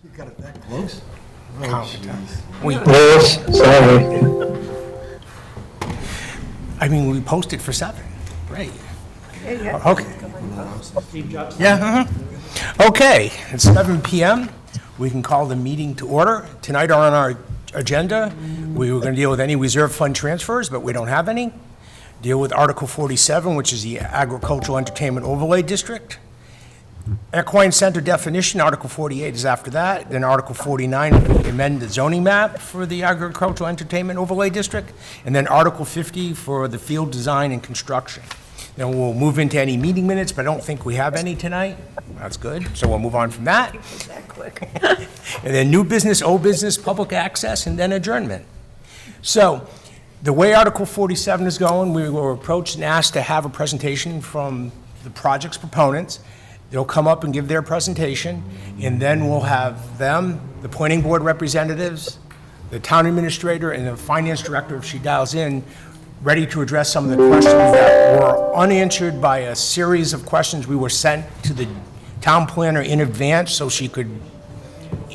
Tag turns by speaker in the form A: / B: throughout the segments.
A: You got it that close?
B: I mean, we posted for 7. Great.
C: Yeah.
B: Okay. Yeah. Okay, it's 7 p.m. We can call the meeting to order. Tonight on our agenda, we were going to deal with any reserve fund transfers, but we don't have any. Deal with Article 47, which is the Agricultural Entertainment Overlay District. Equine Center definition, Article 48 is after that. Then Article 49, amend the zoning map for the Agricultural Entertainment Overlay District. And then Article 50 for the field design and construction. Then we'll move into any meeting minutes, but I don't think we have any tonight. That's good, so we'll move on from that.
C: That quick.
B: And then new business, old business, public access, and then adjournment. So the way Article 47 is going, we were approached and asked to have a presentation from the project's proponents. They'll come up and give their presentation, and then we'll have them, the planning board representatives, the town administrator, and the finance director, if she dials in, ready to address some of the questions that were unanswered by a series of questions we were sent to the town planner in advance so she could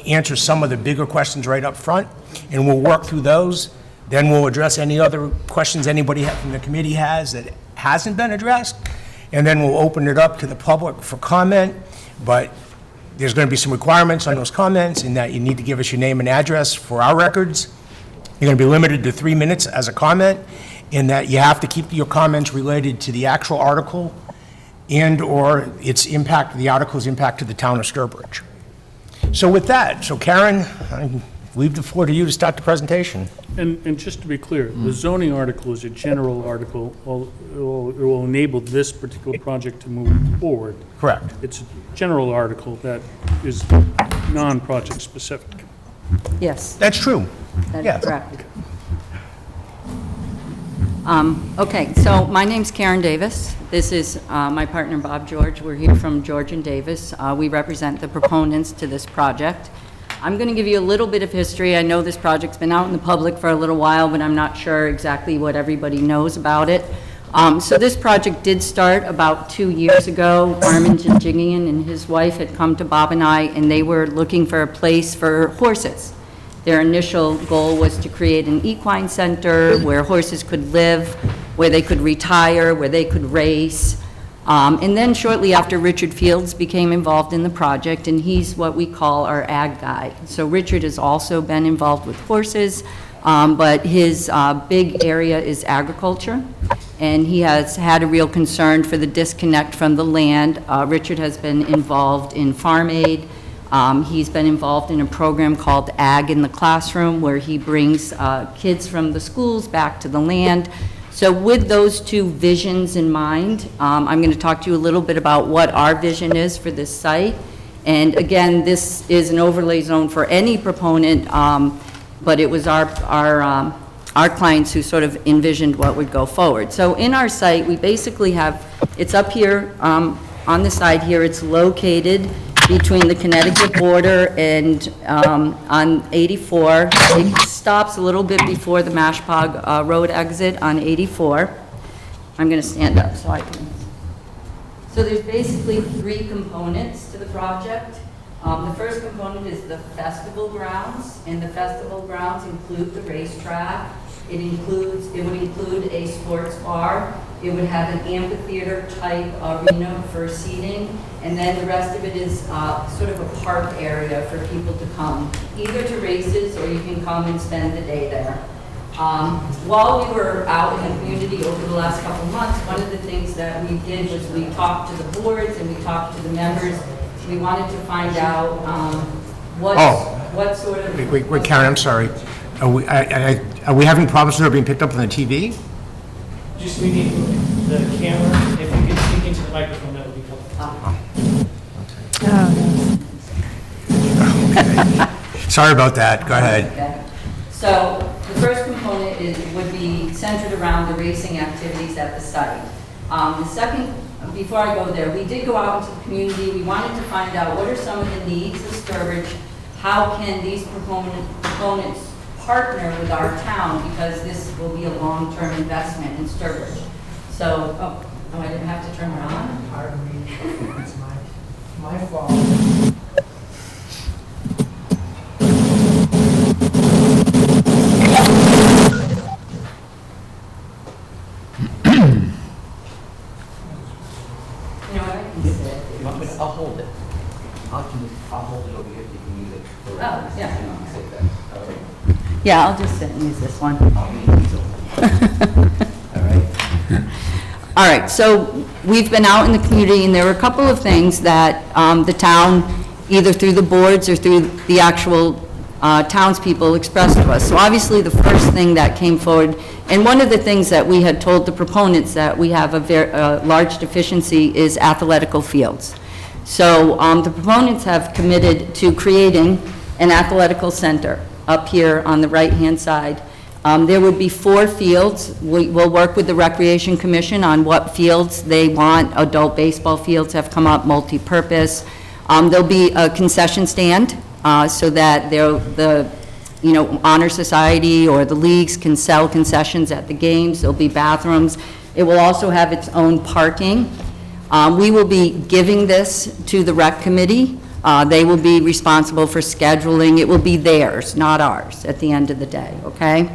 B: answer some of the bigger questions right up front, and we'll work through those. Then we'll address any other questions anybody from the committee has that hasn't been addressed, and then we'll open it up to the public for comment, but there's going to be some requirements on those comments in that you need to give us your name and address for our records. You're going to be limited to 3 minutes as a comment, in that you have to keep your comments related to the actual article and/or its impact, the article's impact to the town of Sturbridge. So with that, Karen, I leave the floor to you to start the presentation.
D: And just to be clear, the zoning article is a general article. It will enable this particular project to move forward.
B: Correct.
D: It's a general article that is non-project specific.
C: Yes,
B: That's true.
C: that
B: Yes.
C: is correct. Okay, so my name's Karen Davis. This is my partner, Bob George. We're here from George and Davis. We represent the proponents to this project. I'm going to give you a little bit of history. I know this project's been out in the public for a little while, but I'm not sure exactly what everybody knows about it. So this project did start about 2 years ago. Armin Jigian and his wife had come to Bob and I, and they were looking for a place for horses. Their initial goal was to create an equine center where horses could live, where they could retire, where they could race. And then shortly after, Richard Fields became involved in the project, and he's what we call our ag guy. So Richard has also been involved with horses, but his big area is agriculture, and he has had a real concern for the disconnect from the land. Richard has been involved in farm aid. He's been involved in a program called Ag in the Classroom, where he brings kids from the schools back to the land. So with those two visions in mind, I'm going to talk to you a little bit about what our vision is for this site. And again, this is an overlay zone for any proponent, but it was our clients who sort of envisioned what would go forward. So in our site, we basically have, it's up here on the side here, it's located between the Connecticut border and on 84. It stops a little bit before the Mashpog Road exit on 84. I'm going to stand up so I can. So there's basically 3 components to the project. The first component is the festival grounds, and the festival grounds include the racetrack. It would include a sports bar. It would have an amphitheater type arena for seating, and then the rest of it is sort of a park area for people to come, either to races or you can come and spend the day there. While we were out in the community over the last couple of months, one of the things that we did was we talked to the boards and we talked to the members. We wanted to find out what sort of...
B: Wait, Karen, I'm sorry. Are we having problems that are being picked up on the TV?
E: Just we need the camera. If you could speak into the microphone, that would be helpful.
B: Sorry about that. Go ahead.
C: Okay. So the first component would be centered around the racing activities at the site. The second, before I go there, we did go out into the community. We wanted to find out what are some of the needs of Sturbridge. How can these proponents partner with our town, because this will be a long-term investment in Sturbridge. So, I didn't have to turn it on?
E: Pardon me, it's my fault.
A: I'll hold it over here if you can use it. For
C: Oh, yeah.
A: sit there. Okay.
C: Yeah, I'll just sit and use this one.
A: I'll be easy. All right.
C: All right, so we've been out in the community, and there were a couple of things that the town, either through the boards or through the actual townspeople, expressed to us. So obviously, the first thing that came forward, and one of the things that we had told the proponents that we have a large deficiency is athletical fields. So the proponents have committed to creating an athletical center up here on the right-hand side. There would be 4 fields. We'll work with the Recreation Commission on what fields they want. Adult baseball fields have come up, multi-purpose. There'll be a concession stand so that the Honor Society or the leagues can sell concessions at the games. There'll be bathrooms. It will also have its own parking. We will be giving this to the Rec Committee. They will be responsible for scheduling. It will be theirs, not ours, at the end of the day, okay?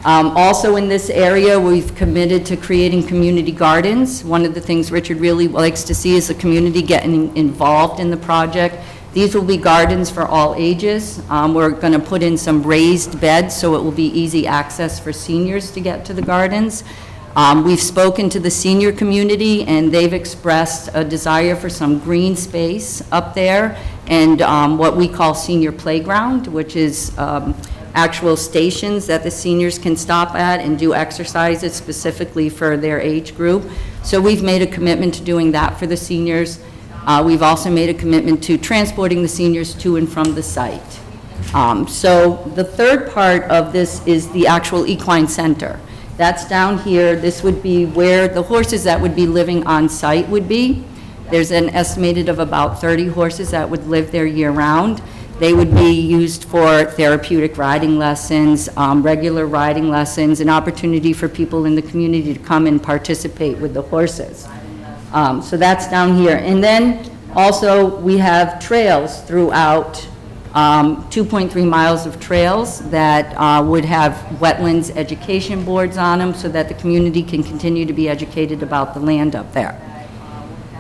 C: Also in this area, we've committed to creating community gardens. One of the things Richard really likes to see is the community getting involved in the project. These will be gardens for all ages. We're going to put in some raised beds so it will be easy access for seniors to get to the gardens. We've spoken to the senior community, and they've expressed a desire for some green space up there and what we call senior playground, which is actual stations that the seniors can stop at and do exercises specifically for their age group. So we've made a commitment to doing that for the seniors. We've also made a commitment to transporting the seniors to and from the site. So the third part of this is the actual Equine Center. That's down here. This would be where the horses that would be living on site would be. There's an estimated of about 30 horses that would live there year-round. They would be used for therapeutic riding lessons, regular riding lessons, an opportunity for people in the community to come and participate with the horses. So that's down here. And then also we have trails throughout, 2.3 miles of trails that would have wetlands education boards on them so that the community can continue to be educated about the land up there.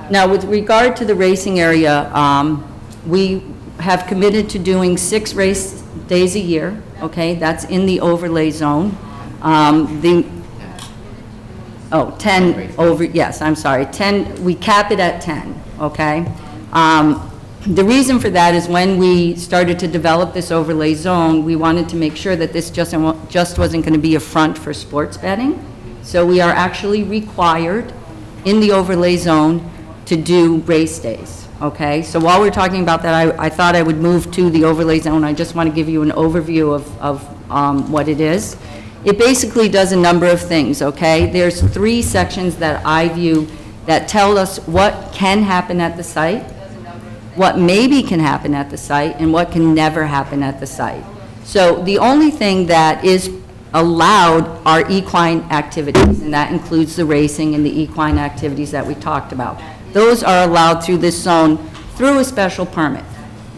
C: Now, with regard to the racing area, we have committed to doing 6 race days a year, okay? That's in the overlay zone. 10 over, yes, I'm sorry, 10, we cap it at 10, okay? The reason for that is when we started to develop this overlay zone, we wanted to make sure that this just wasn't going to be a front for sports betting. So we are actually required in the overlay zone to do race days, okay? So while we're talking about that, I thought I would move to the overlay zone. I just want to give you an overview of what it is. It basically does a number of things, okay? There's 3 sections that I view that tell us what can happen at the site, what maybe can happen at the site, and what can never happen at the site. So the only thing that is allowed are equine activities, and that includes the racing and the equine activities that we talked about. Those are allowed through this zone through a special permit.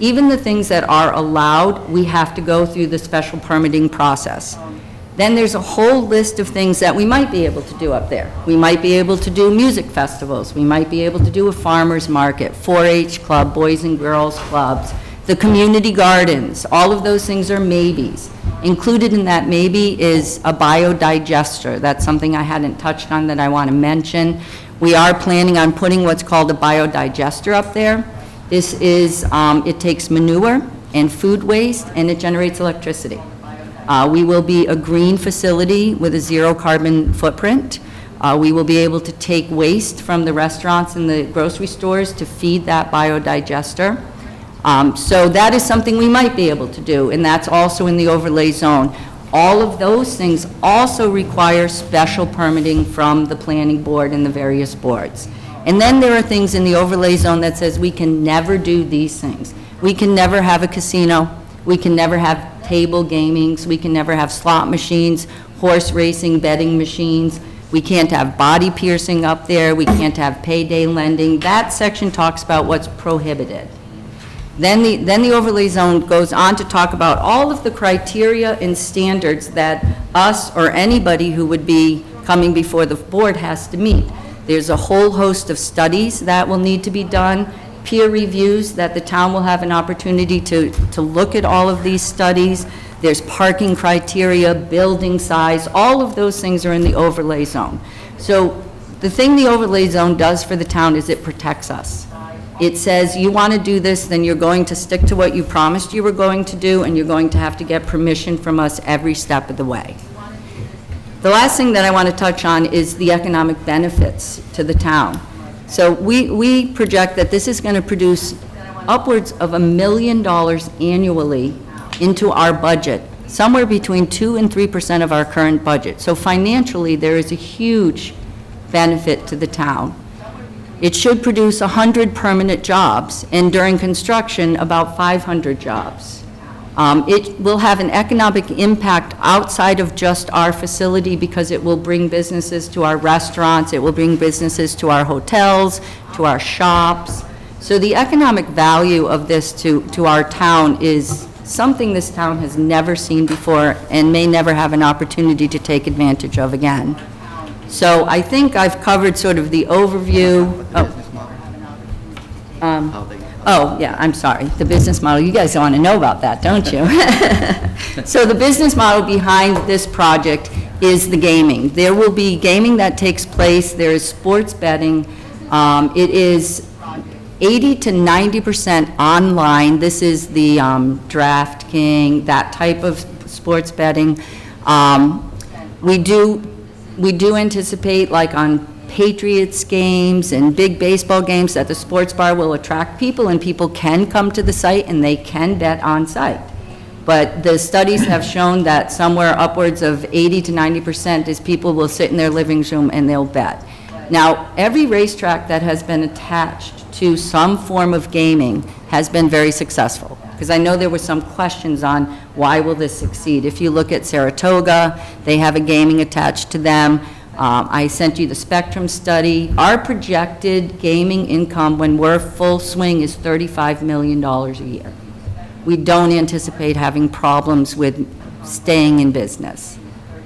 C: Even the things that are allowed, we have to go through the special permitting process. Then there's a whole list of things that we might be able to do up there. We might be able to do music festivals. We might be able to do a farmer's market, 4-H club, boys and girls clubs, the community gardens. All of those things are maybes. Included in that maybe is a biodigester. That's something I hadn't touched on that I want to mention. We are planning on putting what's called a biodigester up there. This is, it takes manure and food waste, and it generates electricity. We will be a green facility with a 0 carbon footprint. We will be able to take waste from the restaurants and the grocery stores to feed that biodigester. So that is something we might be able to do, and that's also in the overlay zone. All of those things also require special permitting from the planning board and the various boards. And then there are things in the overlay zone that says we can never do these things. We can never have a casino. We can never have table gamings. We can never have slot machines, horse racing, betting machines. We can't have body piercing up there. We can't have payday lending. That section talks about what's prohibited. Then the overlay zone goes on to talk about all of the criteria and standards that us or anybody who would be coming before the board has to meet. There's a whole host of studies that will need to be done, peer reviews that the town will have an opportunity to look at all of these studies. There's parking criteria, building size, all of those things are in the overlay zone. So the thing the overlay zone does for the town is it protects us. It says, you want to do this, then you're going to stick to what you promised you were going to do, and you're going to have to get permission from us every step of the way. The last thing that I want to touch on is the economic benefits to the town. So we project that this is going to produce upwards of $1 million annually into our budget, somewhere between 2 and 3% of our current budget. So financially, there is a huge benefit to the town. It should produce 100 permanent jobs, and during construction, about 500 jobs. It will have an economic impact outside of just our facility because it will bring businesses to our restaurants, it will bring businesses to our hotels, to our shops. So the economic value of this to our town is something this town has never seen before and may never have an opportunity to take advantage of again. So I think I've covered sort of the overview. Oh, yeah, I'm sorry, the business model. You guys want to know about that, don't you? So the business model behind this project is the gaming. There will be gaming that takes place. There is sports betting. It is 80 to 90% online. This is the DraftKings, that type of sports betting. We do anticipate, like on Patriots games and big baseball games, that the sports bar will attract people and people can come to the site and they can bet on site. But the studies have shown that somewhere upwards of 80 to 90% is people will sit in their living room and they'll bet. Now, every racetrack that has been attached to some form of gaming has been very successful, because I know there were some questions on why will this succeed. If you look at Saratoga, they have a gaming attached to them. I sent you the Spectrum study. Our projected gaming income when we're full swing is $35 million a year. We don't anticipate having problems with staying in business.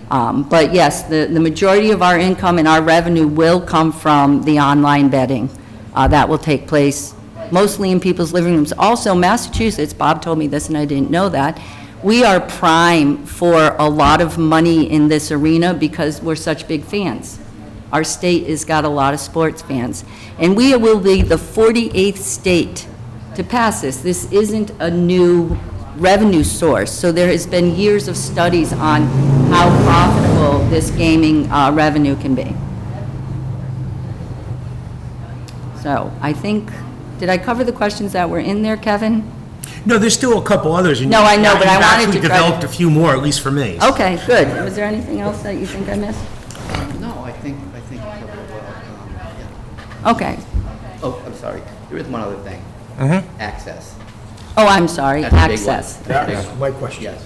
C: But yes, the majority of our income and our revenue will come from the online betting that will take place mostly in people's living rooms. Also, Massachusetts, Bob told me this and I didn't know that, we are prime for a lot of money in this arena because we're such big fans. Our state has got a lot of sports fans. And we will be the 48th state to pass this. This isn't a new revenue source. So there has been years of studies on how profitable this gaming revenue can be. So I think, did I cover the questions that were in there, Kevin?
B: No, there's still a couple others. and
C: No, I know, but I wanted to
B: You've actually
C: try to-
B: developed a few more, at least for me.
C: Okay, good. Was there anything else that you think I missed?
A: No, I think you covered it well. Yeah.
C: Okay.
A: Oh, I'm sorry. There is one other thing. Access.
C: Oh, I'm sorry,
A: That's a big one.
C: access.
A: That's
F: My question.
A: Yes.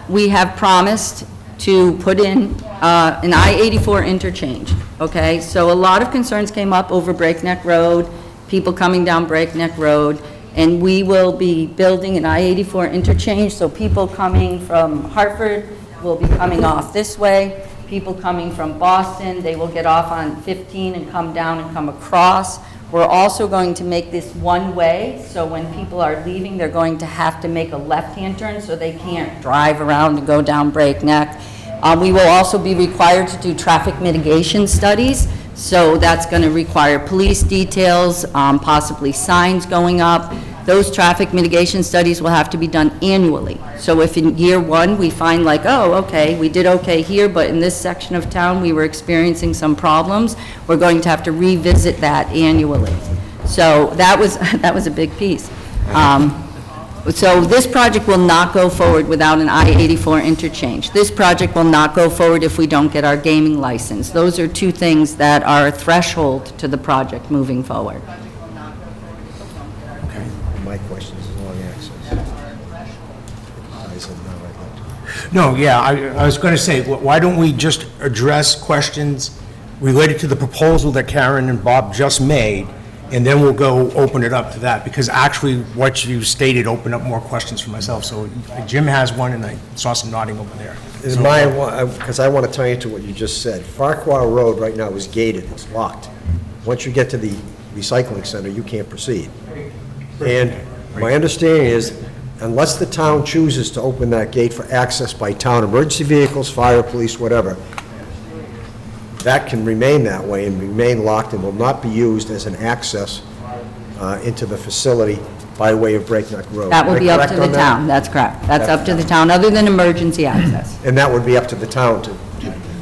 C: We have promised to put in an I-84 interchange, okay? So a lot of concerns came up over Breakneck Road, people coming down Breakneck Road, and we will be building an I-84 interchange, so people coming from Hartford will be coming off this way. People coming from Boston, they will get off on 15 and come down and come across. We're also going to make this one way, so when people are leaving, they're going to have to make a left-hand turn, so they can't drive around and go down Breakneck. We will also be required to do traffic mitigation studies, so that's going to require police details, possibly signs going up. Those traffic mitigation studies will have to be done annually. So if in year one, we find like, oh, okay, we did okay here, but in this section of town, we were experiencing some problems, we're going to have to revisit that annually. So that was a big piece. So this project will not go forward without an I-84 interchange. This project will not go forward if we don't get our gaming license. Those are two things that are a threshold to the project moving forward.
F: My question is long access. I said no, I'd like to.
B: No, yeah, I was going to say, why don't we just address questions related to the proposal that Karen and Bob just made, and then we'll go open it up to that, because actually what you stated opened up more questions for myself. So Jim has one, and I saw some nodding over there.
F: Is my, because I want to tie into what you just said. Farquhar Road right now is gated, it's locked. Once you get to the recycling center, you can't proceed. And my understanding is, unless the town chooses to open that gate for access by town emergency vehicles, fire, police, whatever, that can remain that way and remain locked and will not be used as an access into the facility by way of Breakneck Road.
C: That will
F: Am I
C: be up to
F: correct
C: the
F: on that?
C: town, that's correct. That's up to the town, other than emergency access.
F: And that would be up to the town to,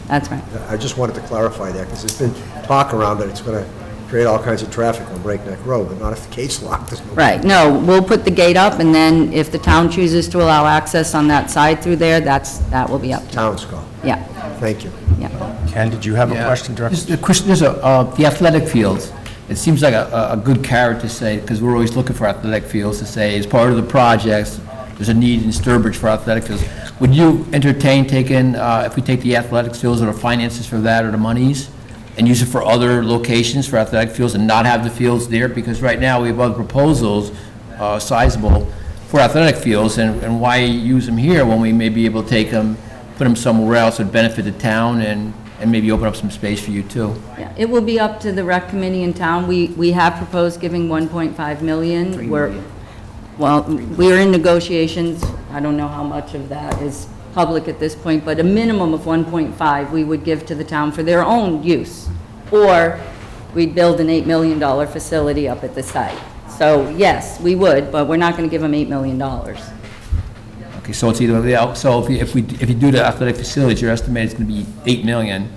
C: That's right.
F: I just wanted to clarify that, because there's been talk around that it's going to create all kinds of traffic on Breakneck Road, but not if the gate's locked. There's no-
C: Right, no, we'll put the gate up, and then if the town chooses to allow access on that side through there, that will be up to,
F: Town's call.
C: yeah,
F: Thank you.
C: yeah.
B: Ken, did you have a
A: Yeah.
B: question, Director?
A: Just a question, there's the athletic fields. It seems like a good carrot to say, because we're always looking for athletic fields, to say, as part of the projects, there's a need in Sturbridge for athletic fields. Would you entertain taking, if we take the athletic fields or the finances for that or the monies, and use it for other locations for athletic fields and not have the fields there? Because right now, we have other proposals, sizable, for athletic fields, and why use them here when we may be able to take them, put them somewhere else that would benefit the town and maybe open up some space for you too?
C: Yeah, it will be up to the rec committee in town. We have proposed giving 1.5 million. We're in negotiations. I don't know how much of that is public at this point, but a minimum of 1.5 we would give to the town for their own use. Or we'd build an $8 million facility up at the site. So yes, we would, but we're not going to give them $8 million.
A: Okay, so it's either, yeah, so if you do the athletic facilities, your estimate is going to be 8 million.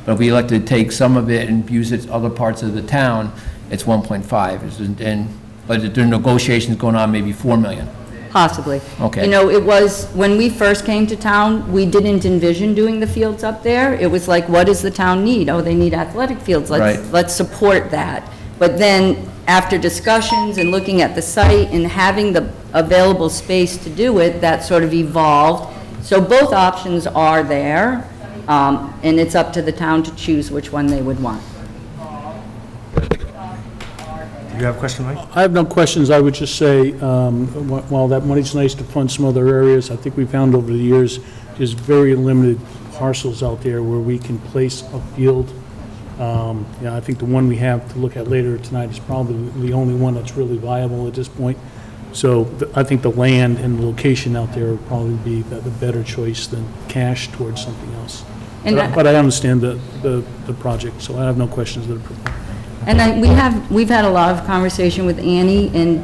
A: But if we elect to take some of it and use it other parts of the town, it's 1.5. But there are negotiations going on, maybe 4 million.
C: Possibly.
A: Okay.
C: You know, it was, when we first came to town, we didn't envision doing the fields up there. It was like, what does the town need? Oh, they need athletic fields.
A: Right.
C: Let's support that. But then, after discussions and looking at the site and having the available space to do it, that sort of evolved. So both options are there, and it's up to the town to choose which one they would want.
B: Do you have a question, Mike?
D: I have no questions. I would just say, while that money's nice to fund some other areas, I think we found over the years, there's very limited parcels out there where we can place a field. I think the one we have to look at later tonight is probably the only one that's really viable at this point. So I think the land and the location out there would probably be the better choice than cash towards something else.
C: And
D: But I understand the project, so I have no questions that are proposed.
C: And we've had a lot of conversation with Annie, and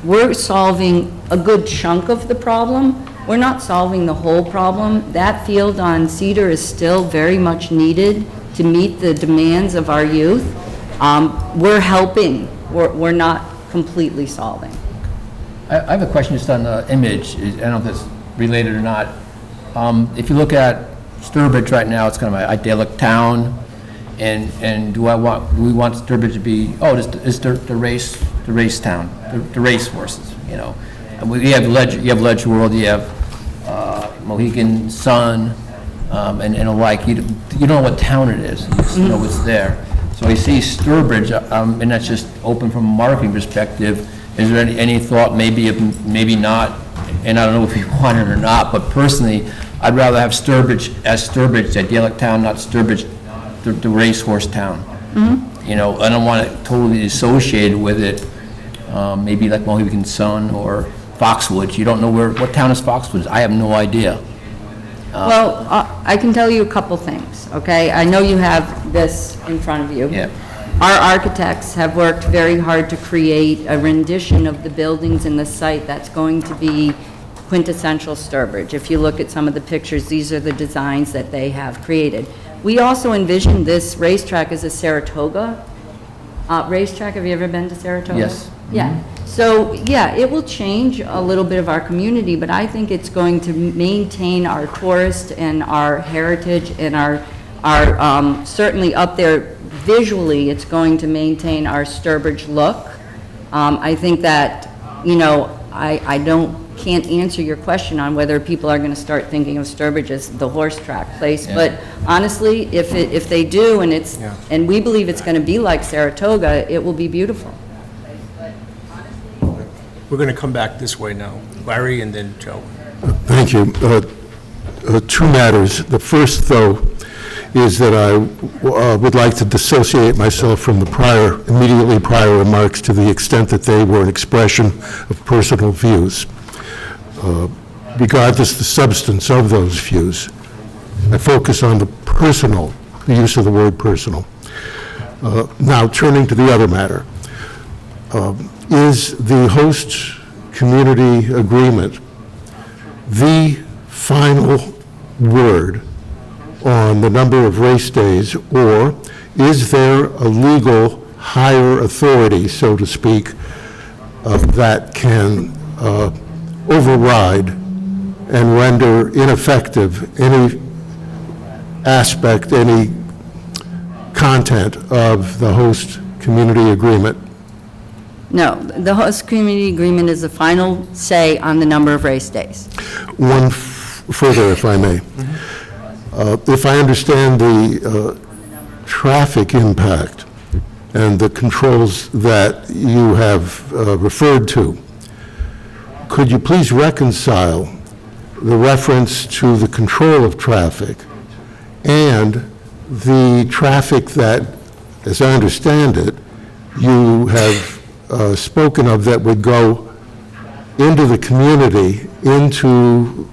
C: we're solving a good chunk of the problem. We're not solving the whole problem. That field on Cedar is still very much needed to meet the demands of our youth. We're helping. We're not completely solving.
A: I have a question just on the image. I don't know if that's related or not. If you look at Sturbridge right now, it's kind of an idyllic town. And do we want Sturbridge to be, it's the race town, the race horses, you know? And you have Ledge World, you have Mohegan Sun, and alike. You don't know what town it is, you just know it's there. So you see Sturbridge, and that's just open from a marketing perspective. Is there any thought, maybe not, and I don't know if you want it or not, but personally, I'd rather have Sturbridge as Sturbridge, the idyllic town, not Sturbridge, the racehorse town. You know, I don't want it totally associated with it, maybe like Mohegan Sun or Foxwoods. You don't know what town is Foxwoods? I have no idea.
C: Well, I can tell you a couple things, okay? I know you have this in front of you.
A: Yeah.
C: Our architects have worked very hard to create a rendition of the buildings in the site that's going to be quintessential Sturbridge. If you look at some of the pictures, these are the designs that they have created. We also envisioned this racetrack as a Saratoga racetrack. Have you ever been to Saratoga?
A: Yes.
C: Yeah. So, yeah, it will change a little bit of our community, but I think it's going to maintain our tourist and our heritage and our certainly up there visually, it's going to maintain our Sturbridge look. I think that, you know, I can't answer your question on whether people are going to start thinking of Sturbridge as the horse track place, but honestly, if they do, and and we believe it's going to be like Saratoga, it will be beautiful.
B: We're going to come back this way now. Larry and then Joe.
G: Thank you. Two matters. The first, though, is that I would like to dissociate myself from the immediately prior remarks to the extent that they were an expression of personal views. Regardless of the substance of those views, I focus on the personal, the use of the word personal. Now, turning to the other matter, is the host community agreement the final word on the number of race days, or is there a legal higher authority, so to speak, that can override and render ineffective any aspect, any content of the host community agreement?
C: No, the host community agreement is the final say on the number of race days.
G: One further, if I may. If I understand the traffic impact and the controls that you have referred to, could you please reconcile the reference to the control of traffic and the traffic that, as I understand it, you have spoken of that would go into the community, into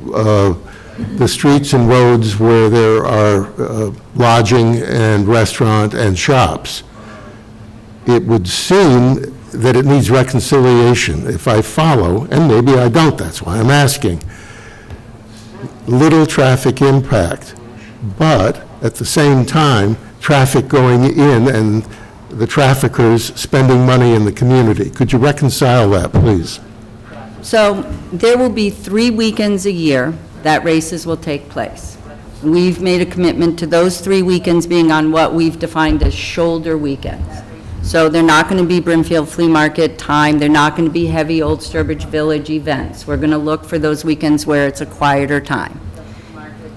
G: the streets and roads where there are lodging and restaurant and shops? It would seem that it needs reconciliation. If I follow, and maybe I don't, that's why I'm asking, little traffic impact, but at the same time, traffic going in and the traffickers spending money in the community. Could you reconcile that, please?
C: So there will be 3 weekends a year that races will take place. We've made a commitment to those 3 weekends being on what we've defined as shoulder weekends. So they're not going to be Brimfield Flea Market time, they're not going to be heavy Old Sturbridge Village events. We're going to look for those weekends where it's a quieter time.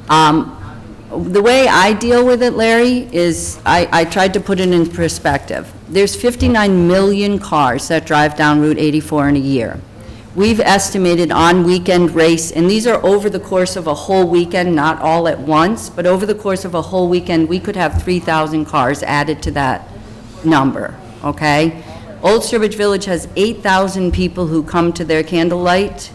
C: The way I deal with it, Larry, is I tried to put it in perspective. There's 59 million cars that drive down Route 84 in a year. We've estimated on weekend race, and these are over the course of a whole weekend, not all at once, but over the course of a whole weekend, we could have 3,000 cars added to that number, okay? Old Sturbridge Village has 8,000 people who come to their candlelight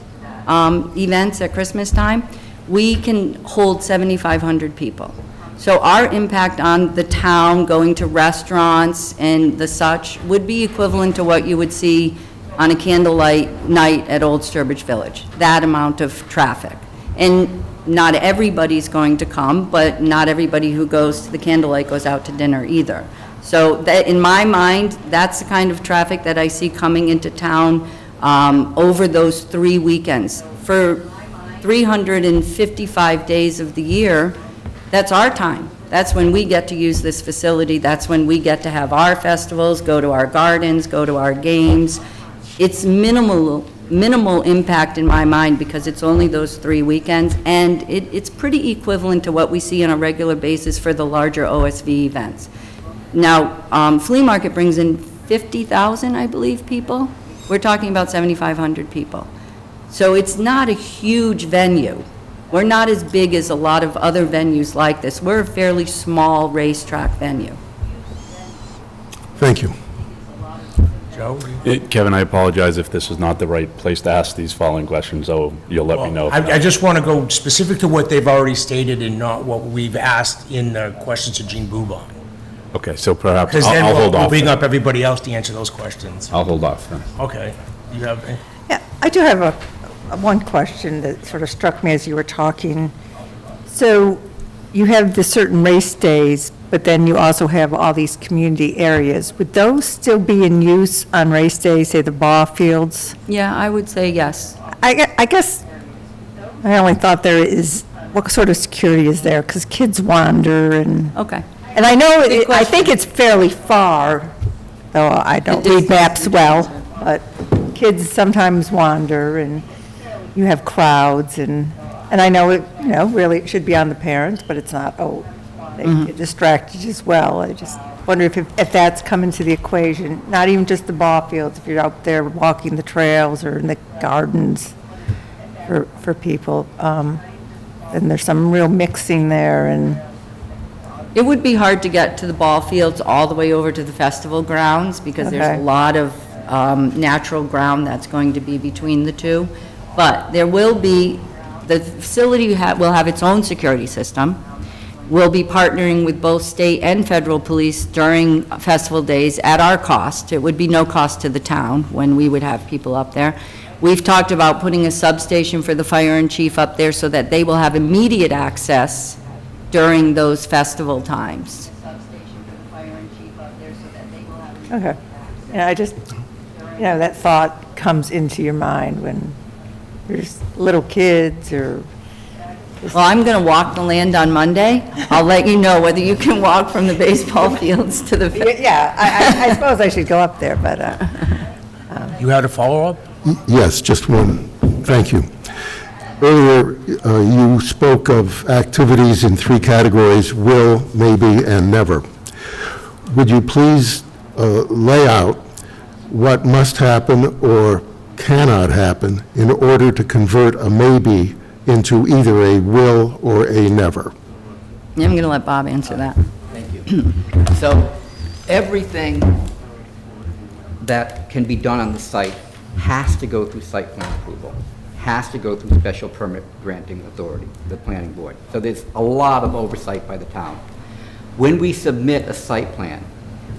C: events at Christmas time. We can hold 7,500 people. So our impact on the town, going to restaurants and the such, would be equivalent to what you would see on a candlelight night at Old Sturbridge Village, that amount of traffic. And not everybody's going to come, but not everybody who goes to the candlelight goes out to dinner either. So that, in my mind, that's the kind of traffic that I see coming into town over those 3 weekends. For 355 days of the year, that's our time. That's when we get to use this facility. That's when we get to have our festivals, go to our gardens, go to our games. It's minimal impact in my mind because it's only those 3 weekends, and it's pretty equivalent to what we see on a regular basis for the larger OSV events. Now, Flea Market brings in 50,000, I believe, people. We're talking about 7,500 people. So it's not a huge venue. We're not as big as a lot of other venues like this. We're a fairly small racetrack venue.
G: Thank you.
B: Joe?
H: Kevin, I apologize if this is not the right place to ask these following questions, so you'll let me know.
B: I just want to go specific to what they've already stated and not what we've asked in the questions to Gene Bubon.
H: Okay, so perhaps
B: Because then
H: I'll hold
B: we'll
H: off.
B: bring
H: then.
B: up everybody else to answer those questions.
H: I'll hold off then.
B: Okay. You have,
I: Yeah, I do have one question that sort of struck me as you were talking. So you have the certain race days, but then you also have all these community areas. Would those still be in use on race days, say the ball fields?
C: Yeah, I would say yes.
I: I guess I only thought there is, what sort of security is there? Because kids wander and
C: Okay.
I: I know,
C: Good
I: I think
C: question.
I: it's fairly far, though I don't read maps well, but kids sometimes wander, and you have crowds, and I know it, really it should be on the parents, but it's not, they get distracted as well. I just wonder if that's come into the equation, not even just the ball fields, if you're out there walking the trails or in the gardens for people, and there's some real mixing there, and
C: It would be hard to get to the ball fields all the way over to the festival grounds because there's
I: Okay.
C: a lot of natural ground that's going to be between the two. But there will be, the facility will have its own security system. We'll be partnering with both state and federal police during festival days at our cost. It would be no cost to the town when we would have people up there. We've talked about putting a substation for the fire and chief up there so that they will have immediate access during those festival times.
I: Okay. Yeah, I just, that thought comes into your mind when there's little kids or,
C: Well, I'm going to walk the land on Monday. I'll let you know whether you can walk from the baseball fields to the.
I: yeah, I suppose I should go up there, but,
B: You had a follow-up?
G: Yes, just one. Thank you. Earlier, you spoke of activities in 3 categories: will, maybe, and never. Would you please lay out what must happen or cannot happen in order to convert a maybe into either a will or a never?
C: I'm going to let Bob answer that.
J: Thank you. So everything that can be done on the site has to go through site plan approval, has to go through special permit granting authority, the planning board. So there's a lot of oversight by the town. When we submit a site plan,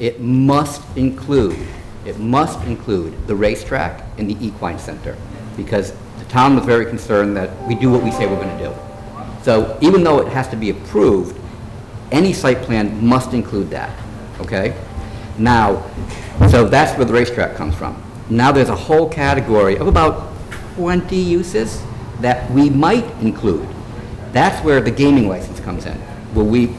J: it must include the racetrack and the Equine Center, because the town was very concerned that we do what we say we're going to do. So even though it has to be approved, any site plan must include that, okay? Now, so that's where the racetrack comes from. Now there's a whole category of about 20 uses that we might include. That's where the gaming license comes in.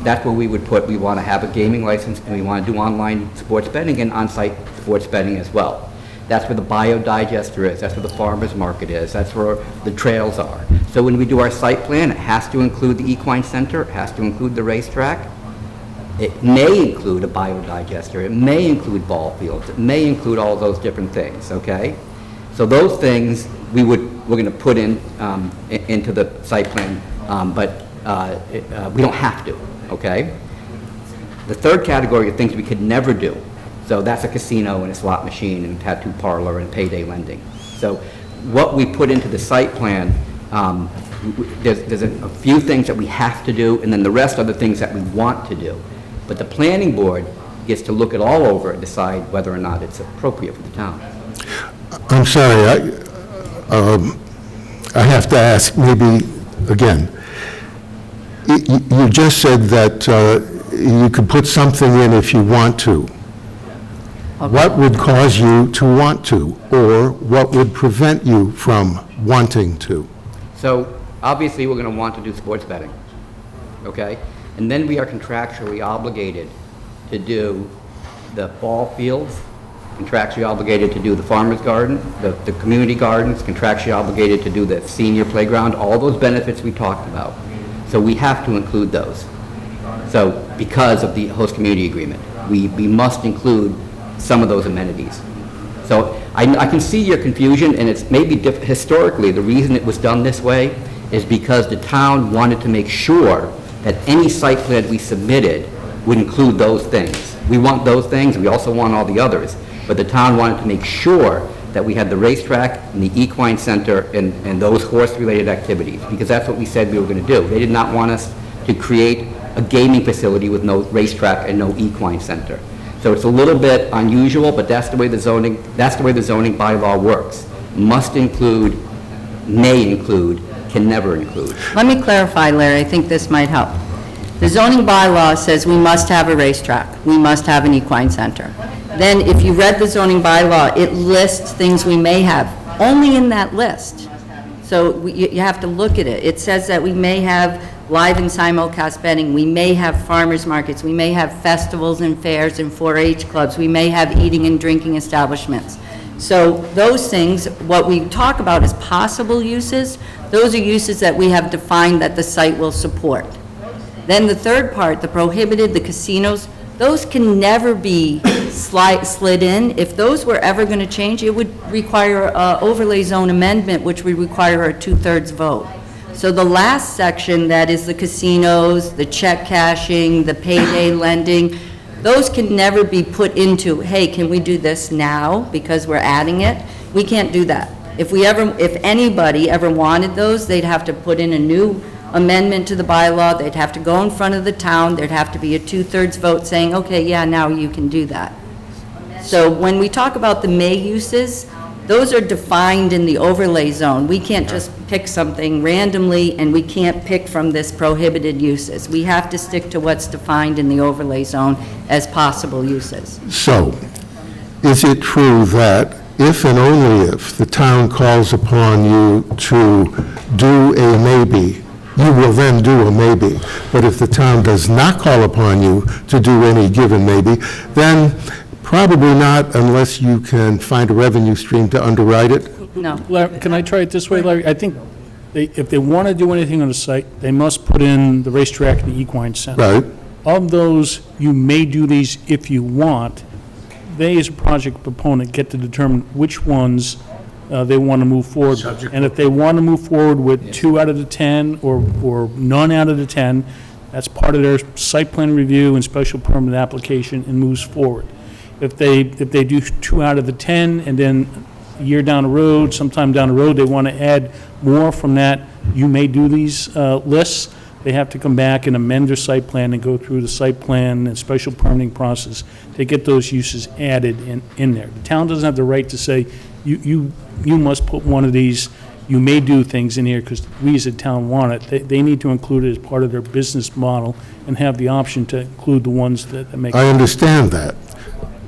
J: That's where we would put, we want to have a gaming license and we want to do online sports betting and on-site sports betting as well. That's where the biodigester is, that's where the farmer's market is, that's where the trails are. So when we do our site plan, it has to include the Equine Center, it has to include the racetrack. It may include a biodigester, it may include ball fields, it may include all those different things, okay? So those things we're going to put into the site plan, but we don't have to, okay? The third category are things we could never do. So that's a casino and a slot machine and a tattoo parlor and payday lending. So what we put into the site plan, there's a few things that we have to do, and then the rest are the things that we want to do. But the planning board gets to look it all over and decide whether or not it's appropriate for the town.
G: I'm sorry, I have to ask maybe again. You just said that you could put something in if you want to. What would cause you to want to, or what would prevent you from wanting to?
J: So obviously, we're going to want to do sports betting, okay? And then we are contractually obligated to do the ball fields, contractually obligated to do the farmer's garden, the community gardens, contractually obligated to do the senior playground, all those benefits we talked about. So we have to include those. So because of the host community agreement, we must include some of those amenities. So I can see your confusion, and it's maybe historically the reason it was done this way is because the town wanted to make sure that any site plan we submitted would include those things. We want those things, we also want all the others, but the town wanted to make sure that we had the racetrack and the Equine Center and those horse-related activities, because that's what we said we were going to do. They did not want us to create a gaming facility with no racetrack and no Equine Center. So it's a little bit unusual, but that's the way the zoning bylaw works. Must include, may include, can never include.
C: Let me clarify, Larry, I think this might help. The zoning bylaw says we must have a racetrack, we must have an equine center. Then if you read the zoning bylaw, it lists things we may have, only in that list. So you have to look at it. It says that we may have live and simulcast betting, we may have farmers markets, we may have festivals and fairs and 4-H clubs, we may have eating and drinking establishments. So those things, what we talk about as possible uses, those are uses that we have defined that the site will support. Then the third part, the prohibited, the casinos, those can never be slid in. If those were ever going to change, it would require an overlay zone amendment, which would require a 2/3 vote. So the last section, that is the casinos, the check cashing, the payday lending, those can never be put into, hey, can we do this now because we're adding it? We can't do that. If anybody ever wanted those, they'd have to put in a new amendment to the bylaw, they'd have to go in front of the town, there'd have to be a 2/3 vote saying, okay, yeah, now you can do that. So when we talk about the may uses, those are defined in the overlay zone. We can't just pick something randomly, and we can't pick from this prohibited uses. We have to stick to what's defined in the overlay zone as possible uses.
G: So, is it true that if and only if the town calls upon you to do a maybe, you will then do a maybe? But if the town does not call upon you to do any given maybe, then probably not, unless you can find a revenue stream to underwrite it?
C: No.
D: Larry, can I try it this way, Larry? I think if they want to do anything on the site, they must put in the racetrack and the Equine Center.
G: Right?
D: Of those, you may do these if you want. They, as a project proponent, get to determine which ones they want to move forward with. And if they want to move forward with 2 out of the 10 or none out of the 10, that's part of their site plan review and special permit application and moves forward. If they do 2 out of the 10 and then a year down the road, sometime down the road, they want to add more from that, you may do these lists. They have to come back and amend their site plan and go through the site plan and special permitting process to get those uses added in there. The town doesn't have the right to say, you must put one of these, you may do things in here because we as a town want it. They need to include it as part of their business model and have the option to include the ones that make.
G: I understand that.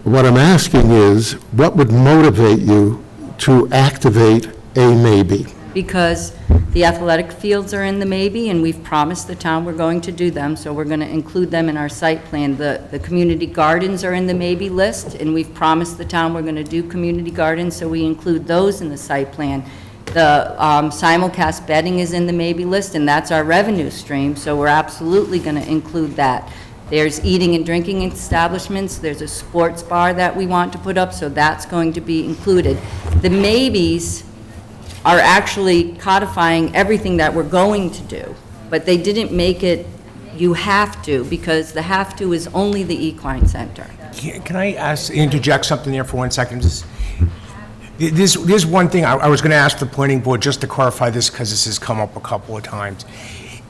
G: What I'm asking is, what would motivate you to activate a maybe?
C: Because the athletic fields are in the maybe, and we've promised the town we're going to do them, so we're going to include them in our site plan. The community gardens are in the maybe list, and we've promised the town we're going to do community gardens, so we include those in the site plan. The simulcast betting is in the maybe list, and that's our revenue stream, so we're absolutely going to include that. There's eating and drinking establishments, there's a sports bar that we want to put up, so that's going to be included. The maybes are actually codifying everything that we're going to do, but they didn't make it you have to, because the have to is only the Equine Center.
B: Can I interject something there for 1 second? There's one thing I was going to ask the planning board just to clarify this, because this has come up a couple of times.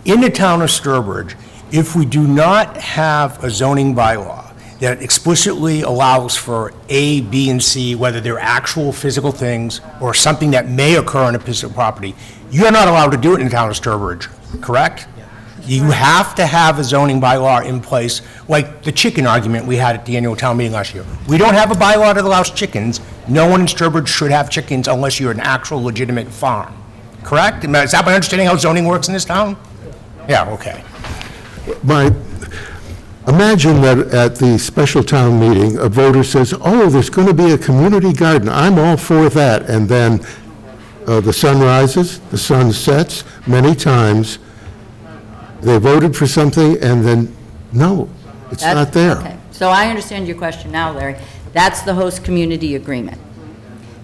B: In the town of Sturbridge, if we do not have a zoning bylaw that explicitly allows for A, B, and C, whether they're actual physical things or something that may occur on a piece of property, you're not allowed to do it in the town of Sturbridge, correct? You have to have a zoning bylaw in place, like the chicken argument we had at the annual town meeting last year. We don't have a bylaw that allows chickens. No one in Sturbridge should have chickens unless you're an actual legitimate farm, correct? Is that my understanding how zoning works in this town? Yeah, okay.
G: Imagine that at the special town meeting, a voter says, oh, there's going to be a community garden, I'm all for that, and then the sun rises, the sun sets, many times, they voted for something, and then, no, it's not there.
C: Okay, so I understand your question now, Larry. That's the host community agreement.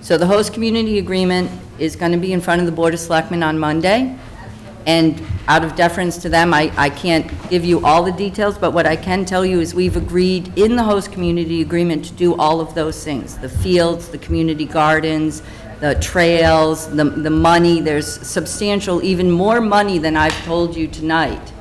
C: So the host community agreement is going to be in front of the Board of Selectmen on Monday, and out of deference to them, I can't give you all the details, but what I can tell you is we've agreed in the host community agreement to do all of those things, the fields, the community gardens, the trails, the money. There's substantial, even more money than I've told you tonight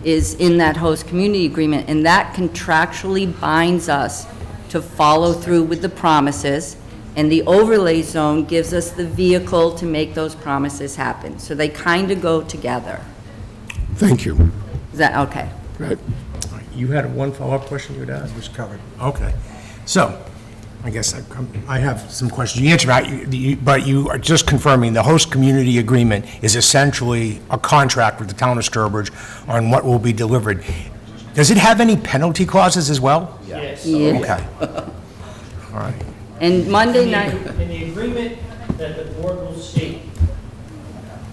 C: is in that host community agreement, and that contractually binds us to follow through with the promises, and the overlay zone gives us the vehicle to make those promises happen. So they kind of go together.
G: Thank you.
C: Is that, okay.
G: Right.
B: You had one follow-up question you would ask?
F: It was covered.
B: Okay. So, I guess I have some questions. You answered that, but you are just confirming the host community agreement is essentially a contract with the town of Sturbridge on what will be delivered. Does it have any penalty clauses as well?
E: Yes.
C: Yeah.
B: Okay. All right.
C: And Monday night,
E: In the agreement that the board will see,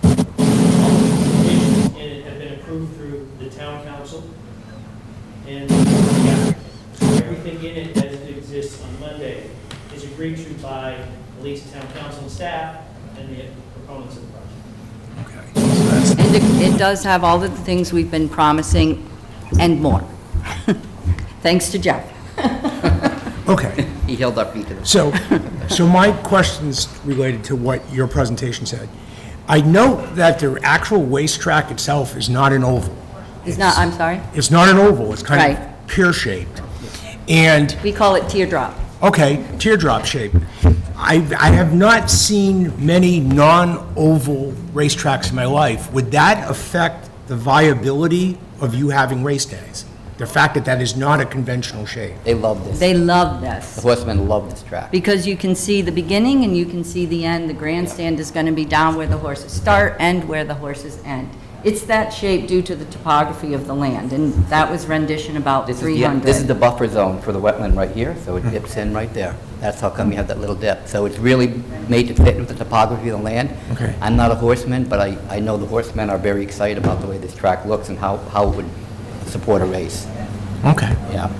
E: all the provisions in it have been approved through the town council, and everything in it as it exists on Monday is agreed to by at least town council and staff and the proponents of the project.
B: Okay. So
C: And it does have all of the things we've been promising and more. Thanks to Jeff.
B: Okay.
J: He held our feet to the...
B: So my question's related to what your presentation said. I note that the actual racetrack itself is not an oval.
C: It's not, I'm sorry?
B: It's not an oval, it's kind
C: Right.
B: of pear-shaped. And,
C: We call it teardrop.
B: okay, teardrop shaped. I have not seen many non-oval racetracks in my life. Would that affect the viability of you having race days? The fact that that is not a conventional shape?
J: They love this.
C: They love
J: The
C: this,
J: horsemen love this track.
C: because you can see the beginning and you can see the end. The grandstand is going to be down where the horses start and where the horses end. It's that shape due to the topography of the land, and that was rendition about
J: This is
C: 300.
J: This is the buffer zone for the wetland right here, so it dips in right there. That's how come you have that little dip. So it's really made to fit with the topography of the land.
B: Okay.
J: I'm not a horseman, but I know the horsemen are very excited about the way this track looks and how it would support a race.
B: Okay.
J: Yeah.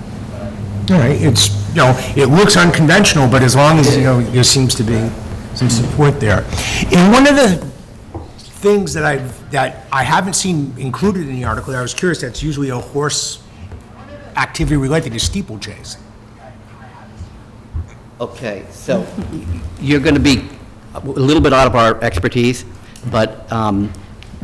B: All right, it's, it looks unconventional, but as long as, there seems to be some support there. And one of the things that I haven't seen included in the article, I was curious, that's usually a horse activity related to steeplechase.
J: Okay, so you're going to be a little bit out of our expertise, but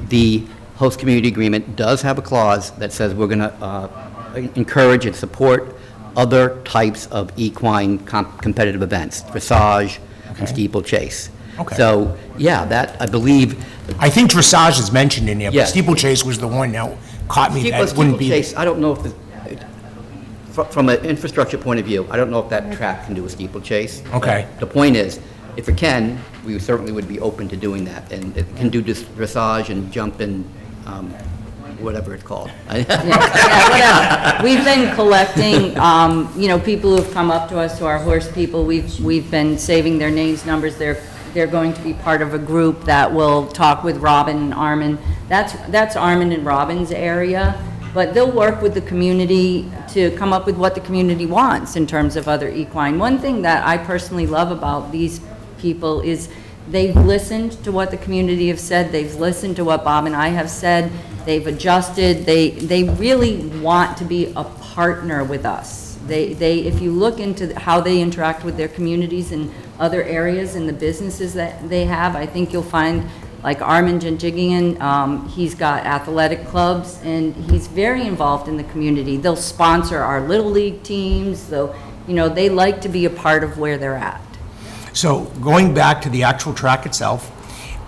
J: the host community agreement does have a clause that says we're going to encourage and support other types of equine competitive events, dressage and steeplechase.
B: Okay.
J: So, yeah, that, I believe...
B: I think dressage is mentioned in there,
J: Yeah.
B: but steeplechase was the one that caught me, that wouldn't be...
J: Steeplechase, I don't know if from an infrastructure point of view, I don't know if that track can do a steeplechase.
B: Okay.
J: The point is, if it can, we certainly would be open to doing that, and it can do dressage and jump and whatever it's called.
C: Yeah, whatever. We've been collecting, people who've come up to us, to our horse people, we've been saving their names, numbers, they're going to be part of a group that will talk with Robin and Armin. That's Armin and Robin's area, but they'll work with the community to come up with what the community wants in terms of other equine. One thing that I personally love about these people is they've listened to what the community have said, they've listened to what Bob and I have said, they've adjusted, they really want to be a partner with us. If you look into how they interact with their communities and other areas and the businesses that they have, I think you'll find, like Armin Janjigian, he's got athletic clubs, and he's very involved in the community. They'll sponsor our Little League teams, they like to be a part of where they're at.
B: So, going back to the actual track itself,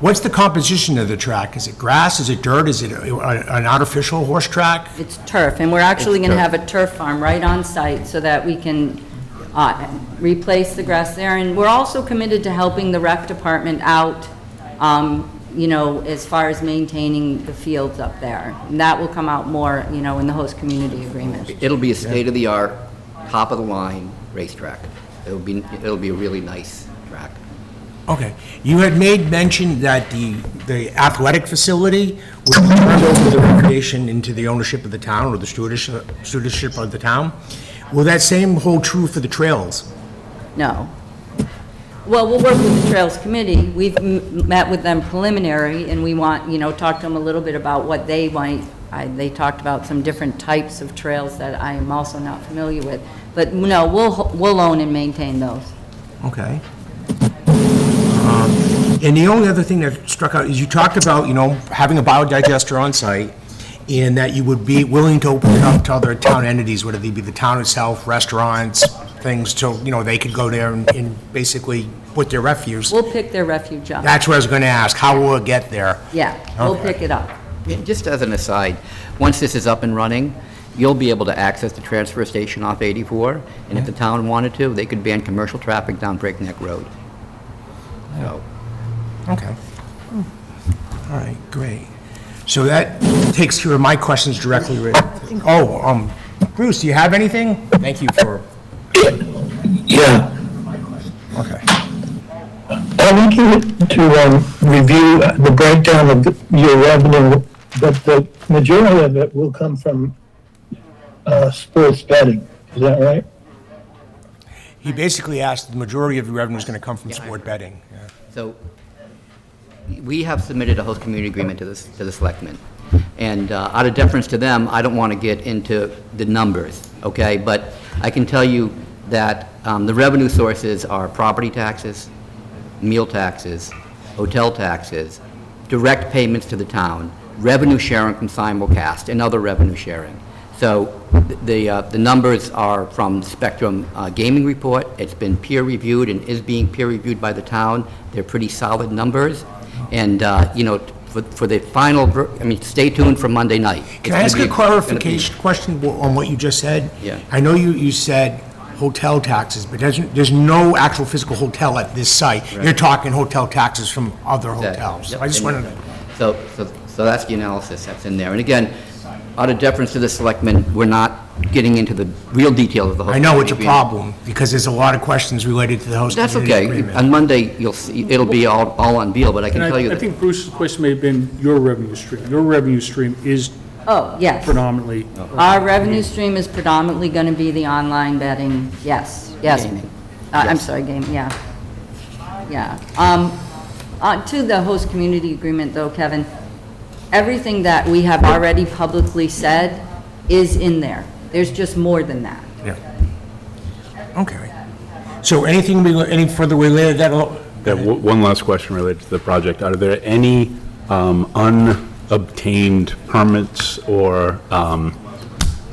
B: what's the composition of the track? Is it grass, is it dirt, is it an artificial horse track?
C: It's turf, and we're actually going to have a turf farm right on site so that we can replace the grass there. And we're also committed to helping the rec department out, as far as maintaining the fields up there. And that will come out more, in the host community agreement.
J: It'll be a state-of-the-art, top-of-the-line racetrack. It'll be a really nice track.
B: Okay. You had made mention that the athletic facility was turned over the recreation into the ownership of the town, or the stewardship of the town. Will that same hold true for the trails?
C: No. Well, we'll work with the Trails Committee. We've met with them preliminary, and we want, talk to them a little bit about what they might, they talked about some different types of trails that I am also not familiar with. But no, we'll own and maintain those.
B: Okay. And the only other thing that struck out is you talked about, having a biodigester on site, and that you would be willing to open it up to other town entities, whether they be the town itself, restaurants, things, so, they could go there and basically put their refuse.
C: We'll pick their refuge up.
B: That's what I was going to ask, how will it get there?
C: Yeah, we'll
B: Okay.
C: pick it up.
J: Just as an aside, once this is up and running, you'll be able to access the transfer station off 84, and if the town wanted to, they could ban commercial traffic down Breakneck Road. So,
B: Okay. All right, great. So that takes care of my questions directly. Bruce, do you have anything? Thank you for...
K: Yeah,
B: Okay.
K: I want you to review the breakdown of your revenue, but the majority of it will come from sports betting. Is that right?
B: He basically asked the majority of the revenue is going to come from sport betting. Yeah.
J: So we have submitted a host community agreement to the selectmen. And out of deference to them, I don't want to get into the numbers, okay? But I can tell you that the revenue sources are property taxes, meal taxes, hotel taxes, direct payments to the town, revenue sharing from simulcast, and other revenue sharing. So the numbers are from Spectrum Gaming Report. It's been peer-reviewed and is being peer-reviewed by the town. They're pretty solid numbers. And, you know, for the final, stay tuned for Monday night.
B: Can I ask a clarification question on what you just said?
J: Yeah.
B: I know you said hotel taxes, but there's no actual physical hotel at this site.
J: Right.
B: You're talking hotel taxes from other
J: Exactly.
B: hotels.
J: Yep.
B: I just wanted to...
J: So that's the analysis that's in there. And again, out of deference to the selectmen, we're not getting into the real details of the host
B: I know it's a
J: community agreement.
B: problem, because there's a lot of questions related to the host
J: That's
B: community
J: okay.
B: agreement.
J: On Monday, you'll see, it'll be all unveiled, but I can
D: And
J: tell you
D: I
J: that.
D: think Bruce's question may have been your revenue stream. Your revenue stream is
C: Oh, yes.
D: predominantly,
C: Our revenue stream is predominantly going to be the online betting, yes, yes.
J: Gaming.
C: I'm sorry, gaming, yeah. Yeah. To the host community agreement, though, Kevin, everything that we have already publicly said is in there. There's just more than that.
B: Yeah. Okay. So any further related to that?
H: Yeah, one last question related to the project. Are there any unobtained permits or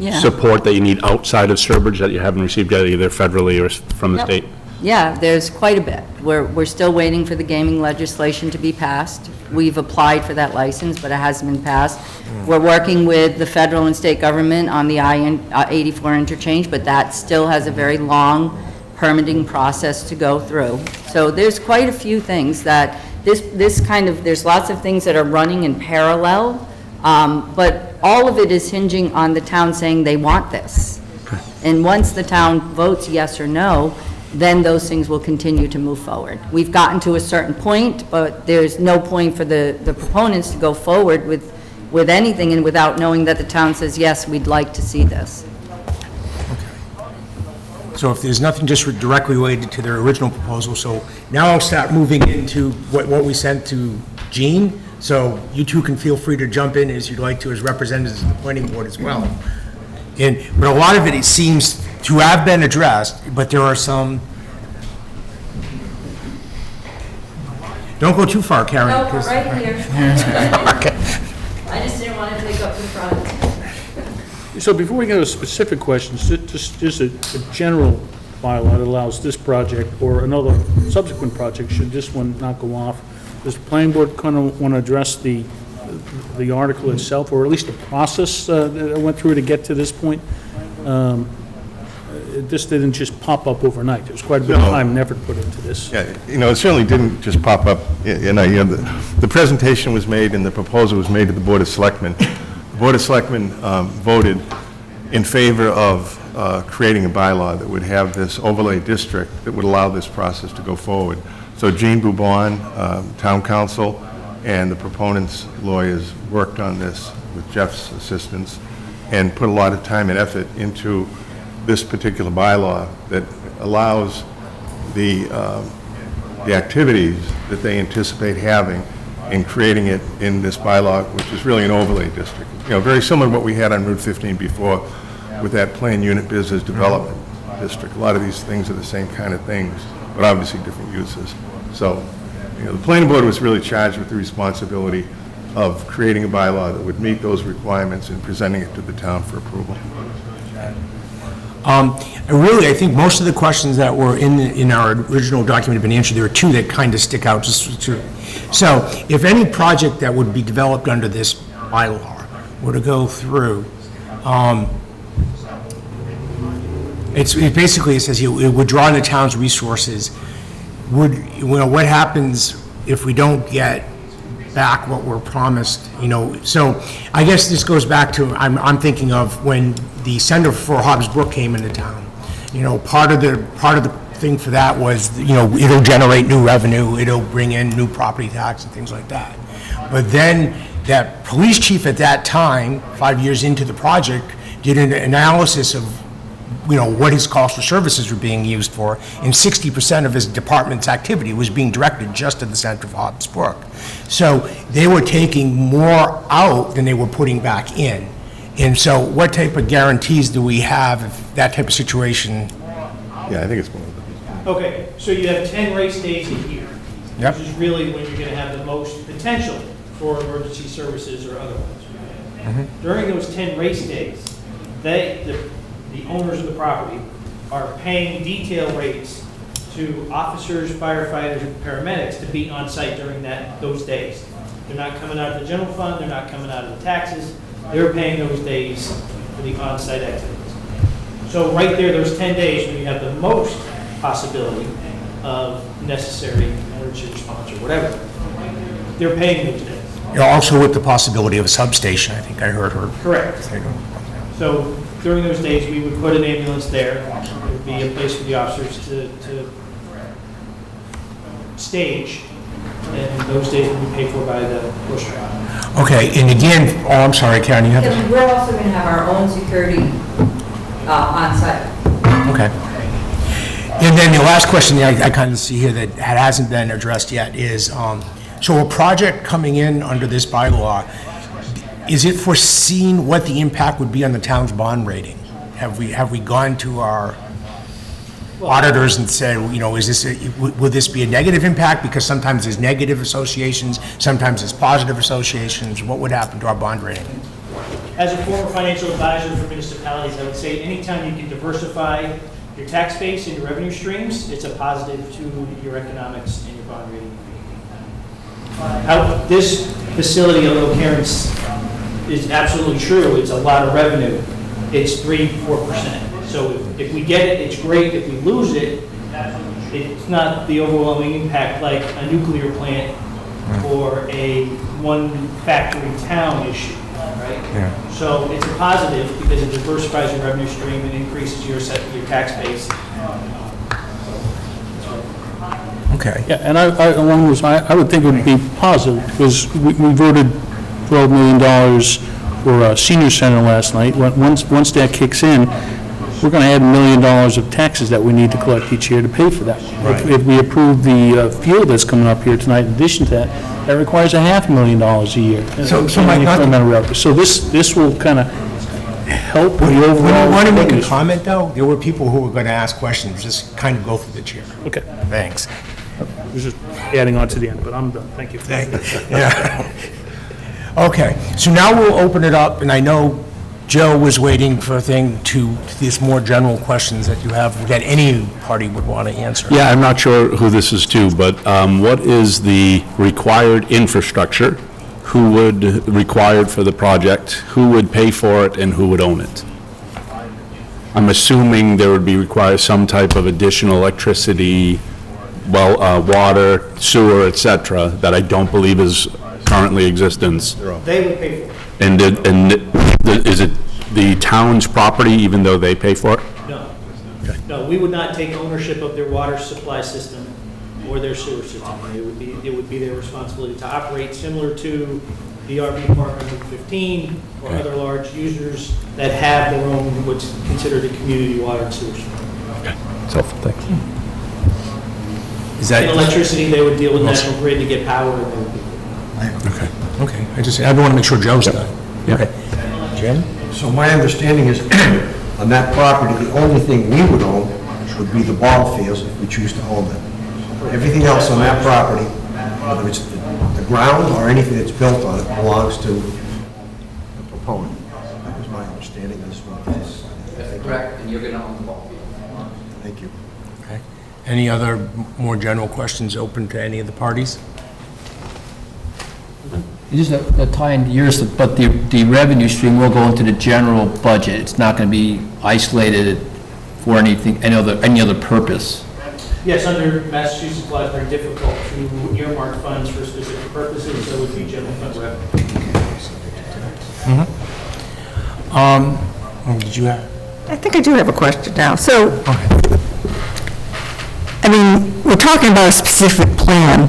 C: Yeah.
H: support that you need outside of Sturbridge that you haven't received yet, either federally or from the
C: Yep.
H: state?
C: Yeah, there's quite a bit. We're still waiting for the gaming legislation to be passed. We've applied for that license, but it hasn't been passed. We're working with the federal and state government on the I-84 interchange, but that still has a very long permitting process to go through. So there's quite a few things that, there's lots of things that are running in parallel, but all of it is hinging on the town saying they want this. And once the town votes yes or no, then those things will continue to move forward. We've gotten to a certain point, but there's no point for the proponents to go forward with anything and without knowing that the town says, yes, we'd like to see this.
B: So if there's nothing just directly related to their original proposal, so now I'll start moving into what we sent to Gene. So you two can feel free to jump in as you'd like to as representatives of the planning board as well. But a lot of it seems to have been addressed, but there are some... Don't go too far, Karen.
C: No,
B: 'cause-
C: right here. I just didn't want to take up the front.
D: so before we go to specific questions, just a general bylaw that allows this project or another subsequent project, should this one not go off, does the planning board kind of want to address the article itself, or at least the process that went through to get to this point? This didn't just pop up overnight. There was quite a bit of time and effort put into this.
L: Yeah, it certainly didn't just pop up. The presentation was made and the proposal was made to the Board of Selectmen. The Board of Selectmen voted in favor of creating a bylaw that would have this overlay district that would allow this process to go forward. So Jean Boubon, Town Council, and the proponents' lawyers worked on this with Jeff's assistance and put a lot of time and effort into this particular bylaw that allows the activities that they anticipate having in creating it in this bylaw, which is really an overlay district. Very similar to what we had on Route 15 before with that planned unit business development district. A lot of these things are the same kind of things, but obviously different uses. So, the planning board was really charged with the responsibility of creating a bylaw that would meet those requirements and presenting it to the town for approval.
B: Really, I think most of the questions that were in our original document have been answered. There are two that kind of stick out. So if any project that would be developed under this bylaw were to go through, it basically says it would draw on the town's resources. What happens if we don't get back what we're promised, So I guess this goes back to, I'm thinking of when the Center for Hobbs Brook came into town. Part of the thing for that was, it'll generate new revenue, it'll bring in new property tax and things like that. But then that police chief at that time, 5 years into the project, did an analysis of, what his cost for services were being used for, and 60% of his department's activity was being directed just to the center of Hobbs Brook. So they were taking more out than they were putting back in. And so what type of guarantees do we have if that type of situation?
L: Yeah, I think it's one of them.
E: Okay, so you have 10 race days a year.
B: Yep.
E: Which is really when you're going to have the most potential for emergency services or otherwise. During those 10 race days, the owners of the property are paying detail rates to officers, firefighters, and paramedics to be on site during those days. They're not coming out of the general fund, they're not coming out of the taxes, they're paying those days for the on-site activities. So right there, those 10 days when you have the most possibility of necessary emergency response or whatever, they're paying those days.
B: Also with the possibility of a substation, I think I heard her.
E: Correct. So during those days, we would put an ambulance there. There would be a place for the officers to stage, and those days would be paid for by the Coast Guard.
B: Okay, and again, I'm sorry, Karen, you have to...
C: We're also going to have our own security on site.
B: Okay. And then the last question that I kind of see here that hasn't been addressed yet is, so a project coming in under this bylaw, is it foreseen what the impact would be on the town's bond rating? Have we gone to our auditors and said, would this be a negative impact? Because sometimes there's negative associations, sometimes there's positive associations. What would happen to our bond rating?
E: As a former financial advisor for municipalities, I would say anytime you can diversify your tax base and your revenue streams, it's a positive to your economics and your bond rating. This facility, although Karen's is absolutely true, it's a lot of revenue. It's 3-4%. So if we get it, it's great. If we lose it, it's not the overwhelming impact like a nuclear plant or a one factory town issue, right?
B: Yeah.
E: So it's a positive because it diversifies your revenue stream and increases your tax base.
B: Okay.
D: Yeah, and along those, I would think it would be positive, because we voted $12 million for a senior center last night. Once that kicks in, we're going to add $1 million of taxes that we need to collect each year to pay for that.
B: Right.
D: If we approve the field that's coming up here tonight, in addition to that, that requires $500,000 a year.
B: So Mike,
D: So this will kind of help the overall...
B: When you want to make a comment, though, there were people who were going to ask questions. Just kind of go through the chair.
D: Okay.
B: Thanks.
D: I was just adding on to the end, but I'm done. Thank you.
B: Yeah. Okay, so now we'll open it up, and I know Joe was waiting for a thing to these more general questions that you have, that any party would want to answer.
H: Yeah, I'm not sure who this is to, but what is the required infrastructure? Who would required for the project? Who would pay for it, and who would own it? I'm assuming there would be required some type of additional electricity, water, sewer, et cetera, that I don't believe is currently existence.
E: They would pay for it.
H: And is it the town's property even though they pay for it?
E: No. No, we would not take ownership of their water supply system or their sewer system. It would be their responsibility to operate, similar to the RV park on Route 15 or other large users that have their own, what's considered a community water and sewer system.
H: Okay, that's helpful, thanks.
B: Is that...
E: And electricity, they would deal with National Grid to get power. And they would be-
B: Okay. I want to make sure Joe's done. Okay. Jim?
F: So my understanding is, on that property, the only thing we would own would be the ball fields if we choose to own them. Everything else on that property, whether it's the ground or anything that's built on it, belongs to the proponent. That was my understanding. I just wanted to...
J: That's correct, and you're going to own the ball field.
F: Thank you.
B: Okay. Any other more general questions open to any of the parties?
A: Just a tie into yours, but the revenue stream will go into the general budget. It's not going to be isolated for anything, any other purpose.
E: Yes, under Massachusetts law, it's very difficult to earmark funds for specific purposes, so it would be general fund revenue.
B: Did you have?
I: I think I do have a question now. So, I mean, we're talking about a specific plan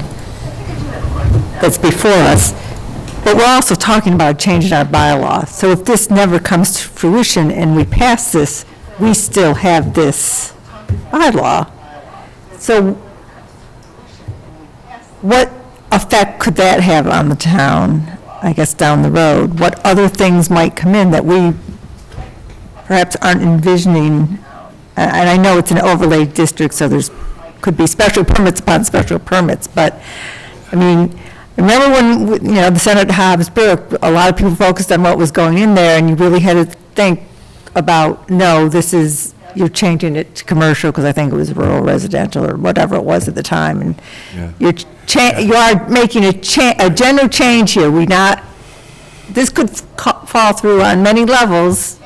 I: that's before us, but we're also talking about changing our bylaw. So if this never comes to fruition and we pass this, we still have this bylaw. So what effect could that have on the town, I guess, down the road? What other things might come in that we perhaps aren't envisioning? And I know it's an overlay district, so could be special permits upon special permits, but, I mean, remember when, the Senate Hobbs Brook, a lot of people focused on what was going in there, and you really had to think about, no, you're changing it to commercial, because I think it was rural residential, or whatever it was at the time, and you are making a general change here. This could fall through on many levels,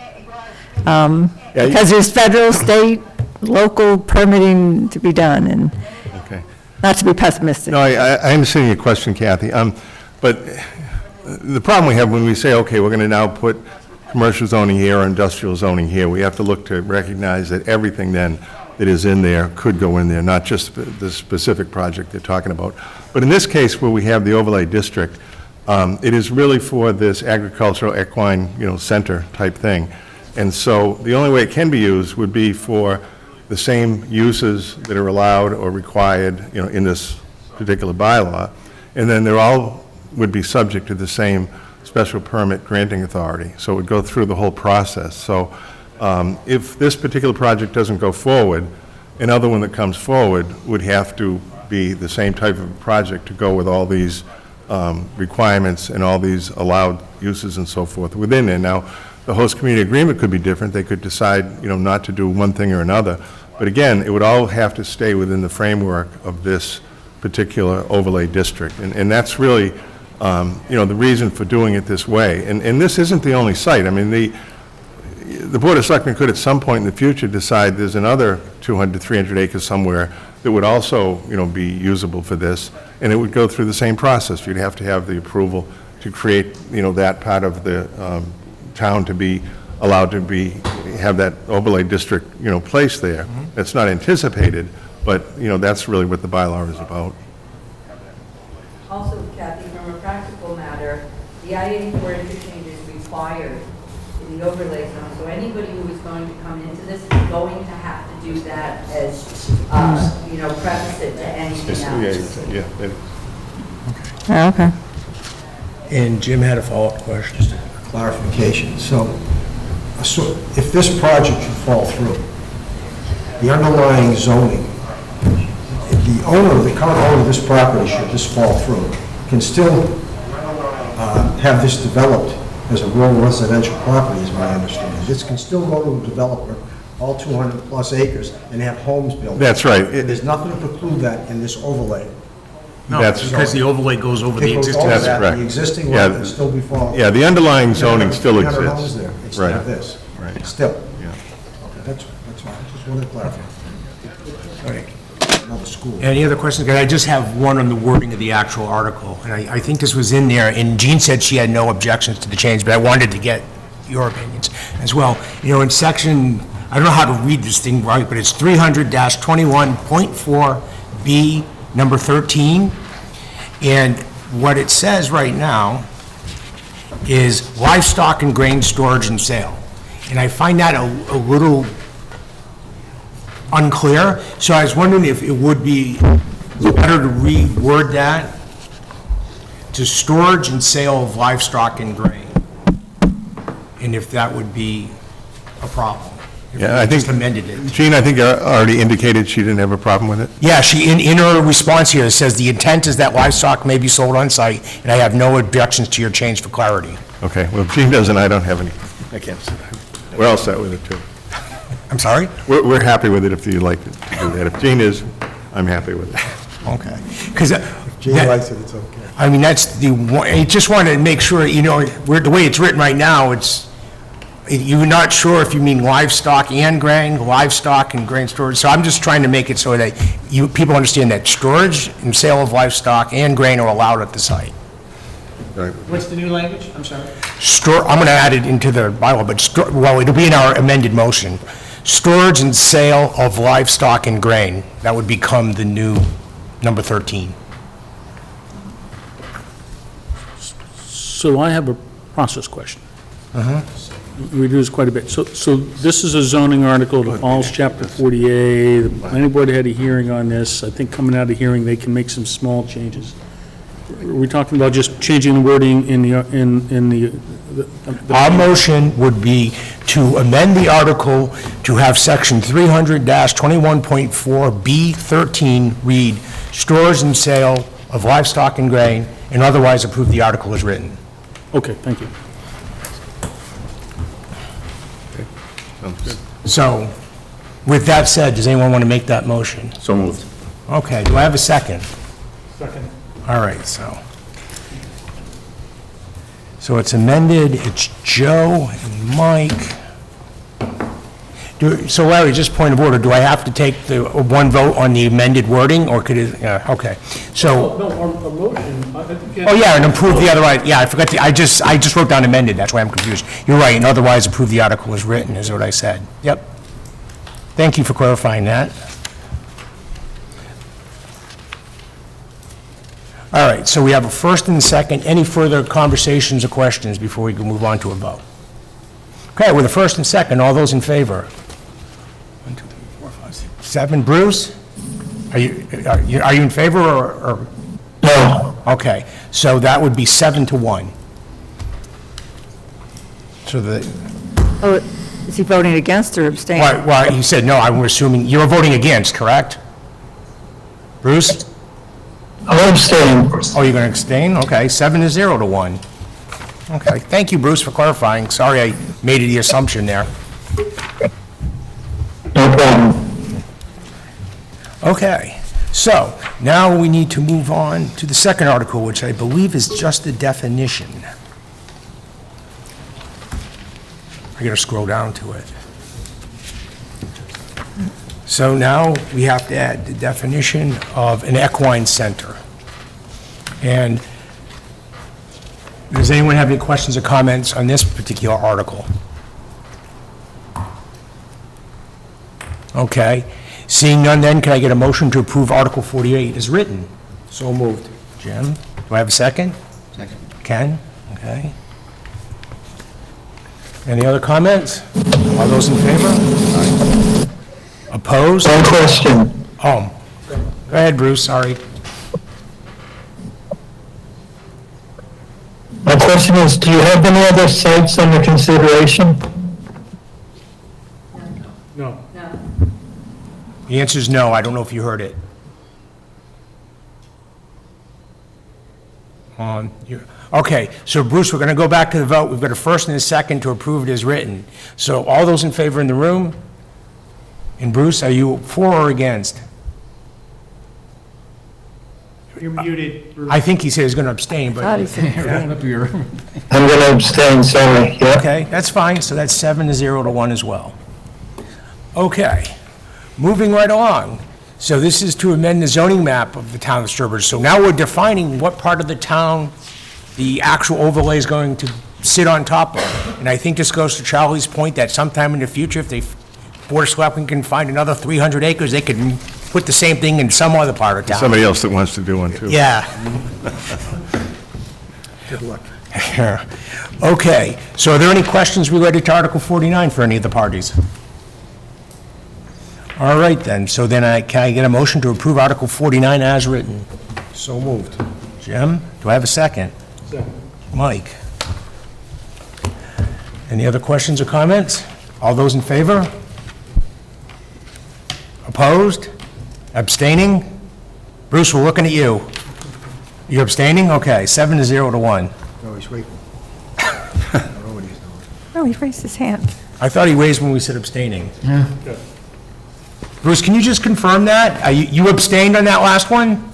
I: because there's federal, state, local permitting to be done, and not to be pessimistic.
L: No, I understand your question, Kathy. But the problem we have when we say, okay, we're going to now put commercial zoning here or industrial zoning here, we have to look to recognize that everything then that is in there could go in there, not just the specific project they're talking about. But in this case, where we have the overlay district, it is really for this agricultural equine, center type thing. And so the only way it can be used would be for the same uses that are allowed or required, in this particular bylaw, and then they're all would be subject to the same special permit granting authority. So it would go through the whole process. So if this particular project doesn't go forward, another one that comes forward would have to be the same type of project to go with all these requirements and all these allowed uses and so forth within there. Now, the host community agreement could be different. They could decide, not to do one thing or another. But again, it would all have to stay within the framework of this particular overlay district. And that's really, the reason for doing it this way. And this isn't the only site. I mean, the Board of Selectmen could at some point in the future decide there's another 200 to 300 acres somewhere that would also, be usable for this. And it would go through the same process. You'd have to have the approval to create, that part of the town to be allowed to have that overlay district, placed there. It's not anticipated, but, that's really what the bylaw is about.
C: Also, Kathy, from a practical matter, the I-84 interchange is required in the overlay zone, so anybody who is going to come into this is going to have to do that as, preface it to anything else.
I: Oh, okay.
B: And Jim had a follow-up question.
F: Clarification. So if this project should fall through, the underlying zoning, the current owner of this property, should this fall through, can still have this developed as a rural residential property, is my understanding. This can still go to a developer, all 200 plus acres, and have homes built.
L: That's right.
F: There's nothing to preclude that in this overlay.
B: No,
L: That's
B: because the overlay goes over the
F: It goes
B: existing.
F: over
L: That's
F: that,
L: correct.
F: the existing
L: Yeah,
F: lot can still be followed.
L: Yeah, the underlying zoning still
F: 300 homes
L: exists.
F: there instead of
L: Right.
F: this.
L: Right.
F: Still.
L: Yeah.
F: Okay, that's fine. I just wanted to clarify.
B: All right.
F: Another school.
B: Any other questions? I just have one on the wording of the actual article, and I think this was in there, and Jean said she had no objections to the change, but I wanted to get your opinions as well. In section, I don't know how to read this thing right, but it's 300-21.4B, number 13, and what it says right now is livestock and grain storage and sale. And I find that a little unclear, so I was wondering if it would be better to reword that to storage and sale of livestock and grain, and if that would be a problem. If
L: Yeah,
B: we
L: I think,
B: just amended it.
L: Jean, I think already indicated she didn't have a problem with it.
B: Yeah, she, in her response here, it says, "The intent is that livestock may be sold on site, and I have no objections to your change for clarity."
L: Okay, well, if Jean doesn't, I don't have any, I can't say that. We're all set with it, too.
B: I'm sorry?
L: We're happy with it if you'd like to do that. If Jean is, I'm happy with it.
B: Okay. Because
F: Jean likes it, it's okay.
B: I mean, that's the one, I just wanted to make sure, the way it's written right now, you're not sure if you mean livestock and grain storage. So I'm just trying to make it so that people understand that storage and sale of livestock and grain are allowed at the site.
E: What's the new language? I'm sorry.
B: I'm going to add it into the bylaw, but, it'll be in our amended motion. Storage and sale of livestock and grain, that would become the new number 13.
D: So I have a process question. reduced quite a bit. So this is a zoning article that follows Chapter 48. The planning board had a hearing on this. I think coming out of hearing, they can make some small changes. Are we talking about just changing the wording in the
B: Our motion would be to amend the article to have section 300-21.4B13 read, "Stores and sale of livestock and grain," and otherwise approve the article as written.
D: Okay, thank you.
B: So, with that said, does anyone want to make that motion?
H: So moved.
B: Okay, do I have a second? Second. All right, so it's amended, it's Joe and Mike. So Larry, just point of order, do I have to take the one vote on the amended wording, or could it, yeah, okay. So,
D: No, our motion, I think...
B: oh yeah, and approve the other, yeah, I forgot, I just wrote down amended, that's why I'm confused. You're right, and otherwise approve the article as written, is what I said. Yep. Thank you for clarifying that. All right, so we have a first and a second. Any further conversations or questions before we can move on to a vote? Okay, with a first and second, all those in favor? 1, 2, 3, 4, 5, 6, 7. Bruce? Are you in favor or?
K: No.
B: Okay, so that would be 7-1. So
I: Oh, is he voting against or abstaining?
B: well, he said no, I'm assuming, you're voting against, correct? Bruce?
K: I'll abstain.
B: Oh, you're going to abstain? Okay, 7-0-1. Okay, thank you, Bruce, for clarifying. Sorry I made the assumption there.
K: No problem.
B: Okay, so now we need to move on to the second article, which I believe is just the definition. I gotta scroll down to it. So now we have to add the definition of an equine center. And does anyone have any questions or comments on this particular article? Okay, seeing none then, can I get a motion to approve Article 48 as written?
F: So moved.
B: Jim, do I have a second?
J: Second.
B: Ken? Okay. Any other comments? All those in favor? Opposed?
K: One question.
B: Oh, go ahead, Bruce, sorry.
K: My question is, do you have any other sites under consideration?
D: No.
B: The answer is no, I don't know if you heard it. Okay, so Bruce, we're going to go back to the vote. We've got a first and a second to approve it as written. So all those in favor in the room? And Bruce, are you for or against?
D: You're muted, Bruce.
B: I think he said he's going to abstain, but...
K: I'm going to abstain, sorry. Yeah.
B: Okay, that's fine, so that's 7-0-1 as well. Okay, moving right along. So this is to amend the zoning map of the town of Sturbridge. So now we're defining what part of the town the actual overlay is going to sit on top of. And I think this goes to Charlie's point that sometime in the future, if they, Board of Selectmen can find another 300 acres, they could put the same thing in some other part of town.
L: Somebody else that wants to do one, too.
B: Yeah.
F: Good luck.
B: Okay, so are there any questions related to Article 49 for any of the parties? All right then, so then can I get a motion to approve Article 49 as written?
F: So moved.
B: Jim, do I have a second?
D: Second.
B: Mike? Any other questions or comments? All those in favor? Opposed? Abstaining? Bruce, we're looking at you. You abstaining? Okay, 7-0-1.
F: No, he's waiting.
I: Oh, he raised his hand.
B: I thought he raised when we said abstaining. Bruce, can you just confirm that? You abstained on that last one?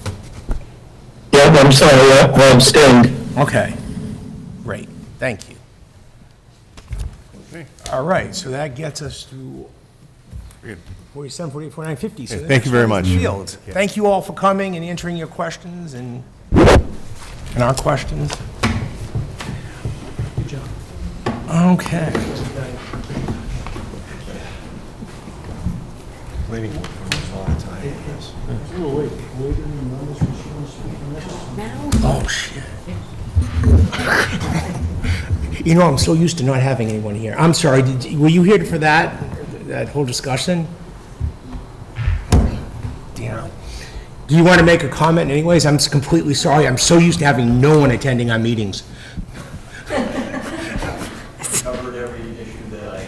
K: Yeah, I'm sorry, I abstained.
B: Okay, great, thank you. All right, so that gets us to 47, 48, 49, 50. So
L: Thank you very much.
B: Fields. Thank you all for coming and answering your questions and our questions. Good job. Okay.
F: Planning board for a lot of time. Yes.
B: Oh, shit. You know, I'm so used to not having anyone here. I'm sorry, were you here for that whole discussion? Damn. Do you want to make a comment anyways? I'm completely sorry. I'm so used to having no one attending our meetings.
E: Covered every issue that I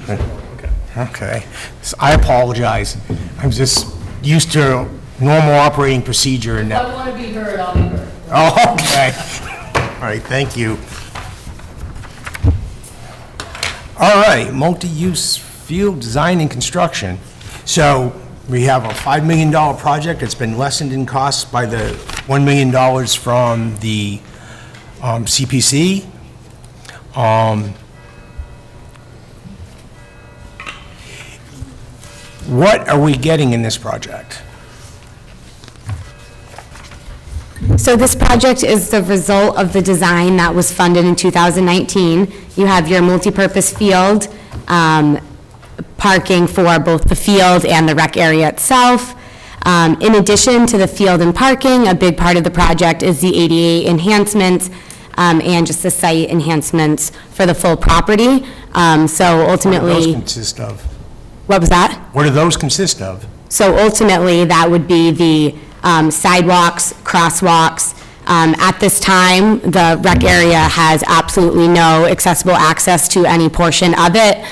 E: have.
B: Okay. So I apologize. I'm just used to normal operating procedure and that.
C: If I want to be heard, I'll be heard.
B: Oh, okay. All right, thank you. All right, multi-use field design and construction. So we have a $5 million project that's been lessened in costs by the $1 million from the CPC. What are we getting in this project?
M: So this project is the result of the design that was funded in 2019. You have your multipurpose field, parking for both the field and the rec area itself. In addition to the field and parking, a big part of the project is the ADA enhancements and just the site enhancements for the full property. So ultimately...
B: What do those consist of?
M: What was that?
B: What do those consist of?
M: So ultimately, that would be the sidewalks, crosswalks. At this time, the rec area has absolutely no accessible access to any portion of it.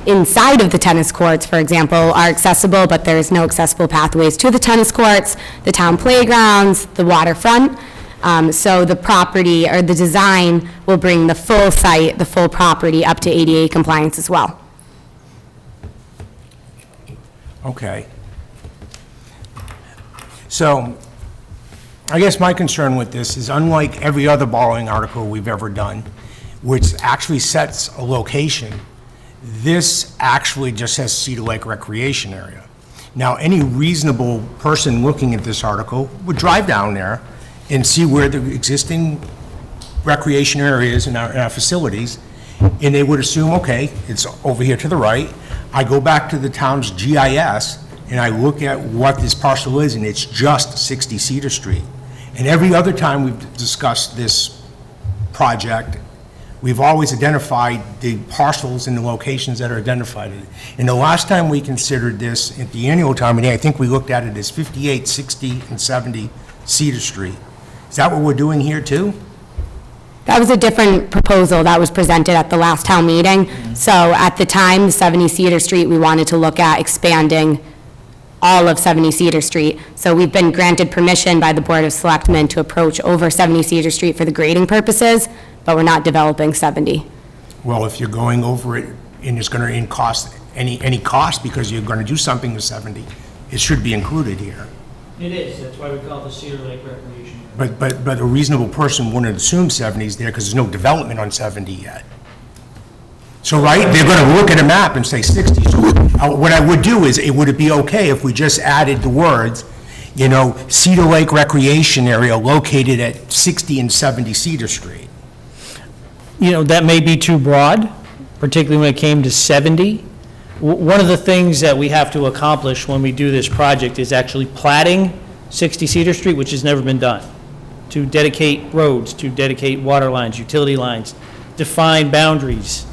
M: Inside of the tennis courts, for example, are accessible, but there's no accessible pathways to the tennis courts, the town playgrounds, the waterfront. So the property, or the design, will bring the full site, the full property, up to ADA compliance as well.
B: Okay. So, I guess my concern with this is, unlike every other borrowing article we've ever done, which actually sets a location, this actually just says Cedar Lake Recreation Area. Now, any reasonable person looking at this article would drive down there and see where the existing recreation area is in our facilities, and they would assume, okay, it's over here to the right. I go back to the town's GIS, and I look at what this parcel is, and it's just 60 Cedar Street. And every other time we've discussed this project, we've always identified the parcels and the locations that are identified. And the last time we considered this at the annual town meeting, I think we looked at it as 58, 60, and 70 Cedar Street. Is that what we're doing here too?
M: That was a different proposal that was presented at the last town meeting. So at the time, the 70 Cedar Street, we wanted to look at expanding all of 70 Cedar Street. So we've been granted permission by the Board of Selectmen to approach over 70 Cedar Street for the grading purposes, but we're not developing 70.
B: Well, if you're going over it and it's going to cost any cost because you're going to do something to 70, it should be included here.
E: It is, that's why we call it the Cedar Lake Recreation.
B: But a reasonable person wouldn't assume 70 is there because there's no development on 70 yet. So, right, they're going to look at a map and say 60. So what I would do is, would it be okay if we just added the words, you know, Cedar Lake Recreation Area located at 60 and 70 Cedar Street?
N: You know, that may be too broad, particularly when it came to 70. One of the things that we have to accomplish when we do this project is actually platting 60 Cedar Street, which has never been done, to dedicate roads, to dedicate water lines, utility lines, define boundaries,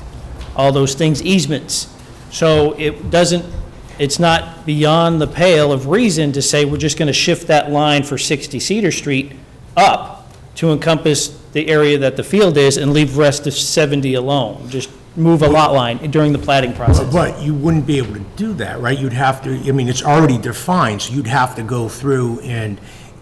N: all those things, easements. So it's not beyond the pale of reason to say we're just going to shift that line for 60 Cedar Street up to encompass the area that the field is and leave the rest of 70 alone. Just move a lot line during the platting process.
B: But you wouldn't be able to do that, right? You'd have to, I mean, it's already defined, so you'd have to go through and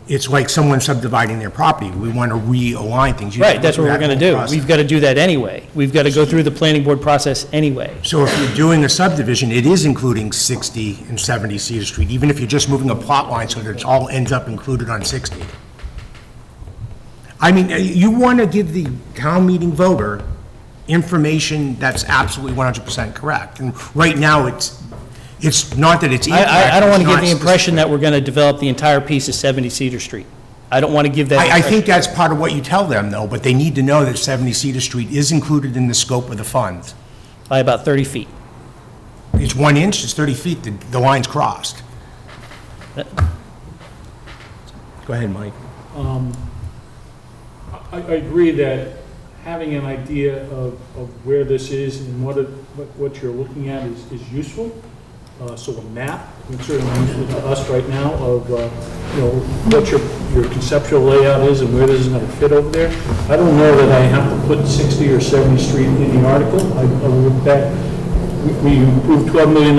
B: it's like someone subdividing their property. We want to realign things.
N: Right, that's what we're going to do. We've got to do that anyway. We've got to go through the planning board process anyway.
B: So if you're doing a subdivision, it is including 60 and 70 Cedar Street, even if you're just moving a plot line so that it all ends up included on 60. I mean, you want to give the town meeting voter information that's absolutely 100% correct. And right now, it's not that it's incorrect.
N: I don't want to
B: it's
N: give the
B: not
N: impression that we're going to develop the entire piece of 70 Cedar Street. I don't want to give that
B: I
N: impression.
B: think that's part of what you tell them, though, but they need to know that 70 Cedar Street is included in the scope of the funds.
N: By about 30 feet.
B: It's 1 inch, it's 30 feet, the line's crossed. Go ahead, Mike.
D: I agree that having an idea of where this is and what you're looking at is useful. So a map, it's certainly useful to us right now of, what your conceptual layout is and where this is going to fit over there. I don't know that I have to put 60 or 70 Street in the article. I look back, we approved $12 million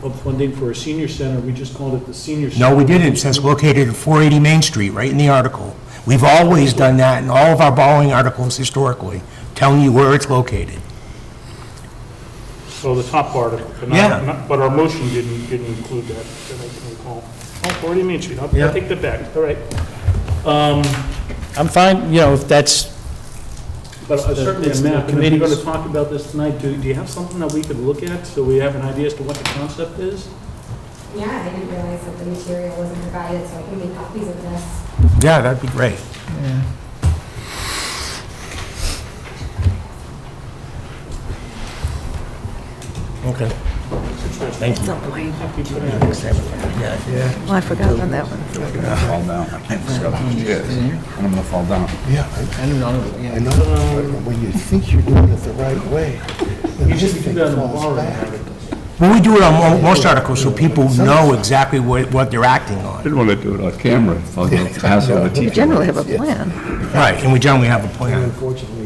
D: of funding for a senior center. We just called it the senior center.
B: No, we didn't. It says located at 480 Main Street, right in the article. We've always done that in all of our borrowing articles historically, telling you where it's located.
D: So the top article, but our motion didn't include that I can recall. Oh, 40 Main Street, I'll take that back, all right.
N: I'm fine, if that's,
D: But certainly a
N: it's the
D: map, and if you're going
N: committee's-
D: to talk about this tonight, do you have something that we could look at so we have an idea as to what the concept is?
M: Yeah, I didn't realize that the material wasn't provided, so I can make copies of this.
B: Yeah, that'd be great.
I: Well, I forgot on that one.
H: Fall down. I can't discover the chairs. And I'm gonna fall down.
G: Yeah, I know, when you think you're doing it the right way, then this thing falls back.
B: Well, we do it on most articles so people know exactly what they're acting on.
H: Didn't want to do it on camera, if I was going to pass over
I: You
H: teaching.
I: generally have a plan.
B: Right, and we generally have a plan.
F: Unfortunately,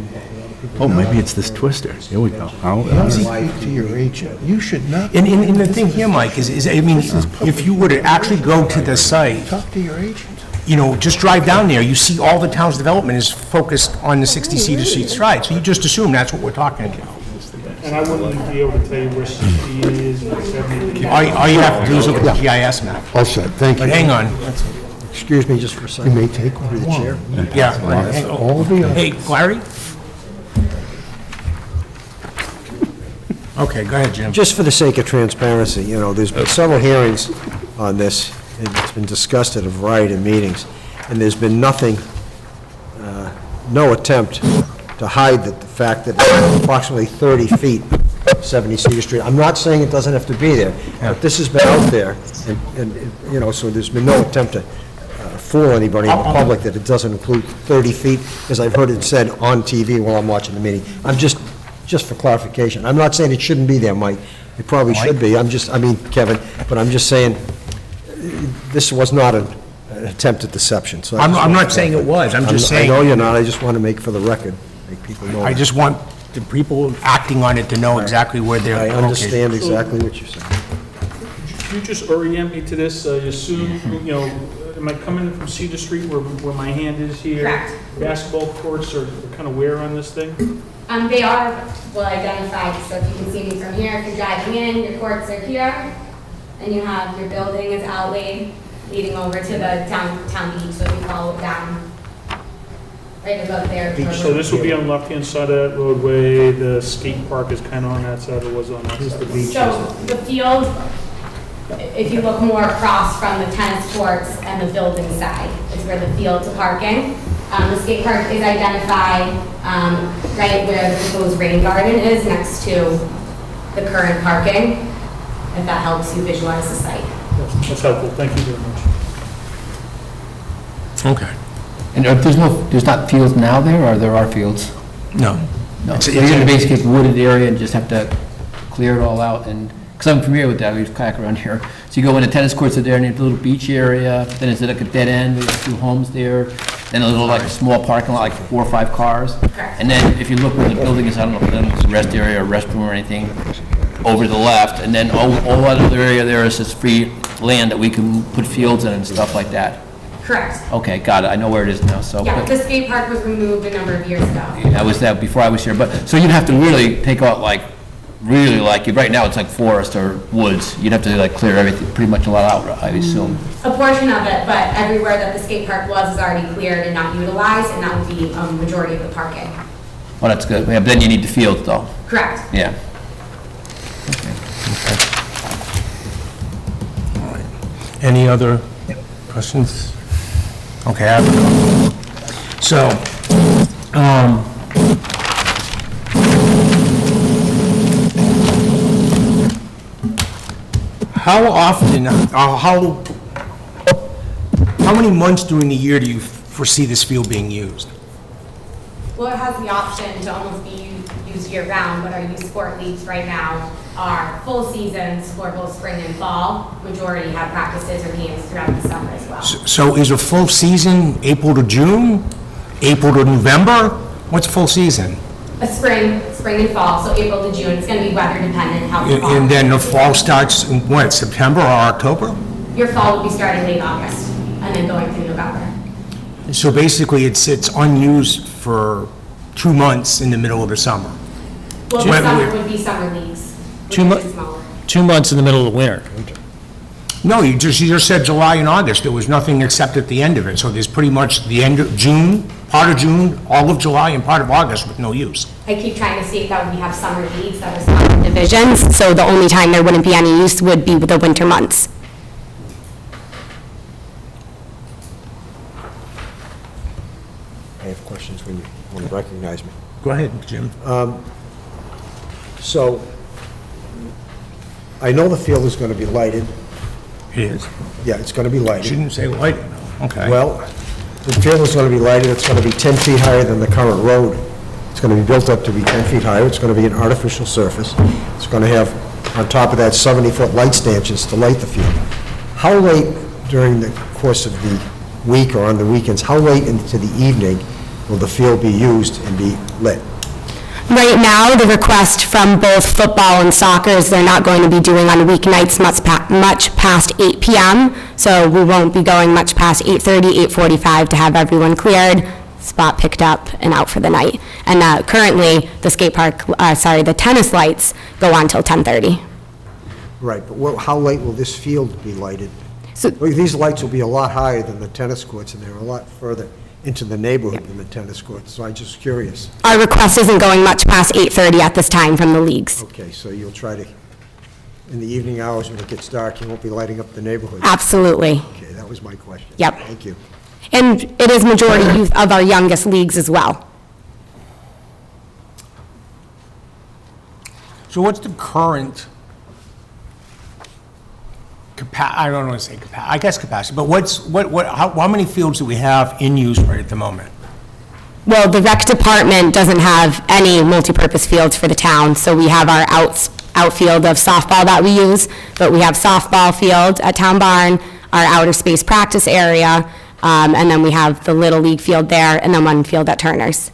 H: Oh, maybe it's this twister. Here we go.
G: Speak to your agent. You should not
B: And the thing here, Mike, is, I mean, if you were to actually go to the site,
G: talk to your agent.
B: just drive down there, you see all the town's development is focused on the 60 Cedar Street side, so you just assume that's what we're talking about.
D: And I wouldn't be able to tell you where 60 is and 70 is.
B: All you have to do is look at the GIS map.
G: All set, thank you.
B: But hang on,
F: excuse me just for a
G: You
F: second.
G: may take what you want.
B: yeah.
G: All the others.
B: Hey, Larry? Okay, go ahead, Jim.
F: Just for the sake of transparency, there's been several hearings on this, and it's been discussed at a variety of meetings, and there's been nothing, no attempt to hide the fact that it's approximately 30 feet, 70 Cedar Street. I'm not saying it doesn't have to be there, but this has been out there, and so there's been no attempt to fool anybody in the public that it doesn't include 30 feet, as I've heard it said on TV while I'm watching the meeting. I'm just for clarification. I'm not saying it shouldn't be there, Mike. It probably should be. Kevin, but I'm just saying, this was not an attempt at deception. So
B: I'm not saying it was, I'm just saying.
F: I know you're not. I just want to make for the record, make people know.
B: I just want the people acting on it to know exactly where they're
F: I
B: located.
F: understand exactly what you're saying.
D: Could you just orient me to this? Assume, am I coming in from Cedar Street where my hand is here?
M: Correct.
D: Basketball courts are kind of where on this thing?
M: They are well identified, so if you can see me from here, if you're driving in, your courts are here, and you have your building is outlaid, leading over to the town beach, so if you follow it down, right above there.
D: So this will be on the left-hand side of that roadway, the skate park is kind of on that side, or was on that side?
M: So the field, if you look more across from the tennis courts and the building side, is where the fields are parking. The skate park is identified right where the proposed rain garden is, next to the current parking, if that helps you visualize the site.
D: That's helpful, thank you very much.
B: Okay.
A: And there's not fields now there, or there are fields?
B: No.
A: No, so you're gonna basically have a wooded area and just have to clear it all out, and, because I'm familiar with that, we used to kayak around here. So you go in, the tennis courts are there, and you have a little beach area, then it's like a dead end, there's 2 homes there, then a little, like, small parking lot, like 4 or 5 cars. And then if you look where the building is, I don't know if it's a rest area or restroom or anything, over to the left, and then all that other area there is just free land that we can put fields in and stuff like that.
M: Correct.
A: Okay, got it, I know where it is now, so.
M: Yeah, the skate park was removed a number of years ago.
A: I was there before I was here, but, so you'd have to really take out, like, really, like, right now it's like forest or woods. You'd have to, like, clear everything, pretty much a lot out, I assume.
M: A portion of it, but everywhere that the skate park was is already cleared and not utilized, and that would be a majority of the parking.
A: Well, that's good, yeah, but then you need the fields, though,
M: Correct.
A: yeah.
B: Any other questions? Okay, I have a couple. So, how often, How many months during the year do you foresee this field being used?
M: Well, it has the option to almost be used year-round, but our youth sport leagues right now are full seasons for both spring and fall. Majority have practices or games throughout the summer as well.
B: So is a full season April to June? April to November? What's full season?
M: A spring and fall, so April to June. It's going to be weather dependent how the fall.
B: And then the fall starts in what, September or October?
M: Your fall would be starting late August and then going through November.
B: So basically, it's unused for 2 months in the middle of the summer.
M: Well, the summer would be summer leagues, which is smaller.
N: 2 months in the middle of the winter.
B: No, you just said July and August. There was nothing except at the end of it. So there's pretty much the end of June, part of June, all of July, and part of August with no use.
M: I keep trying to state that we have summer leagues that are summer divisions, so the only time there wouldn't be any use would be the winter months.
F: I have questions when you recognize me.
B: Go ahead, Jim.
F: So, I know the field is going to be lighted.
B: It is.
F: Yeah, it's going to be lighted.
B: Shouldn't say lighted, no. Okay.
F: Well, the field is going to be lighted, it's going to be 10 feet higher than the current road. It's going to be built up to be 10 feet higher, it's going to be an artificial surface. It's going to have, on top of that, 70-foot light stanchions to light the field. How late during the course of the week or on the weekends, how late into the evening will the field be used and be lit?
M: Right now, the request from both football and soccer is they're not going to be doing on weeknights much past 8 p.m., so we won't be going much past 8:30, 8:45 to have everyone cleared, spot picked up, and out for the night. And currently, the the tennis lights go on till 10:30.
F: Right, but how late will this field be lighted?
M: So-
F: Well, these lights will be a lot higher than the tennis courts, and they're a lot further into the neighborhood than the tennis courts, so I'm just curious.
M: Our request isn't going much past 8:30 at this time from the leagues.
F: Okay, so you'll try to, in the evening hours when it gets dark, you won't be lighting up the neighborhood?
M: Absolutely.
F: Okay, that was my question.
M: Yep.
F: Thank you.
M: And it is majority youth of our youngest leagues as well.
B: So what's the current I don't want to say capacity, I guess capacity, but how many fields do we have in use right at the moment?
M: Well, the rec department doesn't have any multipurpose fields for the town, so we have our outfield of softball that we use, but we have softball field at Town Barn, our outer space practice area, and then we have the Little League field there, and then one field at Turner's.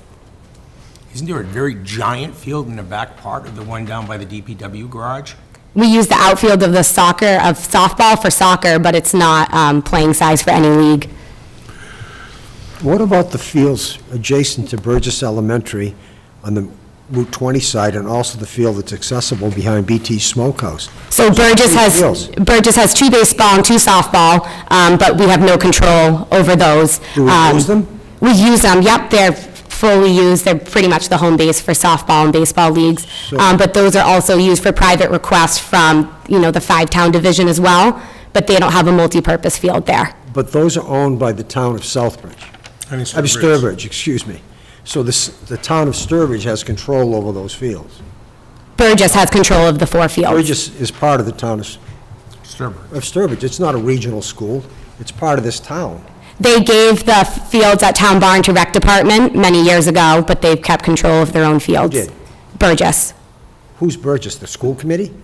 B: Isn't there a very giant field in the back part of the one down by the DPW garage?
M: We use the outfield of softball for soccer, but it's not playing size for any league.
F: What about the fields adjacent to Burgess Elementary on the Route 20 side, and also the field that's accessible behind BT Smokehouse?
M: So Burgess has 2 baseball and 2 softball, but we have no control over those.
F: Do we use them?
M: We use them, yep, they're fully used, they're pretty much the home base for softball and baseball leagues. But those are also used for private requests from, the 5-town division as well, but they don't have a multi-purpose field there.
F: But those are owned by the town of Southbridge. Sturbridge, excuse me. So the town of Sturbridge has control over those fields.
M: Burgess has control of the 4 fields.
F: Burgess is part of the town of Sturbridge. It's not a regional school, it's part of this town.
M: They gave the fields at Town Barn to Rec Department many years ago, but they've kept control of their own fields.
F: Who did?
M: Burgess.
F: Who's Burgess, the school committee?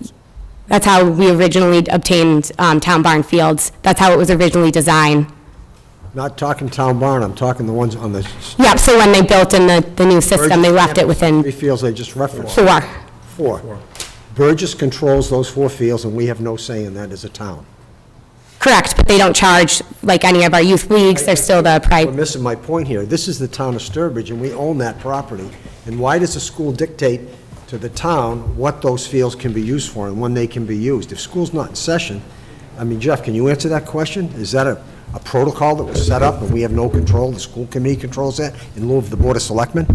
M: That's how we originally obtained Town Barn fields. That's how it was originally designed.
F: Not talking Town Barn, I'm talking the ones on the...
M: Yep, so when they built in the new system, they left it within
F: 3 fields they just referenced.
M: 4.
F: 4. Burgess controls those 4 fields, and we have no say in that as a town.
M: Correct, but they don't charge like any of our youth leagues. They're still the
F: We're missing my point here. This is the town of Sturbridge, and we own that property. And why does the school dictate to the town what those fields can be used for and when they can be used? If school's not in session, I mean, Jeff, can you answer that question? Is that a protocol that was set up and we have no control, the school committee controls that in lieu of the Board of Selectmen?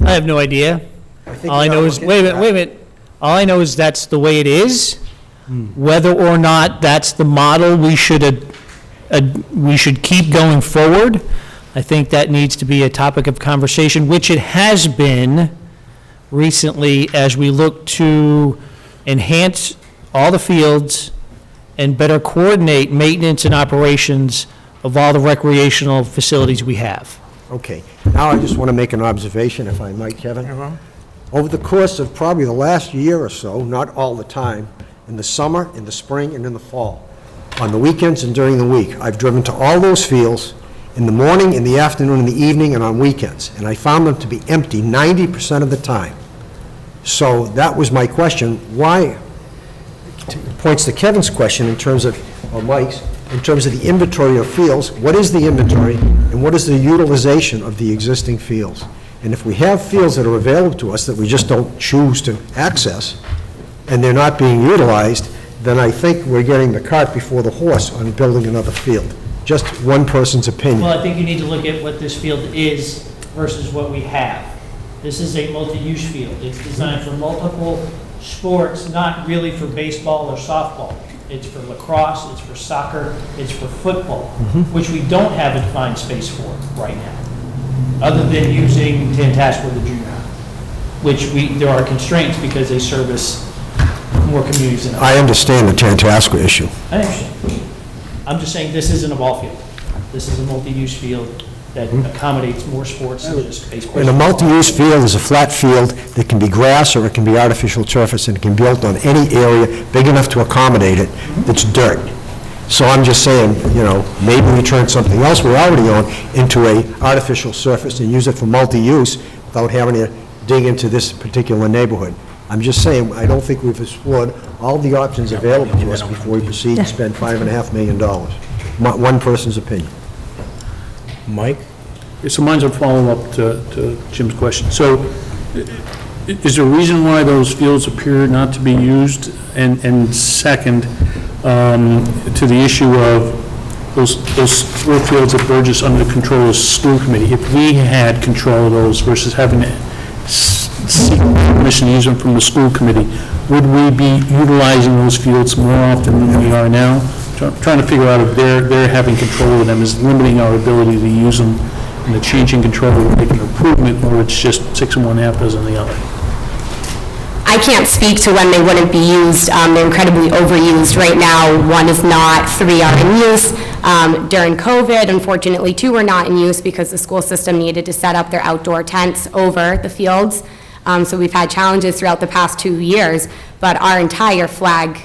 N: I have no idea. All I know is, wait a minute. All I know is that's the way it is. Whether or not that's the model we should keep going forward, I think that needs to be a topic of conversation, which it has been recently as we look to enhance all the fields and better coordinate maintenance and operations of all the recreational facilities we have.
F: Okay, now I just want to make an observation, if I might, Kevin. Over the course of probably the last year or so, not all the time, in the summer, in the spring, and in the fall, on the weekends and during the week, I've driven to all those fields in the morning, in the afternoon, in the evening, and on weekends, and I found them to be empty 90% of the time. So that was my question, why, points to Kevin's question in terms of, or Mike's, in terms of the inventory of fields, what is the inventory, and what is the utilization of the existing fields? And if we have fields that are available to us that we just don't choose to access, and they're not being utilized, then I think we're getting the cart before the horse on building another field. Just one person's opinion.
N: Well, I think you need to look at what this field is versus what we have. This is a multi-use field. It's designed for multiple sports, not really for baseball or softball. It's for lacrosse, it's for soccer, it's for football, which we don't have a defined space for right now, other than using Tantascwa, the junior high, which there are constraints because they service more communities than others.
F: I understand the Tantascwa issue.
N: I understand. I'm just saying this isn't a ball field. This is a multi-use field that accommodates more sports than just baseball.
F: And a multi-use field is a flat field that can be grass or it can be artificial turf, and it can be built on any area big enough to accommodate it that's dirt. So I'm just saying, you know, maybe we turn something else we already own into a artificial surface and use it for multi-use without having to dig into this particular neighborhood. I'm just saying, I don't think we've explored all the options available to us before we proceed to spend $5.5 million. One person's opinion.
B: Mike?
D: So mine's a follow-up to Jim's question. So is there a reason why those fields appear not to be used? And second, to the issue of those four fields at Burgess under the control of the school committee, if we had control of those versus having to seek permission to use them from the school committee, would we be utilizing those fields more often than we are now? Trying to figure out if they're having control of them is limiting our ability to use them, and the changing control will make an improvement, or it's just 6 in one, half dozen in the other.
M: I can't speak to when they wouldn't be used. They're incredibly overused right now. 1 is not, 3 are in use. During COVID, unfortunately, 2 were not in use because the school system needed to set up their outdoor tents over the fields. So we've had challenges throughout the past 2 years, but our entire flag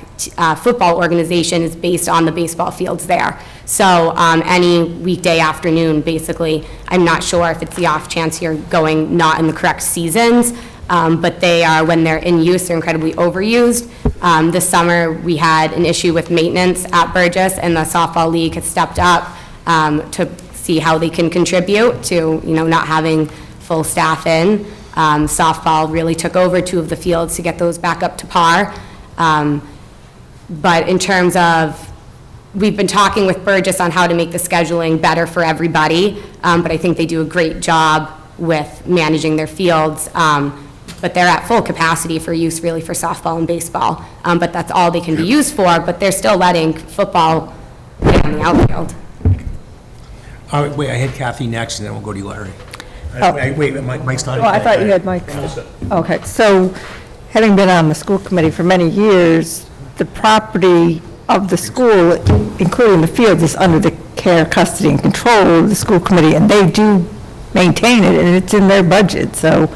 M: football organization is based on the baseball fields there. So any weekday afternoon, basically, I'm not sure if it's the off chance you're going not in the correct seasons, but they are, when they're in use, they're incredibly overused. This summer, we had an issue with maintenance at Burgess, and the softball league has stepped up to see how they can contribute to, not having full staff in. Softball really took over 2 of the fields to get those back up to par. But in terms of, we've been talking with Burgess on how to make the scheduling better for everybody, but I think they do a great job with managing their fields. But they're at full capacity for use really for softball and baseball. But that's all they can be used for, but they're still letting football play on the outfield.
B: All right, wait, I had Kathy next, and then we'll go to you, Larry.
I: Oh.
B: Wait, Mike's not.
I: Oh, I thought you had Mike. Okay, so having been on the school committee for many years, the property of the school, including the fields, is under the care, custody, and control of the school committee, and they do maintain it, and it's in their budget, so,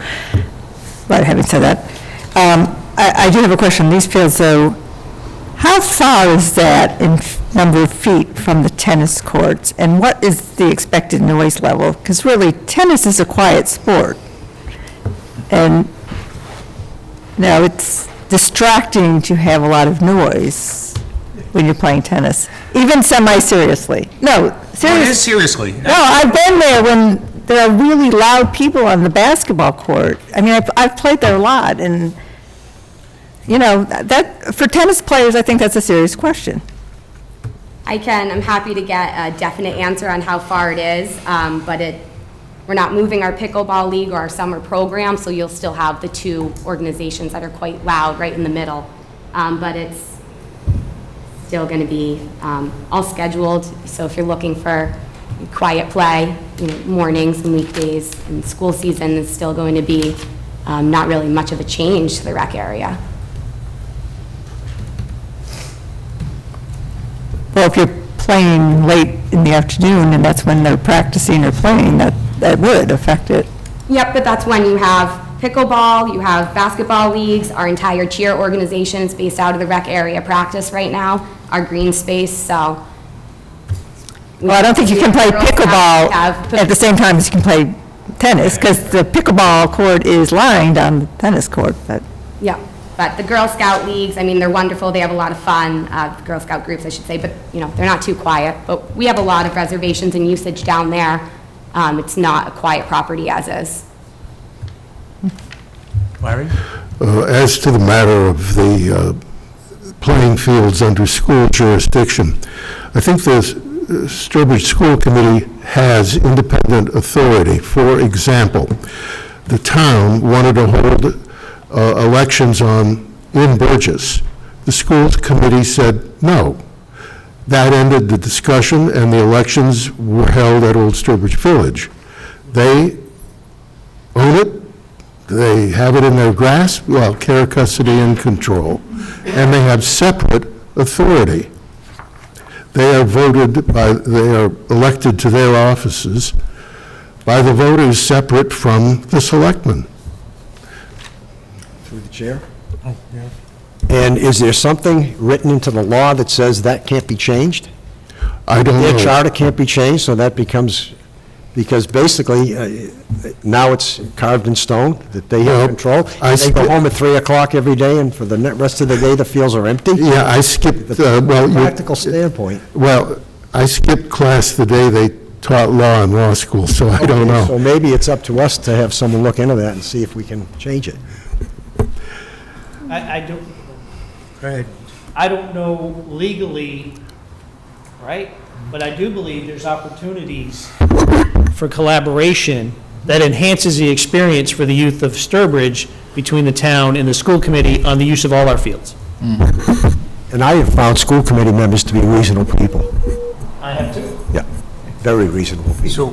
I: but having said that, I do have a question. These fields, though, how far is that in number of feet from the tennis courts, and what is the expected noise level? Because really, tennis is a quiet sport, and now it's distracting to have a lot of noise when you're playing tennis, even semi-seriously. No, seriously.
B: It is seriously.
I: No, I've been there when there are really loud people on the basketball court. I mean, I've played there a lot, and, that, for tennis players, I think that's a serious question.
M: I'm happy to get a definite answer on how far it is, but we're not moving our pickleball league or our summer program, so you'll still have the 2 organizations that are quite loud right in the middle. But it's still going to be all scheduled, so if you're looking for quiet play, mornings and weekdays, and school season is still going to be not really much of a change to the rec area.
I: Well, if you're playing late in the afternoon, and that's when they're practicing or playing, that would affect it.
M: Yep, but that's when you have pickleball, you have basketball leagues, our entire cheer organization is based out of the rec area practice right now, our green space, so.
I: Well, I don't think you can play pickleball at the same time as you can play tennis, because the pickleball court is lined on the tennis court, but.
M: Yeah, but the Girl Scout leagues, I mean, they're wonderful, they have a lot of fun, Girl Scout groups, I should say, but, you know, they're not too quiet. But we have a lot of reservations and usage down there. It's not a quiet property as is.
B: Larry?
G: As to the matter of the playing fields under school jurisdiction, I think the Sturbridge School Committee has independent authority. For example, the town wanted to hold elections in Burgess. The schools committee said no. That ended the discussion, and the elections were held at Old Sturbridge Village. They own it, they have it in their grasp, well, care, custody, and control, and they have separate authority. They are elected to their offices by the voters separate from the selectmen.
F: Through the chair. And is there something written into the law that says that can't be changed?
G: I don't know.
F: Their charter can't be changed, so that becomes, because basically, now it's carved in stone that they have control. They go home at 3 o'clock every day, and for the rest of the day, the fields are empty?
G: Yeah, I skipped,
F: From a practical standpoint.
G: well, I skipped class the day they taught law in law school, so I don't know.
F: So maybe it's up to us to have someone look into that and see if we can change it.
N: I don't,
B: Go ahead.
N: I don't know legally, right? But I do believe there's opportunities for collaboration that enhances the experience for the youth of Sturbridge between the town and the school committee on the use of all our fields.
F: And I have found school committee members to be reasonable people.
N: I have too.
F: Yeah, very reasonable people.
B: So,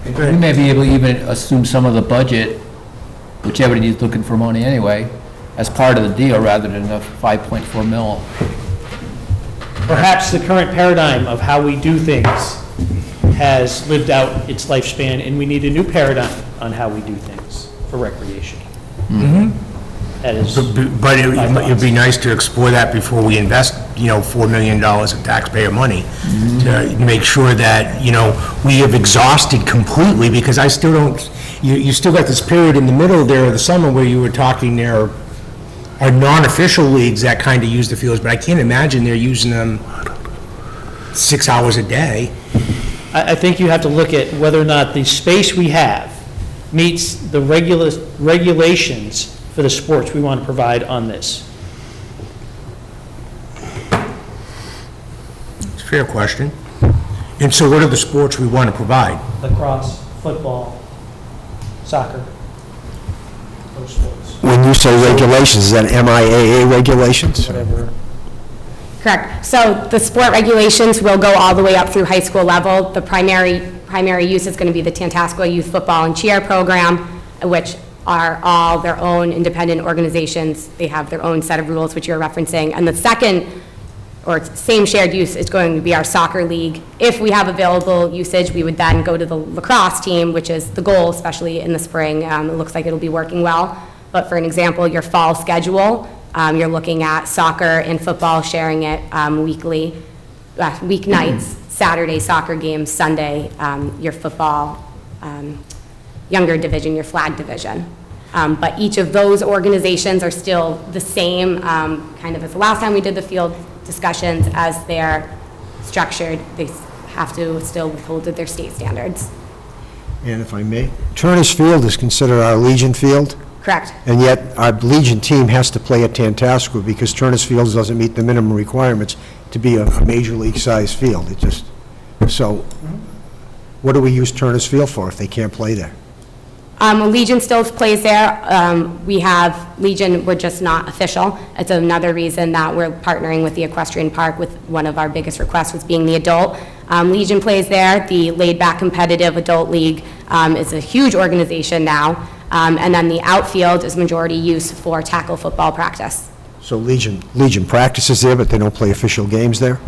A: We may be able to even assume some of the budget, whichever is looking for money anyway, as part of the deal rather than the 5.4 mil.
N: Perhaps the current paradigm of how we do things has lived out its lifespan, and we need a new paradigm on how we do things for recreation. That is.
B: but it'd be nice to explore that before we invest, $4 million of taxpayer money to make sure that, we have exhausted completely, because I still don't, you still got this period in the middle there of the summer where you were talking there are non-official leagues that kind of use the fields, but I can't imagine they're using them 6 hours a day.
N: I think you have to look at whether or not the space we have meets the regulations for the sports we want to provide on this.
B: It's a fair question. And so what are the sports we want to provide?
N: Lacrosse, football, soccer, those sports.
F: When you say regulations, is that MIAA regulations?
N: Whatever.
M: Correct. So the sport regulations will go all the way up through high school level. The primary use is going to be the Tantascwa Youth Football and Cheer Program, which are all their own independent organizations. They have their own set of rules, which you're referencing. And the second, or same shared use, is going to be our soccer league. If we have available usage, we would then go to the lacrosse team, which is the goal, especially in the spring. It looks like it'll be working well. But for an example, your fall schedule, you're looking at soccer and football sharing it weekly, weeknights, Saturday soccer games, Sunday your football, younger division, your flag division. But each of those organizations are still the same, kind of as the last time we did the field discussions, as they're structured. They have to still hold to their state standards.
F: And if I may, Turner's Field is considered our Legion field.
M: Correct.
F: And yet, our Legion team has to play at Tantascwa because Turner's Field doesn't meet the minimum requirements to be a major league-sized field. It just, so, what do we use Turner's Field for if they can't play there?
M: Legion still plays there. We have Legion, we're just not official. It's another reason that we're partnering with the Equestrian Park with one of our biggest requests was being the adult. Legion plays there. The laid-back competitive adult league is a huge organization now. And then the outfield is majority use for tackle football practice.
F: So Legion practices there, but they don't play official games there?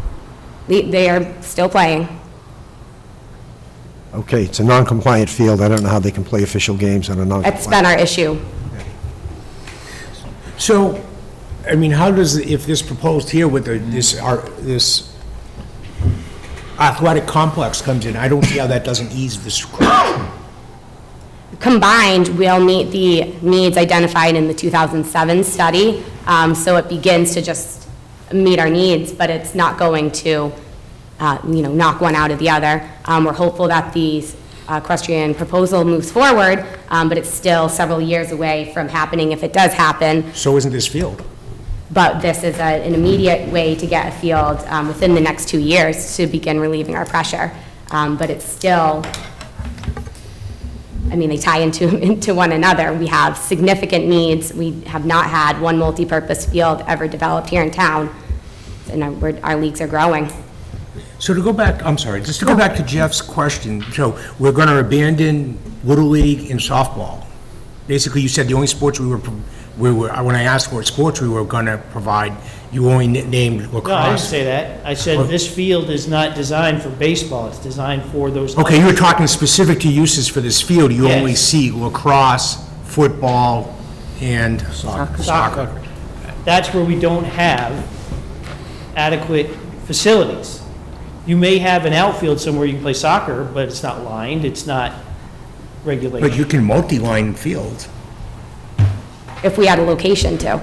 M: They are still playing.
F: Okay, it's a non-compliant field. I don't know how they can play official games on a non-compliant.
M: It's been our issue.
B: So, I mean, how does, if this proposed here with this athletic complex comes in, I don't see how that doesn't ease this crowd.
M: Combined, we'll meet the needs identified in the 2007 study, so it begins to just meet our needs, but it's not going to, knock one out of the other. We're hopeful that the equestrian proposal moves forward, but it's still several years away from happening if it does happen.
B: So isn't this field?
M: But this is an immediate way to get a field within the next 2 years to begin relieving our pressure. But it's still, they tie into one another. We have significant needs. We have not had one multi-purpose field ever developed here in town, and our leagues are growing.
B: So to go back, I'm sorry, just to go back to Jeff's question, so we're going to abandon Little League and softball. Basically, you said the only sports when I asked what sports we were going to provide, you only named lacrosse.
N: No, I didn't say that. I said this field is not designed for baseball, it's designed for those.
B: Okay, you were talking specific to uses for this field, you
N: Yes.
B: only see lacrosse, football, and soccer.
N: That's where we don't have adequate facilities. You may have an outfield somewhere you can play soccer, but it's not lined, it's not regulated.
B: But you can multi-line fields.
M: If we had a location to.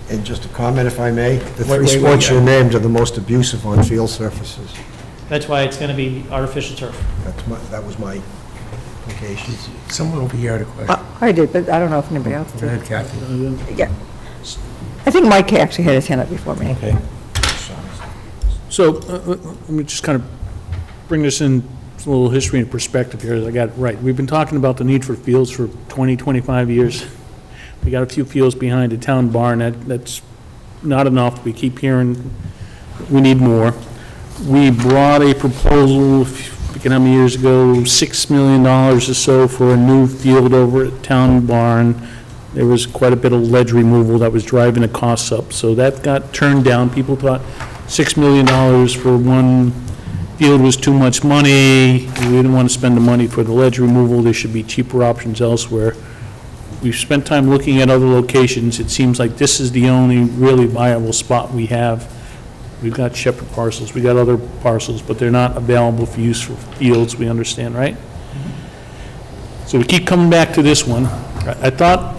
F: And just a comment, if I may, the
B: Wait,
F: three
B: wait,
F: sports
B: wait.
F: you named are the most abusive on field surfaces.
N: That's why it's gonna be artificial turf.
F: That was my implication.
B: Someone over here had a question.
I: I did, but I don't know if anybody else
B: Go
I: did.
B: ahead, Kathy.
I: Yeah. I think Mike actually had his hand up before me.
B: Okay.
D: So, let me just kind of bring this in, a little history and perspective here, as I got it right. We've been talking about the need for fields for 20, 25 years. We got a few fields behind the town barn, that's not enough. We keep hearing we need more. We brought a proposal, how many years ago, $6 million or so for a new field over at town barn. There was quite a bit of ledge removal that was driving the costs up, so that got turned down. People thought $6 million for one field was too much money. We didn't want to spend the money for the ledge removal. There should be cheaper options elsewhere. We've spent time looking at other locations. It seems like this is the only really viable spot we have. We've got shepherd parcels, we got other parcels, but they're not available for use for fields, we understand, right? So we keep coming back to this one. I thought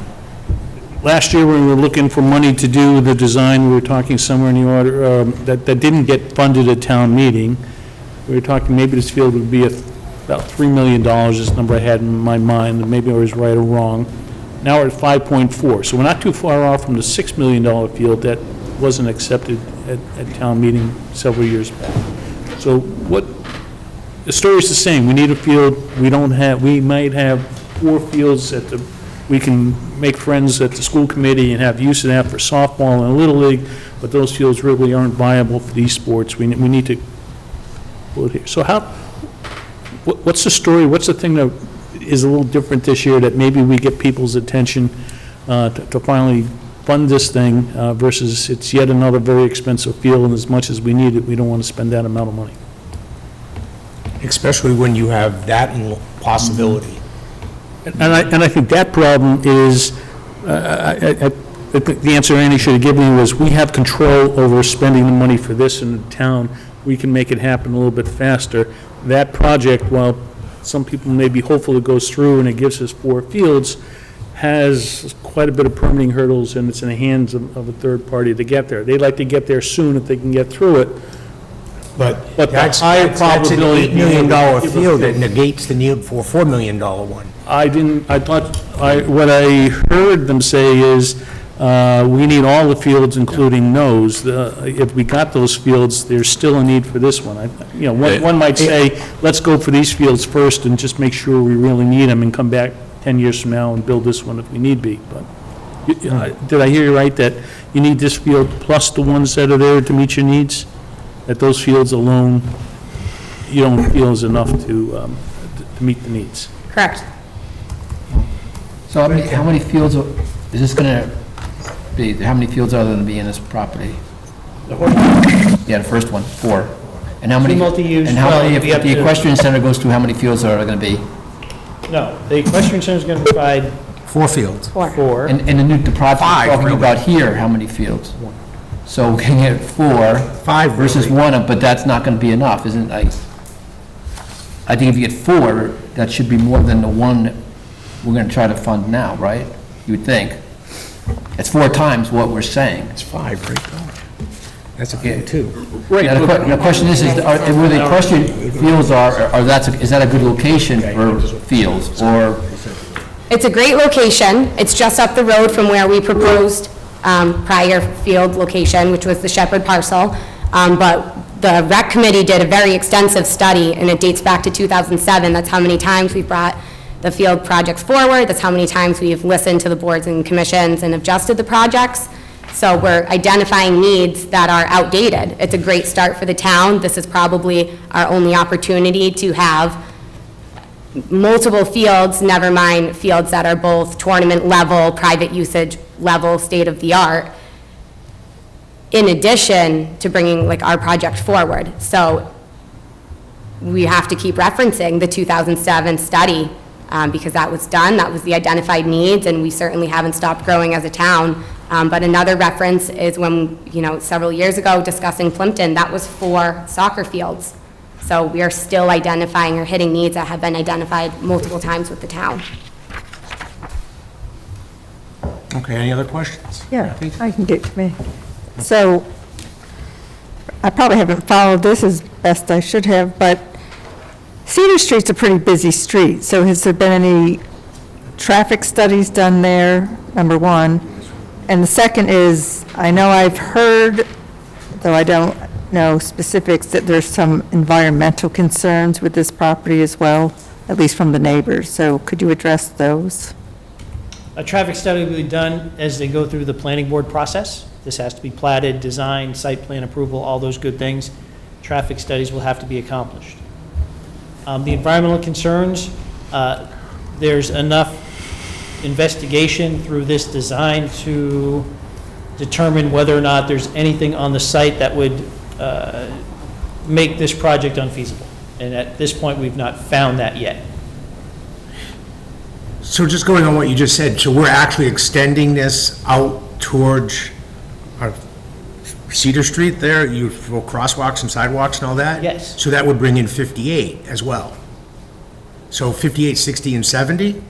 D: last year when we were looking for money to do the design, we were talking somewhere in the order, that didn't get funded at town meeting. We were talking maybe this field would be about $3 million, this number I had in my mind, and maybe I was right or wrong. Now we're at 5.4, so we're not too far off from the $6 million field that wasn't accepted at town meeting several years back. So the story's the same. We need a field. We might have 4 fields we can make friends at the school committee and have use of that for softball and Little League, but those fields really aren't viable for these sports. We need to put it here. So what's the story? What's the thing that is a little different this year that maybe we get people's attention to finally fund this thing versus it's yet another very expensive field, and as much as we need it, we don't want to spend that amount of money.
B: Especially when you have that possibility.
D: And I think that problem is, I think the answer Andy should have given me was, we have control over spending the money for this in the town. We can make it happen a little bit faster. That project, while some people may be hopeful it goes through and it gives us 4 fields, has quite a bit of permitting hurdles, and it's in the hands of a third party to get there. They'd like to get there soon if they can get through it.
B: But
D: the higher
B: that's
D: probability.
B: an $8 million field that negates the need for a $4 million one.
D: What I heard them say is, we need all the fields, including those. If we got those fields, there's still a need for this one. One might say, let's go for these fields first and just make sure we really need them and come back 10 years from now and build this one if we need be. But did I hear you right, that you need this field plus the ones that are there to meet your needs? That those fields alone, you don't feel is enough to meet the needs?
M: Correct.
A: So how many fields is this going to be? How many fields are there going to be in this property?
N: The horse
A: Yeah, the first one, 4. And how many?
N: Two multi-use,
A: And how
N: well,
A: many,
N: it'd be
A: if
N: up
A: the
N: to-
A: equestrian center goes to, how many fields are there going to be?
N: No, the equestrian center is going to provide
B: 4 fields.
N: 4.
A: And the project
B: Five,
A: we're talking
B: really.
A: about here, how many fields? So we can get 4.
B: 5
A: Versus
B: really.
A: 1, but that's not going to be enough, isn't it? I think if you get 4, that should be more than the 1 we're going to try to fund now, right? You would think. It's 4 times what we're saying.
B: It's 5, right? That's a
A: Yeah.
B: field, too.
A: Yeah, the question is where the equestrian fields is that a good location for fields, or?
M: It's a great location. It's just up the road from where we proposed prior field location, which was the Shepherd parcel. But the rec committee did a very extensive study, and it dates back to 2007. That's how many times we've brought the field projects forward. That's how many times we've listened to the boards and commissions and adjusted the projects. So we're identifying needs that are outdated. It's a great start for the town. This is probably our only opportunity to have multiple fields, never mind fields that are both tournament level, private usage level, state of the art, in addition to bringing like our project forward. So we have to keep referencing the 2007 study because that was done, that was the identified needs, and we certainly haven't stopped growing as a town. But another reference is when, several years ago discussing Plimpton, that was 4 soccer fields. So we are still identifying or hitting needs that have been identified multiple times with the town.
B: Okay, any other questions?
I: Yeah, I can get to me. So, I probably haven't followed this as best I should have, but Cedar Street's a pretty busy street, so has there been any traffic studies done there, number one? And the second is, I know I've heard, though I don't know specifics, that there's some environmental concerns with this property as well, at least from the neighbors, so could you address those?
N: A traffic study will be done as they go through the planning board process. This has to be platted, designed, site plan approval, all those good things. Traffic studies will have to be accomplished. The environmental concerns, there's enough investigation through this design to determine whether or not there's anything on the site that would make this project unfeasible. And at this point, we've not found that yet.
B: So just going on what you just said, so we're actually extending this out towards Cedar Street there, you for crosswalks and sidewalks and all that?
N: Yes.
B: So that would bring in 58 as well. So 58, 60, and 70?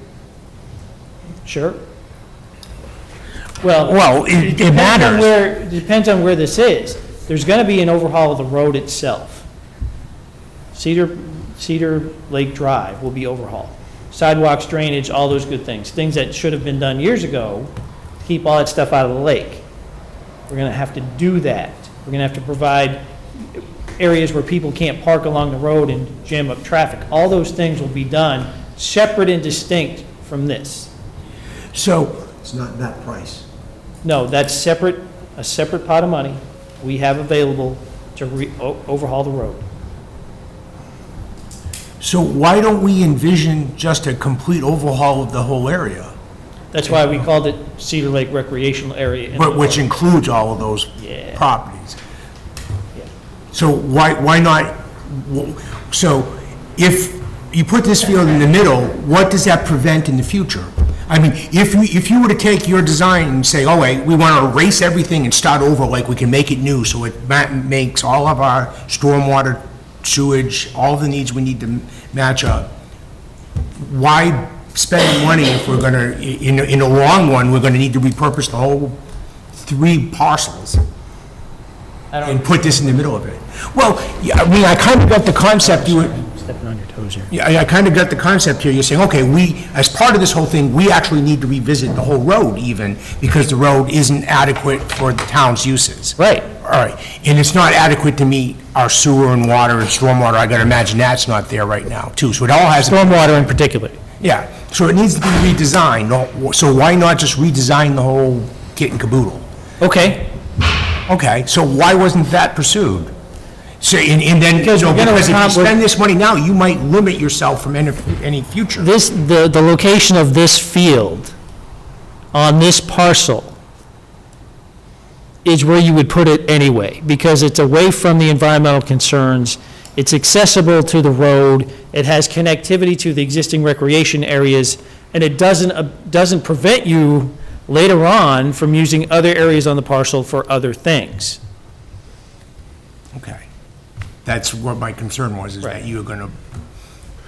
N: Sure. Well,
B: Well, it
N: depends on
B: matters.
N: it depends on where this is. There's going to be an overhaul of the road itself. Cedar Lake Drive will be overhauled. Sidewalks, drainage, all those good things. Things that should have been done years ago, to keep all that stuff out of the lake. We're going to have to do that. We're going to have to provide areas where people can't park along the road and jam up traffic. All those things will be done separate and distinct from this.
B: So,
F: It's not net price.
N: No, that's separate, a separate pot of money we have available to overhaul the road.
B: so why don't we envision just a complete overhaul of the whole area?
N: That's why we called it Cedar Lake Recreational Area.
B: Which includes all of those
N: Yeah.
B: properties.
N: Yeah.
B: So why not, so if you put this field in the middle, what does that prevent in the future? I mean, if you were to take your design and say, oh, wait, we want to erase everything and start over, like we can make it new, so it makes all of our stormwater, sewage, all the needs we need to match up, why spend money if we're gonna, in the long run, we're gonna need to repurpose the whole 3 parcels and put this in the middle of it? Well, yeah, I mean, I kind of got the concept you were,
N: Stepping on your toes here.
B: yeah, I kind of got the concept here. You're saying, okay, we, as part of this whole thing, we actually need to revisit the whole road even, because the road isn't adequate for the town's uses.
N: Right.
B: All right, and it's not adequate to meet our sewer and water and stormwater. I gotta imagine that's not there right now, too. So it all has.
N: Stormwater in particular.
B: Yeah, so it needs to be redesigned. So why not just redesign the whole kit and caboodle?
N: Okay.
B: Okay, so why wasn't that pursued? So, and then,
N: Because we're gonna
B: because if you
N: accomplish-
B: spend this money now, you might limit yourself from any future.
N: The location of this field on this parcel is where you would put it anyway, because it's away from the environmental concerns, it's accessible to the road, it has connectivity to the existing recreation areas, and it doesn't prevent you later on from using other areas on the parcel for other things.
B: Okay. That's what my concern was, is that
N: Right.
B: you were going to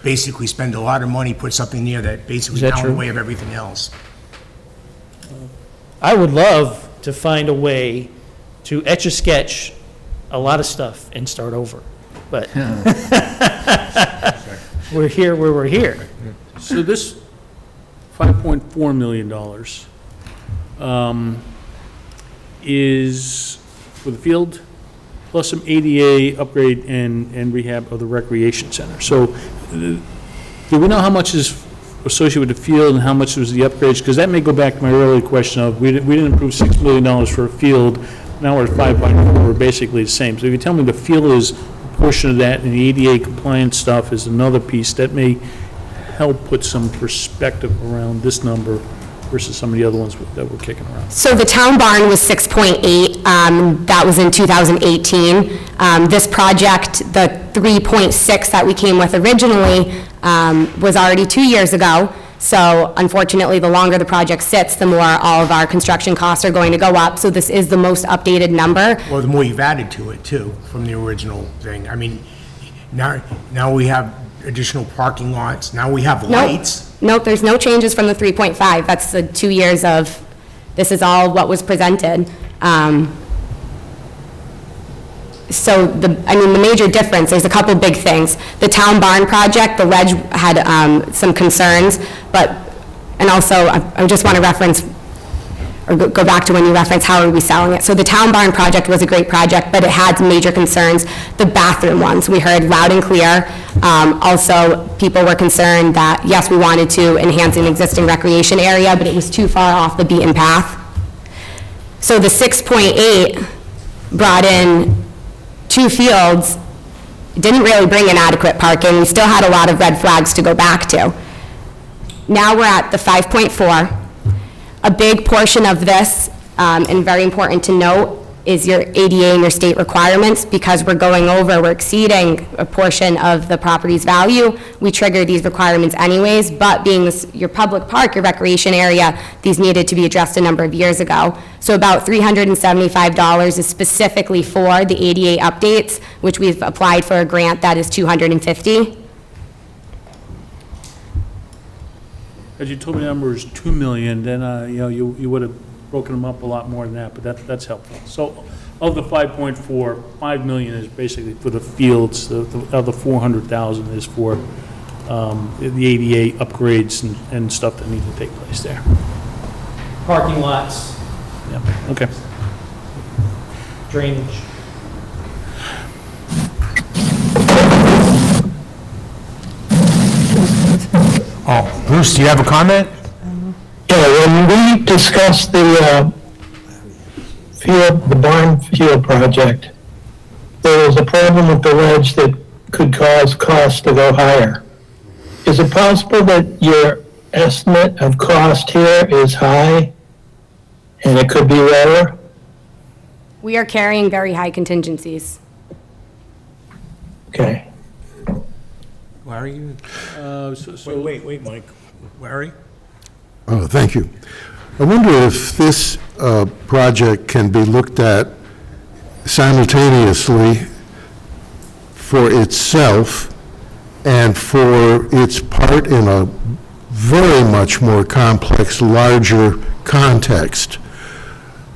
B: basically spend a lot of money, put something there that basically
N: Is that
B: got in the
N: true?
B: way of everything else.
N: I would love to find a way to etch a sketch a lot of stuff and start over, but we're here where we're here.
D: So this $5.4 million is for the field, plus some ADA upgrade and rehab of the recreation center. So do we know how much is associated with the field and how much was the upgrades? Because that may go back to my earlier question of, we didn't approve $6 million for a field, now we're at 5.4, we're basically the same. So if you tell me the field is a portion of that and the ADA compliance stuff is another piece, that may help put some perspective around this number versus some of the other ones that we're kicking around.
M: So the town barn was 6.8, that was in 2018. This project, the 3.6 that we came with originally, was already 2 years ago. So unfortunately, the longer the project sits, the more all of our construction costs are going to go up. So this is the most updated number.
B: Well, the more you've added to it, too, from the original thing. I mean, now we have additional parking lots, now we have lights.
M: Nope, there's no changes from the 3.5. That's the 2 years of, this is all what was presented. So the major difference, there's a couple big things. The town barn project, the ledge had some concerns, and also, I just want to reference, or go back to when you referenced how are we selling it. So the town barn project was a great project, but it had some major concerns. The bathroom ones, we heard loud and clear. Also, people were concerned that, yes, we wanted to enhance an existing recreation area, but it was too far off the beaten path. So the 6.8 brought in 2 fields, didn't really bring in adequate parking. We still had a lot of red flags to go back to. Now we're at the 5.4. A big portion of this, and very important to note, is your ADA and your state requirements. Because we're exceeding a portion of the property's value, we trigger these requirements anyways, but being this, your public park, your recreation area, these needed to be addressed a number of years ago. So about $375 is specifically for the ADA updates, which we've applied for a grant that is $250.
D: As you told me the number is 2 million, then, you would have broken them up a lot more than that, but that's helpful. So of the 5.4, 5 million is basically for the fields, the other 400,000 is for the ADA upgrades and stuff that need to take place there.
E: Parking lots,
D: Yep, okay.
E: drainage.
B: Oh, Bruce, do you have a comment?
K: Yeah, when we discussed the barn field project, there was a problem with the ledge that could cause costs to go higher. Is it possible that your estimate of cost here is high and it could be lower?
M: We are carrying very high contingencies.
K: Okay.
B: Larry? Wait, Mike. Larry?
G: Oh, thank you. I wonder if this project can be looked at simultaneously for itself and for its part in a very much more complex, larger context.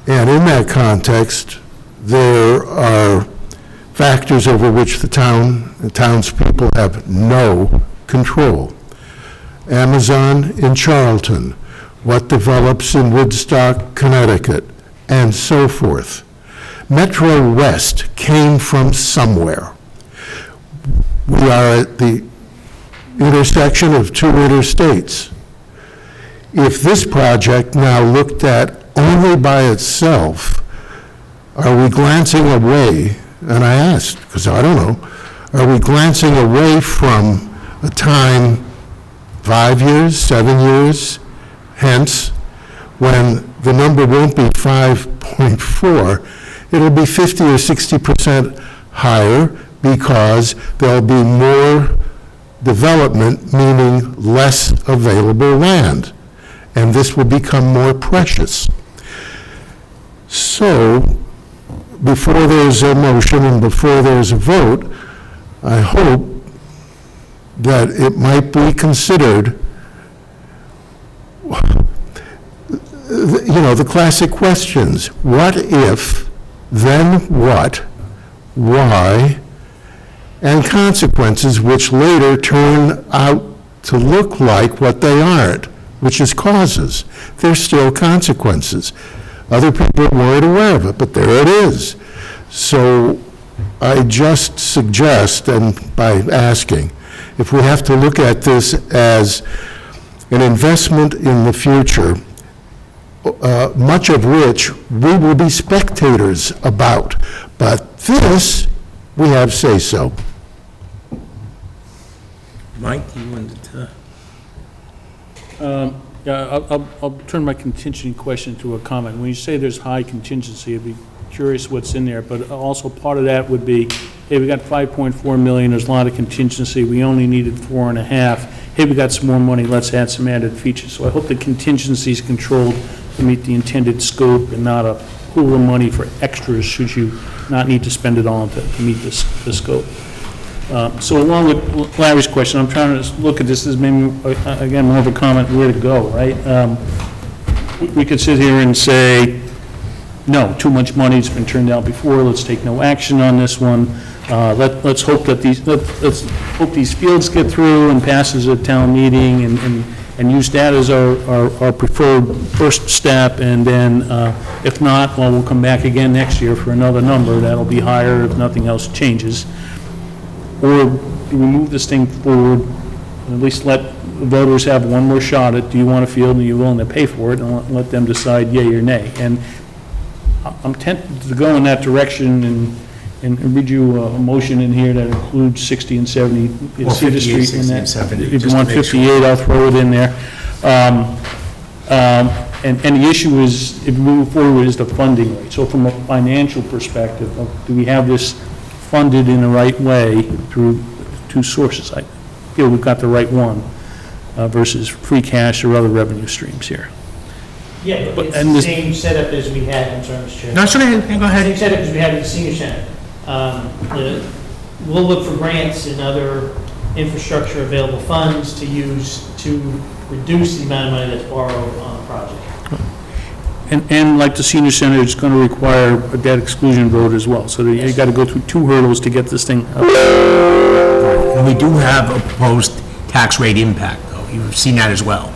G: And in that context, there are factors over which the townspeople have no control. Amazon in Charlton, what develops in Woodstock, Connecticut, and so forth. Metro West came from somewhere. We are at the intersection of 2 interstates. If this project now looked at only by itself, are we glancing away, and I asked, because I don't know, are we glancing away from a time 5 years, 7 years hence, when the number won't be 5.4, it'll be 50 or 60% higher because there'll be more development, meaning less available land, and this will become more precious. So, before there's a motion and before there's a vote, I hope that it might be considered, the classic questions. What if, then what, why, and consequences which later turn out to look like what they aren't, which is causes. They're still consequences. Other people weren't aware of it, but there it is. So I just suggest, and by asking, if we have to look at this as an investment in the future, much of which we will be spectators about, but this, we have say-so.
B: Mike, you wanted to?
D: Yeah, I'll turn my contingency question to a comment. When you say there's high contingency, I'd be curious what's in there, but also part of that would be, hey, we got 5.4 million, there's a lot of contingency, we only needed 4.5. Hey, we got some more money, let's add some added features. So I hope the contingency is controlled to meet the intended scope and not a pool of money for extras should you not need to spend it all to meet the scope. So along with Larry's question, I'm trying to look at this as maybe, again, more of a comment, where to go, right? We could sit here and say, no, too much money's been turned down before, let's take no action on this one. Let's hope that let's hope these fields get through and passes a town meeting and use that as our preferred first step, and then if not, well, we'll come back again next year for another number that'll be higher if nothing else changes. Or do we move this thing forward, and at least let voters have one more shot at, do you want a field and are you willing to pay for it, and let them decide yay or nay. And I'm tempted to go in that direction and read you a motion in here that includes 60 and 70
B: Or
D: Cedar
B: 58,
D: Street.
B: 60, and 70,
D: If
B: just
D: you
B: to
D: want
B: make sure.
D: 58, I'll throw it in there. And the issue is, if we move forward, is the funding rate. So from a financial perspective, do we have this funded in the right way through two sources? I feel we've got the right one versus free cash or other revenue streams here.
E: Yeah, but it's
D: and
E: the
D: this-
E: same setup as we had, I'm sorry, Mr. Chair.
B: No, sure, go
E: Same
B: ahead.
E: setup as we had at the senior center. We'll look for grants and other infrastructure available funds to use to reduce the amount of money that's borrowed on the project.
D: And like the senior center, it's going to require a debt exclusion vote as well. So you got to go through two hurdles to get this thing up.
B: And we do have a proposed tax rate impact, though. You've seen that as well.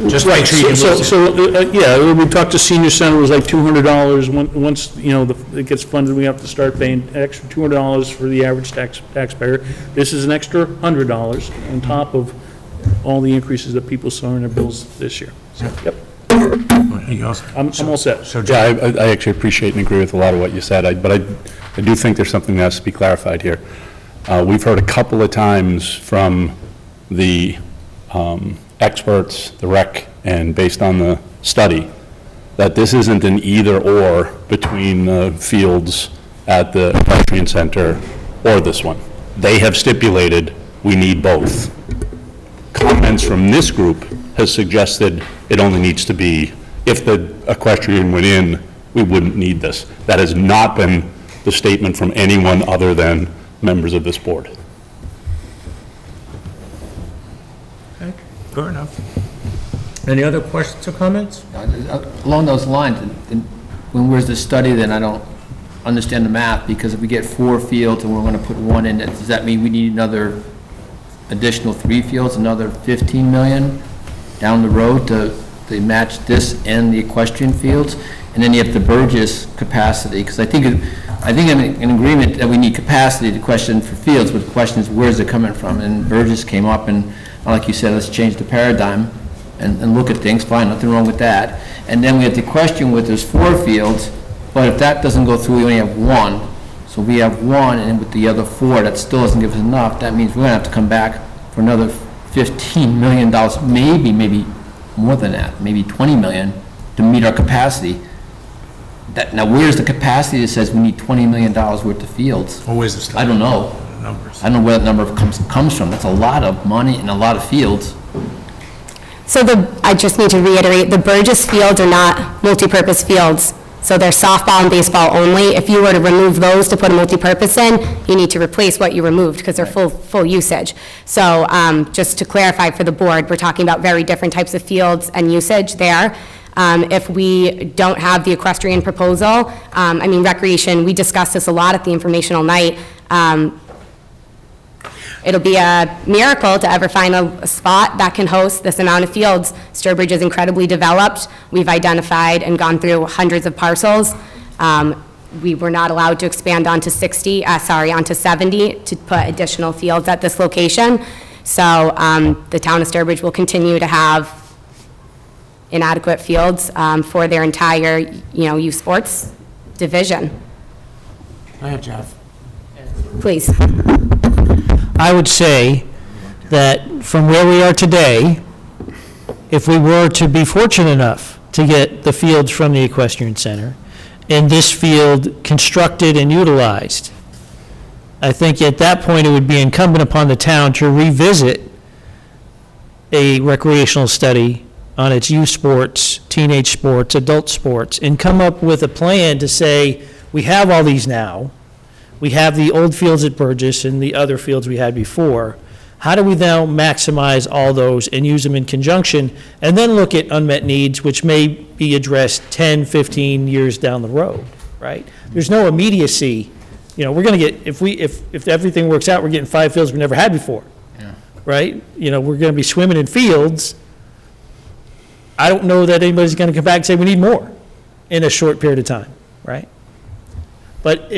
B: Just make sure you can listen.
D: Yeah, we talked to senior center, it was like $200. Once, it gets funded, we have to start paying extra $200 for the average taxpayer. This is an extra $100 on top of all the increases that people saw in their bills this year. So, yep, I'm all set.
B: So,
H: Yeah, I actually appreciate and agree with a lot of what you said, but I do think there's something that has to be clarified here. We've heard a couple of times from the experts, the rec, and based on the study, that this isn't an either-or between the fields at the Equine Center or this one. They have stipulated we need both. Comments from this group has suggested it only needs to be, if the equestrian went in, we wouldn't need this. That has not been the statement from anyone other than members of this board.
B: Okay, fair enough. Any other questions or comments?
A: Along those lines, when where's the study, then I don't understand the math, because if we get 4 fields and we're going to put 1 in, does that mean we need another additional 3 fields, another 15 million down the road to match this and the equestrian fields? And then you have the Burgess capacity, because I think I'm in agreement that we need capacity to question for fields, but the question is, where's it coming from? And Burgess came up, and like you said, let's change the paradigm and look at things, fine, nothing wrong with that. And then we have the question with there's 4 fields, but if that doesn't go through, we only have 1. So we have 1, and with the other 4, that still doesn't give us enough. That means we're gonna have to come back for another $15 million, maybe more than that, maybe 20 million, to meet our capacity. Now, where's the capacity that says we need $20 million worth of fields?
B: Or where's the stuff?
A: I don't know.
B: Numbers.
A: I don't know where that number comes from. That's a lot of money and a lot of fields.
M: So I just need to reiterate, the Burgess fields are not multipurpose fields. So they're softball and baseball only. If you were to remove those to put a multipurpose in, you need to replace what you removed because they're full usage. So just to clarify for the board, we're talking about very different types of fields and usage there. If we don't have the equestrian proposal, recreation, we discussed this a lot at the informational night. It'll be a miracle to ever find a spot that can host this amount of fields. Sturbridge is incredibly developed. We've identified and gone through hundreds of parcels. We were not allowed to expand onto 70 to put additional fields at this location. So the town of Sturbridge will continue to have inadequate fields for their entire, youth sports division.
B: Go ahead, Jeff.
M: Please.
N: I would say that from where we are today, if we were to be fortunate enough to get the fields from the Equestrian Center, and this field constructed and utilized, I think at that point it would be incumbent upon the town to revisit a recreational study on its youth sports, teenage sports, adult sports, and come up with a plan to say, we have all these now, we have the old fields at Burgess and the other fields we had before. How do we now maximize all those and use them in conjunction, and then look at unmet needs, which may be addressed 10, 15 years down the road, right? There's no immediacy. We're going to get, if everything works out, we're getting 5 fields we never had before, right? We're going to be swimming in fields. I don't know that anybody's going to come back and say we need more in a short period of time, right? But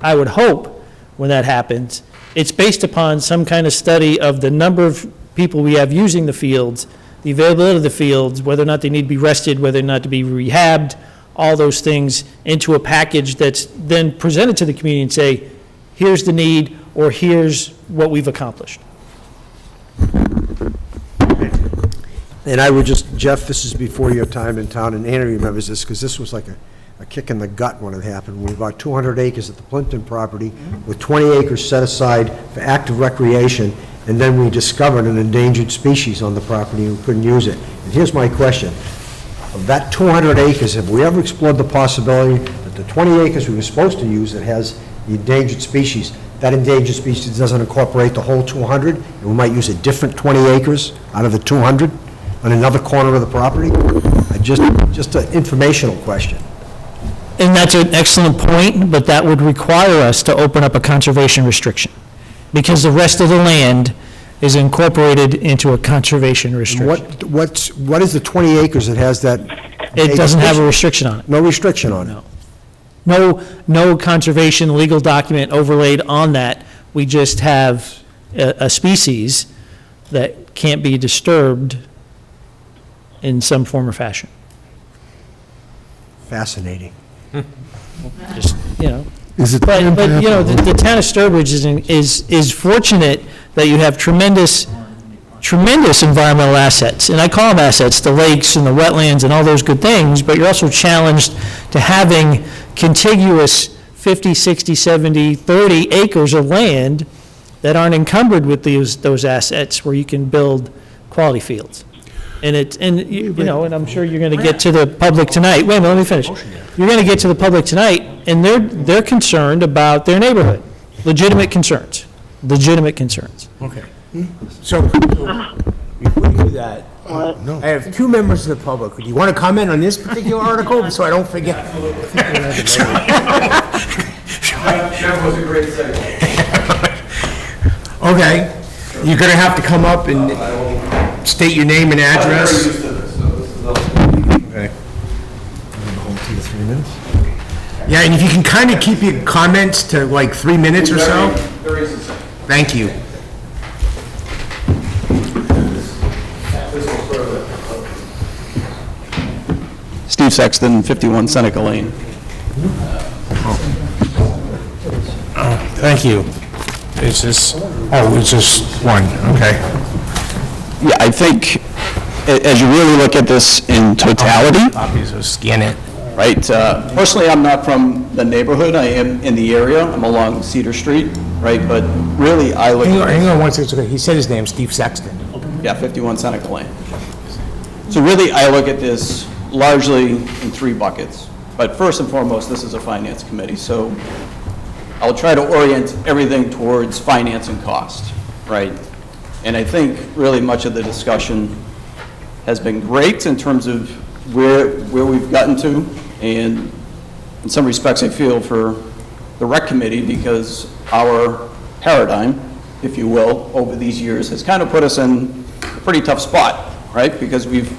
N: I would hope when that happens, it's based upon some kind of study of the number of people we have using the fields, the availability of the fields, whether or not they need to be rested, whether or not to be rehabbed, all those things into a package that's then presented to the community and say, here's the need, or here's what we've accomplished.
F: And I would just, Jeff, this is before your time in town, and Anna remembers this, because this was like a kick in the gut when it happened. We bought 200 acres at the Plimpton property with 20 acres set aside for active recreation, and then we discovered an endangered species on the property and we couldn't use it. And here's my question. Of that 200 acres, have we ever explored the possibility that the 20 acres we were supposed to use that has the endangered species, that endangered species doesn't incorporate the whole 200, and we might use a different 20 acres out of the 200 on another corner of the property? Just an informational question.
N: And that's an excellent point, but that would require us to open up a conservation restriction, because the rest of the land is incorporated into a conservation restriction.
F: What is the 20 acres that has that?
N: It doesn't have a restriction on it.
F: No restriction on it?
N: No conservation legal document overlaid on that. We just have a species that can't be disturbed in some form or fashion.
F: Fascinating.
N: Just,
G: Is it?
N: But the town of Sturbridge is fortunate that you have tremendous environmental assets, and I call them assets, the lakes and the wetlands and all those good things, but you're also challenged to having contiguous 50, 60, 70, 30 acres of land that aren't encumbered with those assets where you can build quality fields. And and I'm sure you're going to get to the public tonight. Wait a minute, let me finish. You're going to get to the public tonight, and they're concerned about their neighborhood. Legitimate concerns.
B: Okay. So, before you do that, I have 2 members of the public. Do you want to comment on this particular article, so I don't forget?
O: That was a great segment.
B: Okay. You're going to have to come up and state your name and address. Okay.
F: 2 to 3 minutes?
B: Yeah, and if you can kind of keep your comments to like 3 minutes or so.
O: Very succinct.
B: Thank you.
P: Steve Sexton, 51 Seneca Lane.
B: Thank you. It's just one, okay.
P: Yeah, I think as you really look at this in totality,
B: Copies, so scan it.
P: right? Personally, I'm not from the neighborhood. I am in the area. I'm along Cedar Street, right? But really, I look at
B: Hang on one second. He said his name, Steve Sexton.
P: Yeah, 51 Seneca Lane. So really, I look at this largely in three buckets. But first and foremost, this is a finance committee, so I'll try to orient everything towards finance and cost, right? And I think really much of the discussion has been great in terms of where we've gotten to, and in some respects, I feel for the rec committee, because our paradigm, if you will, over these years has kind of put us in a pretty tough spot, right? Because we've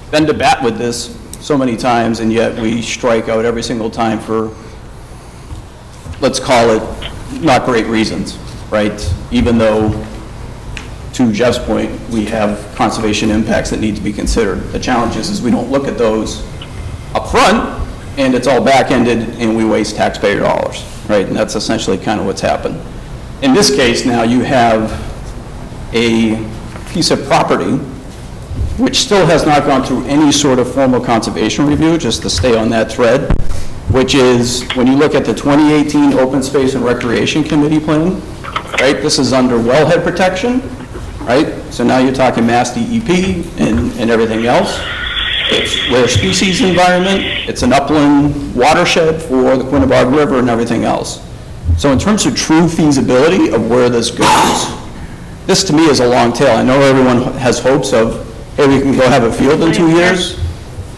P: been to bat with this so many times, and yet we strike out every single time for, let's call it, not great reasons, right? Even though, to Jeff's point, we have conservation impacts that need to be considered. The challenge is we don't look at those up front, and it's all back-ended, and we waste taxpayer dollars, right? And that's essentially kind of what's happened. In this case, now you have a piece of property which still has not gone through any sort of formal conservation review, just to stay on that thread, which is, when you look at the 2018 Open Space and Recreation Committee plan, right, this is under wellhead protection, right? So now you're talking Mass DEP and everything else. It's rare species environment, it's an upland watershed for the Quinnebog River and everything else. So in terms of true feasibility of where this goes, this to me is a long tail. I know everyone has hopes of, hey, we can go have a field in 2 years.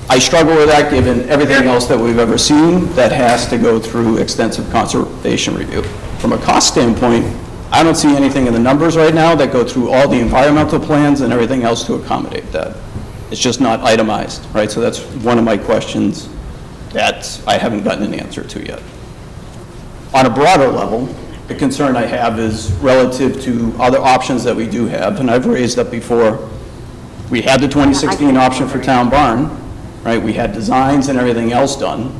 P: I struggle with that given everything else that we've ever seen that has to go through extensive conservation review. From a cost standpoint, I don't see anything in the numbers right now that go through all the environmental plans and everything else to accommodate that. It's just not itemized, right? So that's one of my questions that I haven't gotten an answer to yet. On a broader level, the concern I have is relative to other options that we do have, and I've raised up before. We had the 2016 option for Town Barn, right? We had designs and everything else done.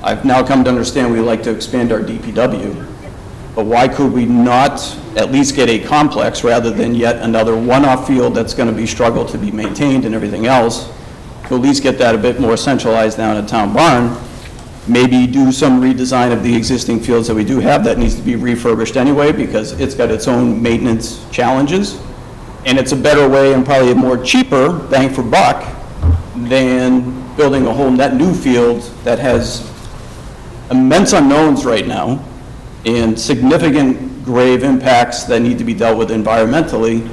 P: I've now come to understand we like to expand our DPW, but why could we not at least get a complex rather than yet another one-off field that's going to be struggled to be maintained and everything else, to at least get that a bit more centralized down at Town Barn, maybe do some redesign of the existing fields that we do have that needs to be refurbished anyway because it's got its own maintenance challenges. And it's a better way and probably a more cheaper bang for buck than building a whole net new field that has immense unknowns right now and significant grave impacts that need to be dealt with environmentally.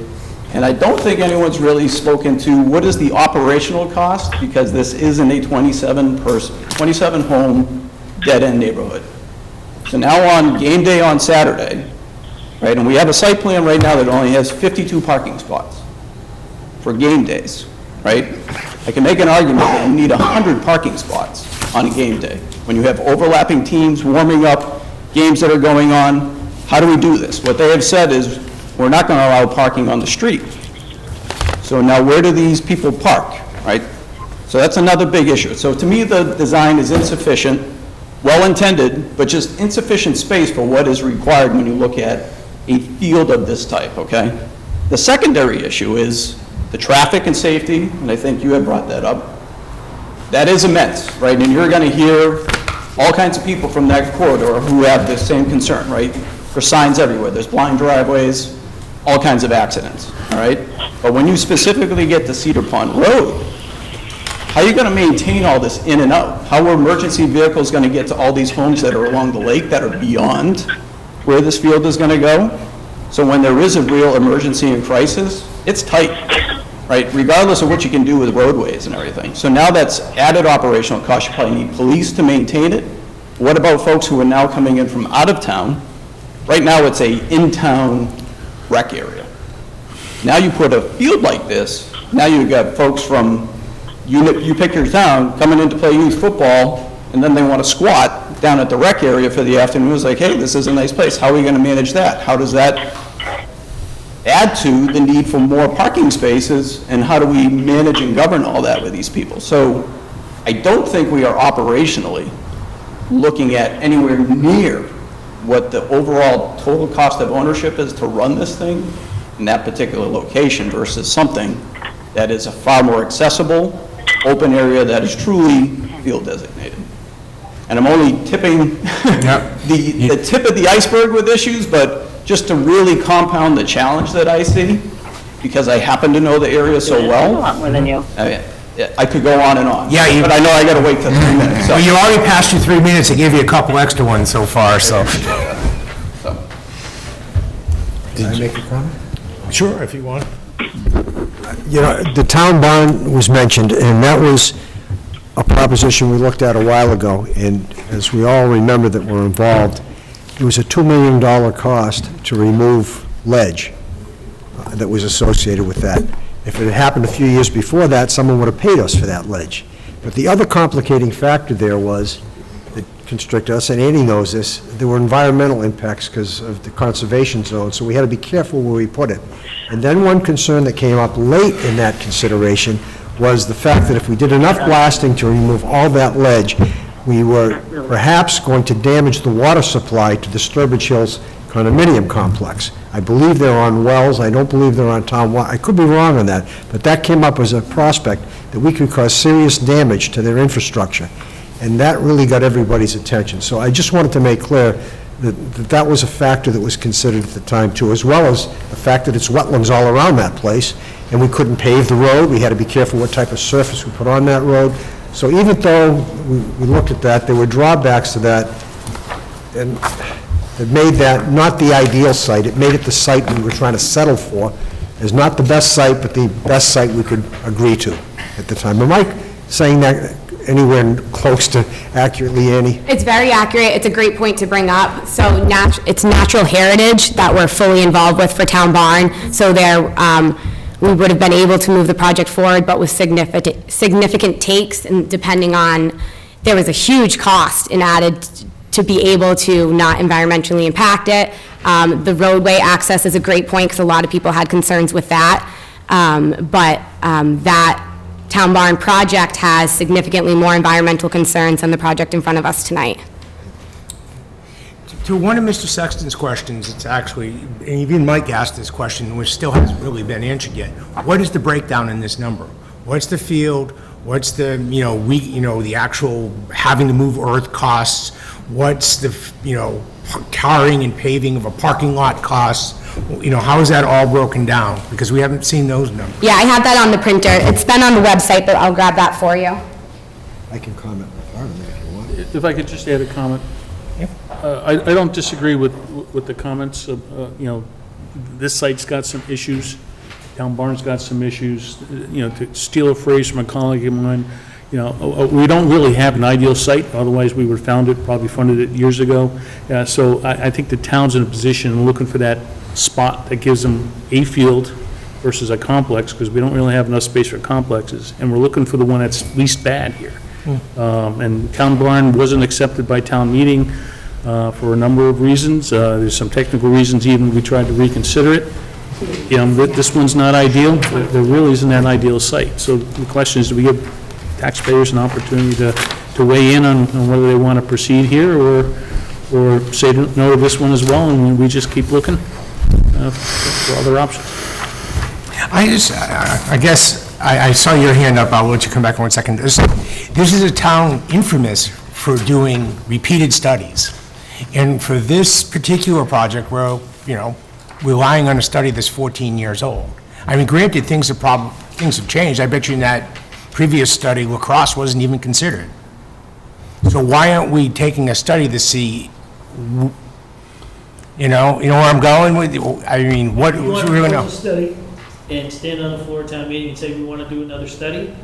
P: And I don't think anyone's really spoken to what is the operational cost, because this isn't a 27 home dead-end neighborhood. So now on game day on Saturday, right, and we have a site plan right now that only has 52 parking spots for game days, right? I can make an argument that you need 100 parking spots on a game day. When you have overlapping teams warming up, games that are going on, how do we do this? What they have said is, we're not going to allow parking on the street. So now where do these people park, right? So that's another big issue. So to me, the design is insufficient, well-intended, but just insufficient space for what is required when you look at a field of this type, okay? The secondary issue is the traffic and safety, and I think you had brought that up. That is immense, right? And you're going to hear all kinds of people from that corridor who have the same concern, right? There's signs everywhere. There's blind driveways, all kinds of accidents, all right? But when you specifically get to Cedar Pond Road, how are you going to maintain all this in and out? How are emergency vehicles going to get to all these homes that are along the lake that are beyond where this field is going to go? So when there is a real emergency and crisis, it's tight, right? Regardless of what you can do with roadways and everything. So now that's added operational cost. You probably need police to maintain it. What about folks who are now coming in from out of town? Right now it's a in-town rec area. Now you put a field like this, now you've got folks from, you pick your town, coming in to play youth football, and then they want to squat down at the rec area for the afternoon. It's like, hey, this is a nice place. How are we going to manage that? How does that add to the need for more parking spaces, and how do we manage and govern all that with these people? So I don't think we are operationally looking at anywhere near what the overall total cost of ownership is to run this thing in that particular location versus something that is a far more accessible, open area that is truly field designated. And I'm only tipping the tip of the iceberg with issues, but just to really compound the challenge that I see, because I happen to know the area so well.
I: A lot more than you.
P: I could go on and on.
B: Yeah,
P: but I know I gotta wait till 3 minutes. So.
B: Well, you already passed your 3 minutes. I gave you a couple extra ones so far, so.
F: Did I make a comment?
B: Sure, if you want.
F: You know, the town barn was mentioned, and that was a proposition we looked at a while ago, and as we all remember that were involved, it was a $2 million cost to remove ledge that was associated with that. If it had happened a few years before that, someone would have paid us for that ledge. But the other complicating factor there was, that constricted us, and Annie knows this, there were environmental impacts because of the conservation zone, so we had to be careful where we put it. And then one concern that came up late in that consideration was the fact that if we did enough blasting to remove all that ledge, we were perhaps going to damage the water supply to the Sturbridge Hills condominium complex. I believe they're on wells, I don't believe they're on town water, I could be wrong on that, but that came up as a prospect that we could cause serious damage to their infrastructure. And that really got everybody's attention. So I just wanted to make clear that that was a factor that was considered at the time too, as well as the fact that it's wetlands all around that place, and we couldn't pave the road, we had to be careful what type of surface we put on that road. So even though we looked at that, there were drawbacks to that, and it made that not the ideal site. It made it the site we were trying to settle for, as not the best site, but the best site we could agree to at the time. Am I saying that anywhere close to accurately, Annie?
M: It's very accurate. It's a great point to bring up. So it's natural heritage that we're fully involved with for Town Barn. So we would have been able to move the project forward, but with significant takes, and depending on, there was a huge cost in added to be able to not environmentally impact it. The roadway access is a great point, because a lot of people had concerns with that. But that Town Barn project has significantly more environmental concerns than the project in front of us tonight.
B: To one of Mr. Sexton's questions, it's actually, and even Mike asked this question, which still hasn't really been answered yet. What is the breakdown in this number? What's the field? What's the, the actual having to move earth costs? What's the, tarring and paving of a parking lot costs? How is that all broken down? Because we haven't seen those numbers.
M: Yeah, I have that on the printer. It's been on the website, but I'll grab that for you.
F: I can comment on part of it if you want.
D: If I could just add a comment. I don't disagree with the comments of, this site's got some issues, Town Barn's got some issues. To steal a phrase from a colleague of mine, we don't really have an ideal site, otherwise we would have found it, probably funded it years ago. So I think the town's in a position looking for that spot that gives them a field versus a complex, because we don't really have enough space for complexes, and we're looking for the one that's least bad here. And Town Barn wasn't accepted by town meeting for a number of reasons. There's some technical reasons even we tried to reconsider it. This one's not ideal. There really isn't an ideal site. So the question is, do we give taxpayers an opportunity to weigh in on whether they want to proceed here, or say no to this one as well, and we just keep looking for other options?
B: I guess I saw your hand up. I'll let you come back in 1 second. This is a town infamous for doing repeated studies. And for this particular project, we're, relying on a study that's 14 years old. I mean, granted, things have changed. I bet you in that previous study, La Crosse wasn't even considered. So why aren't we taking a study to see, where I'm going with? I mean, what
E: You
B: do
E: want
B: we
E: to
B: really
E: hold
B: know?
E: a study and stand on the floor of town meeting and say we want to do another study?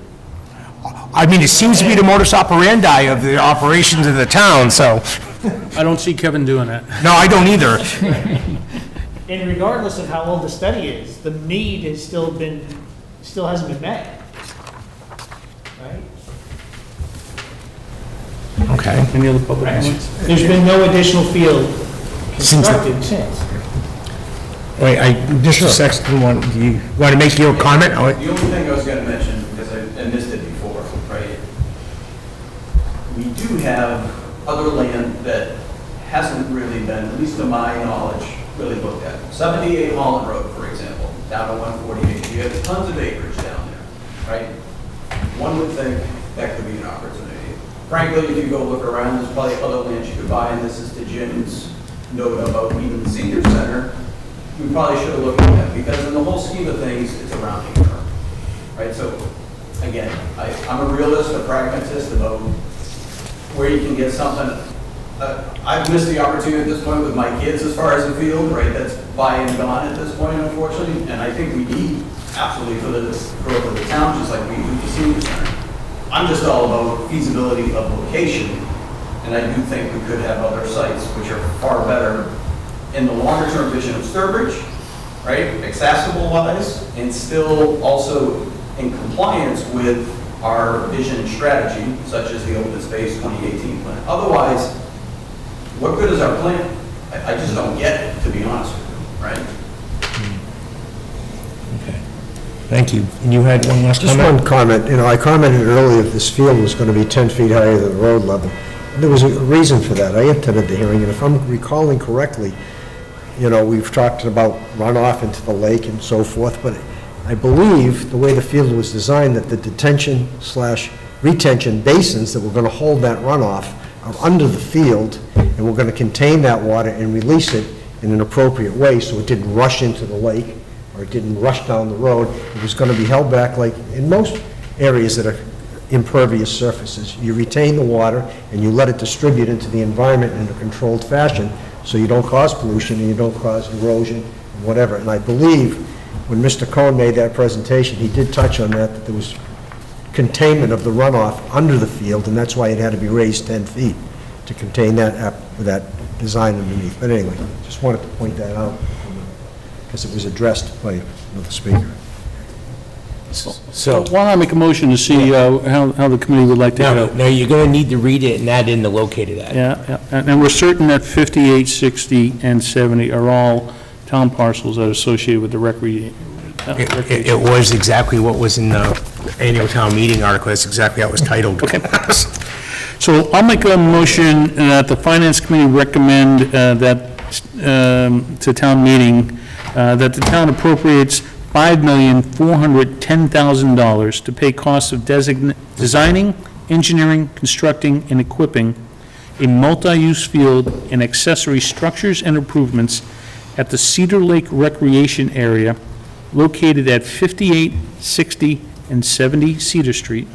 B: I mean, it seems to be the modus operandi of the operations of the town, so.
D: I don't see Kevin doing that.
B: No, I don't either.
E: And regardless of how old the study is, the need has still hasn't been met. Right?
B: Okay.
D: Any other public comments?
E: There's been no additional field constructed since.
B: Wait, Mr. Sexton, do you want to make your comment?
P: The only thing I was going to mention, because I missed it before, right? We do have other land that hasn't really been, at least to my knowledge, really looked at. 78 Holland Road, for example, down to 148. You have tons of acreage down there. right? One would think that could be an opportunity. Frankly, if you go look around, there's probably other lands you could buy, and this is to Jim's note about even the senior center. We probably should have looked at that, because in the whole scheme of things, it's a rounding error, right? So, again, I'm a realist, a pragmatist about where you can get something. I've missed the opportunity at this point with my kids as far as the field, right? That's by and gone at this point, unfortunately, and I think we need absolutely for the growth of the town, just like we do the senior center. I'm just all about feasibility of location, and I do think we could have other sites which are far better in the longer term vision of Sturbridge, right? Accessible wise, and still also in compliance with our vision and strategy, such as the Open Space 2018 plan. Otherwise, what good is our plan? I just don't get it, to be honest with you, right?
B: Thank you. And you had one last
F: Just
B: comment?
F: one comment. I commented earlier this field was going to be 10 feet higher than the road level. And there was a reason for that. I attended the hearing, and if I'm recalling correctly, we've talked about runoff into the lake and so forth, but I believe the way the field was designed, that the detention/retention basins that were going to hold that runoff are under the field, and we're going to contain that water and release it in an appropriate way so it didn't rush into the lake or it didn't rush down the road. It was going to be held back like in most areas that are impervious surfaces. You retain the water and you let it distribute into the environment in a controlled fashion so you don't cause pollution and you don't cause erosion and whatever. And I believe when Mr. Cohn made that presentation, he did touch on that there was containment of the runoff under the field, and that's why it had to be raised 10 feet to contain that design underneath. But anyway, just wanted to point that out because it was addressed by another speaker.
B: So,
D: Why don't I make a motion to see how the committee would like to go?
B: no, you're going to need to read it and add in the located at.
D: Yeah, and we're certain that 58, 60, and 70 are all town parcels that are associated with the recreation.
B: It was exactly what was in the annual town meeting article. That's exactly how it was titled.
D: Okay. So I'll make a motion that the Finance Committee recommend to town meeting that the town appropriates $5,410,000 to pay costs of designing, engineering, constructing, and equipping a multi-use field and accessory structures and improvements at the Cedar Lake Recreation Area located at 58, 60, and 70 Cedar Street,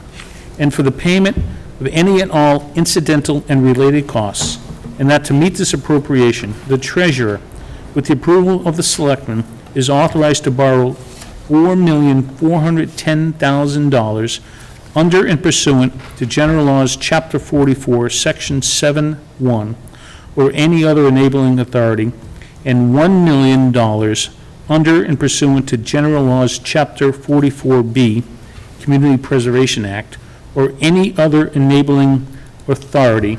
D: and for the payment of any and all incidental and related costs, and that to meet this appropriation, the treasurer, with the approval of the selectmen, is authorized to borrow $4,410,000 under and pursuant to General Laws, Chapter 44, Section 7-1, or any other enabling authority, and $1 million under and pursuant to General Laws, Chapter 44B, Community Preservation Act, or any other enabling authority,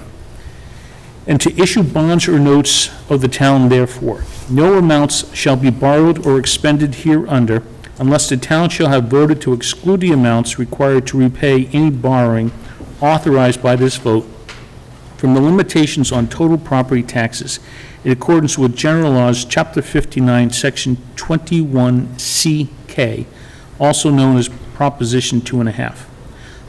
D: and to issue bonds or notes of the town therefore. No amounts shall be borrowed or expended hereunder unless the town shall have voted to exclude the amounts required to repay any borrowing authorized by this vote from the limitations on total property taxes in accordance with General Laws, Chapter 59, Section 21CK, also known as Proposition 2.5.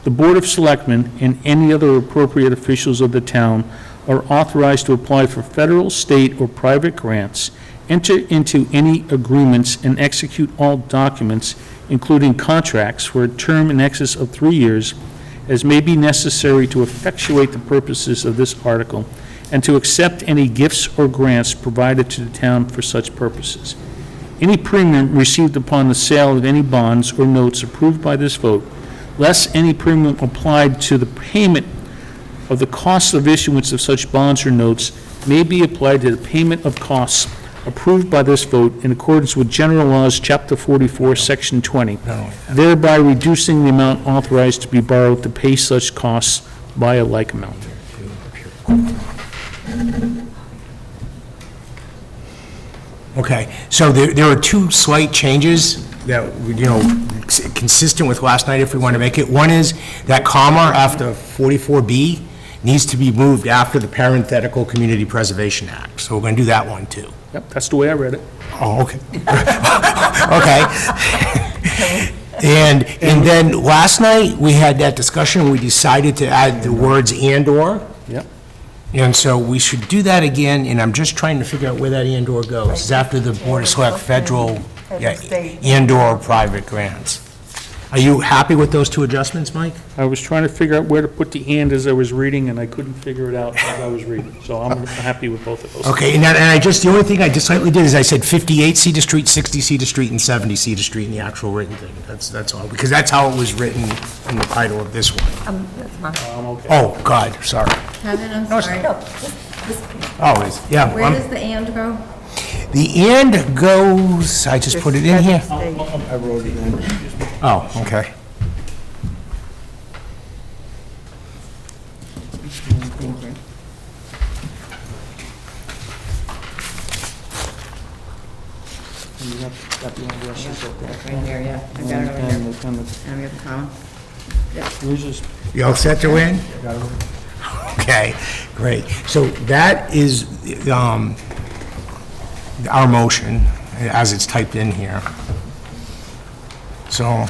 D: The Board of Selectmen and any other appropriate officials of the town are authorized to apply for federal, state, or private grants, enter into any agreements, and execute all documents, including contracts, for a term in excess of 3 years, as may be necessary to effectuate the purposes of this article, and to accept any gifts or grants provided to the town for such purposes. Any premium received upon the sale of any bonds or notes approved by this vote, less any premium applied to the payment of the cost of issuance of such bonds or notes, may be applied to the payment of costs approved by this vote in accordance with General Laws, Chapter 44, Section 20, thereby reducing the amount authorized to be borrowed to pay such costs by a like amount.
B: Okay, so there are two slight changes that, consistent with last night if we want to make it. One is that comma after 44B needs to be moved after the parenthetical Community Preservation Act. So we're going to do that one too.
D: Yep, that's the way I read it.
B: Oh, okay. And then last night, we had that discussion, and we decided to add the words "and/or."
D: Yep.
B: And so we should do that again, and I'm just trying to figure out where that "and/or" goes. It's after the Board of Select federal, and/or private grants. Are you happy with those two adjustments, Mike?
D: I was trying to figure out where to put the "and" as I was reading, and I couldn't figure it out as I was reading. So I'm happy with both of those.
B: Okay, and the only thing I just slightly did is I said 58 Cedar Street, 60 Cedar Street, and 70 Cedar Street in the actual written thing. That's all, because that's how it was written in the title of this one. Oh, God, sorry.
Q: Kevin, I'm
B: No, it's
Q: sorry.
B: Oh, it's, yeah.
Q: Where does the "and" go?
B: The "and" goes, I just put it in here.
D: I wrote it in.
B: Oh, okay.
Q: Thank you. Right here, yeah. I got it over here. And we have the column.
B: You all set to win? Okay, great. So that is our motion, as it's typed in here. So,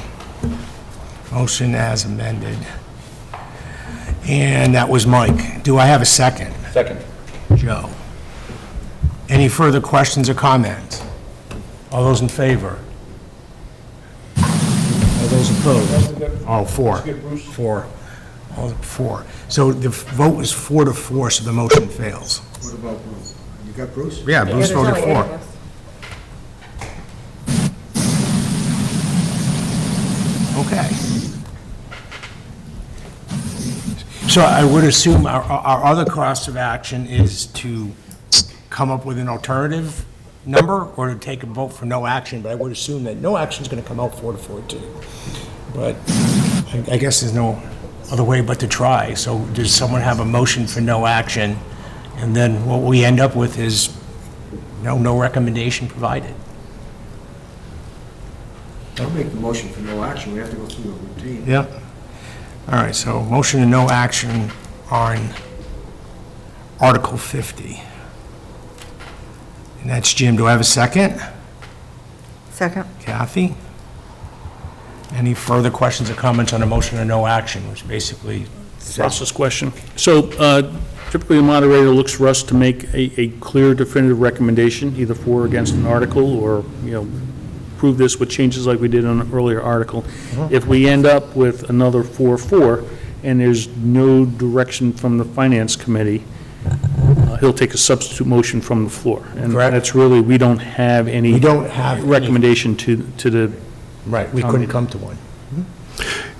B: motion as amended. And that was Mike. Do I have a second?
N: Second.
B: Joe. Any further questions or comments? All those in favor? All those opposed? Oh, four. Four. All four. So the vote is 4-4, so the motion fails.
F: What about Bruce? You got Bruce?
B: Yeah, Bruce voted for. Okay. So I would assume our other course of action is to come up with an alternative number or to take a vote for no action, but I would assume that no action is going to come out 4-4 too. But I guess there's no other way but to try. So does someone have a motion for no action? And then what we end up with is no recommendation provided.
F: I'll make the motion for no action. We have to go through the routine.
B: Yeah. All right, so motion and no action on Article 50. And that's Jim. Do I have a second?
I: Second.
B: Kathy? Any further questions or comments on a motion or no action, which basically says...
D: Process question. So typically, the moderator looks for us to make a clear, definitive recommendation, either for or against an article, or, prove this with changes like we did on an earlier article. If we end up with another 4-4, and there's no direction from the Finance Committee, he'll take a substitute motion from the floor. And
B: Correct.
D: that's really, we don't have any
B: We don't have any-
D: recommendation to the...
B: Right, we couldn't come to one.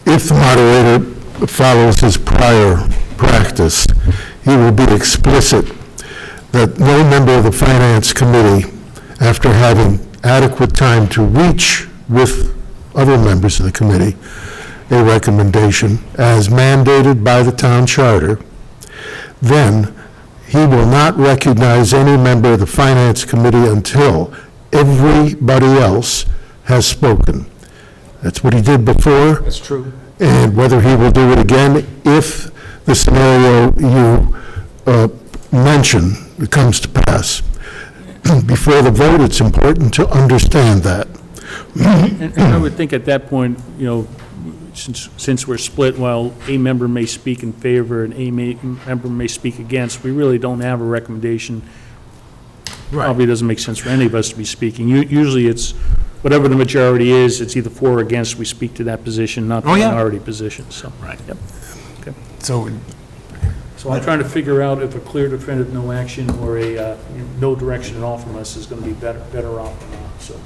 G: If the moderator follows his prior practice, he will be explicit that no member of the Finance Committee, after having adequate time to reach with other members of the committee a recommendation as mandated by the town charter, then he will not recognize any member of the Finance Committee until everybody else has spoken. That's what he did before.
B: That's true.
G: And whether he will do it again if the scenario you mention comes to pass. Before the vote, it's important to understand that.
D: And I would think at that point, since we're split, while a member may speak in favor and a member may speak against, we really don't have a recommendation. Probably doesn't make sense for any of us to be speaking. Usually it's, whatever the majority is, it's either for or against, we speak to that position, not the minority position, so.
B: Right.
D: Yep. Okay.
B: So
D: I'm trying to figure out if a clear definitive no action or a no direction at all from us is going to be better off or not, so.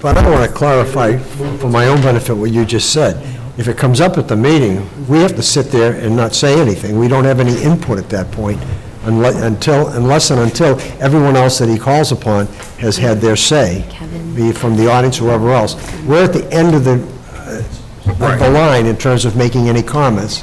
F: But I want to clarify, for my own benefit, what you just said. If it comes up at the meeting, we have to sit there and not say anything. We don't have any input at that point unless and until everyone else that he calls upon has had their say, be it from the audience or whoever else. We're at the end of the line in terms of making any comments.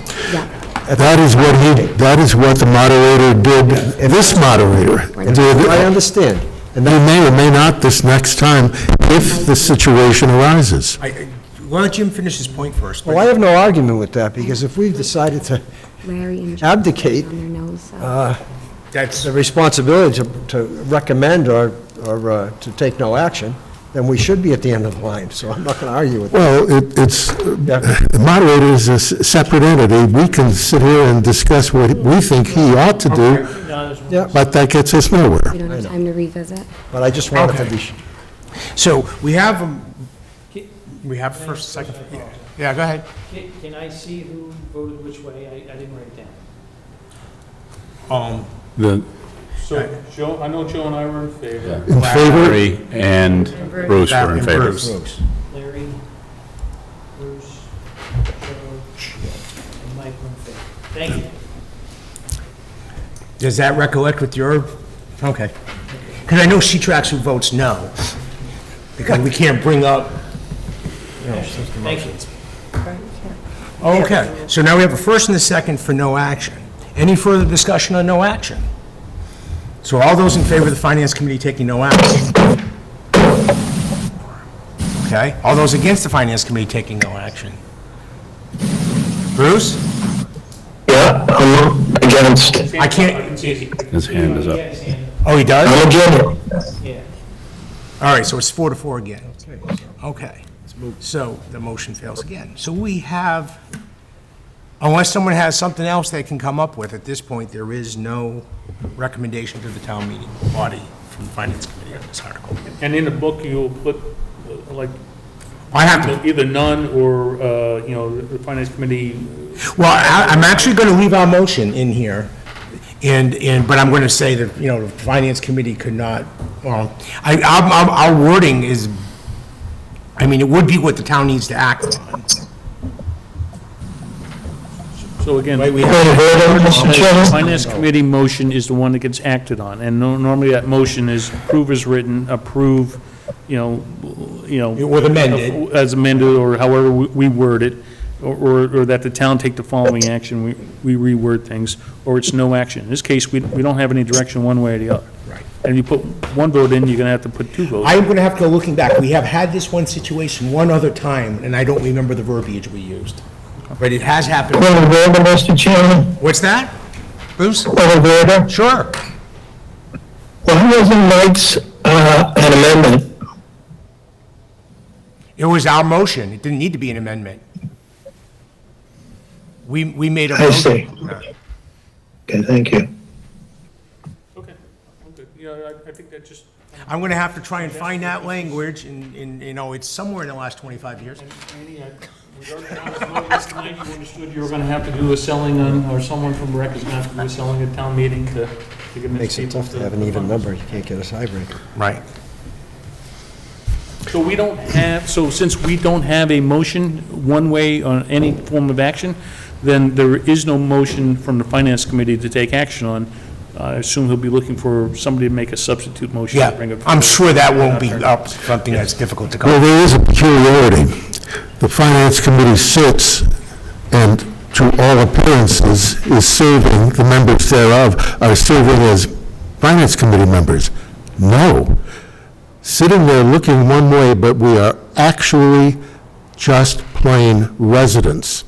G: That is what the moderator did, this moderator did.
F: I understand.
G: And they may or may not this next time if the situation arises.
B: Why don't Jim finish his point first?
F: Well, I have no argument with that, because if we've decided to abdicate
B: That's
F: the responsibility to recommend or to take no action, then we should be at the end of the line, so I'm not going to argue with that.
G: Well, the moderator is a separate entity. We can sit here and discuss what we think he ought to do, but that gets us nowhere.
M: We don't have time to revisit.
F: But I just wanted to be,
B: So we have first, second, yeah, go ahead.
N: Can I see who voted which way? I didn't write it down. So, Joe, I know Joe and I were in favor.
G: In favor?
H: Larry and Bruce were in favor.
N: Larry, Bruce, Joe, and Mike were in favor. Thank you.
B: Does that recollect with your, okay. Because I know she tracks who votes no, because we can't bring up, you know,
N: Thank you.
B: okay. So now we have a first and a second for no action. Any further discussion on no action? So all those in favor of the Finance Committee taking no action? Okay. All those against the Finance Committee taking no action? Bruce?
K: Yeah, I'm against.
B: I can't.
H: His hand is up.
B: Oh, he does?
K: I'm against.
N: Yeah.
B: All right, so it's 4-4 again. Okay. So the motion fails again. So we have, unless someone has something else they can come up with, at this point, there is no recommendation to the town meeting body from the Finance Committee on this article.
D: And in the book, you'll put, like,
B: I have to,
D: either none or, the finance committee.
B: well, I'm actually going to leave our motion in here, but I'm going to say that, the Finance Committee could not, well, our wording is, it would be what the town needs to act on.
D: So again,
B: Right, we
D: the finance committee motion is the one that gets acted on, and normally that motion is approve as written, approve,
B: With amended.
D: as amended, or however we word it, or that the town take the following action, we reword things, or it's no action. In this case, we don't have any direction one way or the other.
B: Right.
D: And if you put one vote in, you're gonna have to put two votes.
B: I'm going to have to go looking back. We have had this one situation one other time, and I don't remember the verbiage we used. But it has happened.
K: Point of order, Mr. Chairman?
B: What's that? Bruce?
K: Point of order?
B: Sure.
K: Why wasn't Mike's an amendment?
B: It was our motion. It didn't need to be an amendment. We made a
K: I see.
B: motion.
K: Okay, thank you.
D: Okay, I think that just.
B: I'm going to have to try and find that language, and it's somewhere in the last 25 years.
D: Andy, regardless tonight, you understood you were gonna have to do a selling on, or someone from rec is gonna have to do a selling at town meeting to convince
F: makes it
D: people
F: tough to have an even number, you can't get a tiebreaker.
B: Right.
D: So we don't have, so since we don't have a motion one way on any form of action, then there is no motion from the finance committee to take action on. I assume he'll be looking for somebody to make a substitute motion. to bring
B: Yeah,
D: it
B: I'm
D: forward.
B: sure that won't be up, something that's difficult to come.
G: Well, there is a peculiarity. The Finance Committee sits and, to all appearances, is serving, the members thereof are serving as Finance Committee members. No. Sitting there looking one way, but we are actually just plain residents.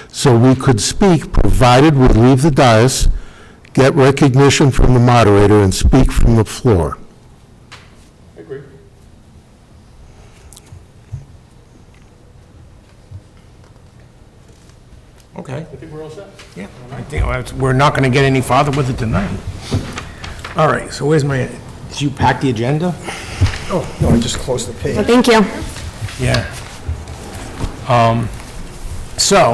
G: So we could speak, provided we leave the dais, get recognition from the moderator, and speak from the floor.
D: I agree.
B: Okay.
D: I think we're all set.
B: Yeah, I think we're not going to get any farther with it tonight. All right, so where's my, did you pack the agenda?
F: Oh, no, I just closed the page.
M: Well, thank you.
B: Yeah. So,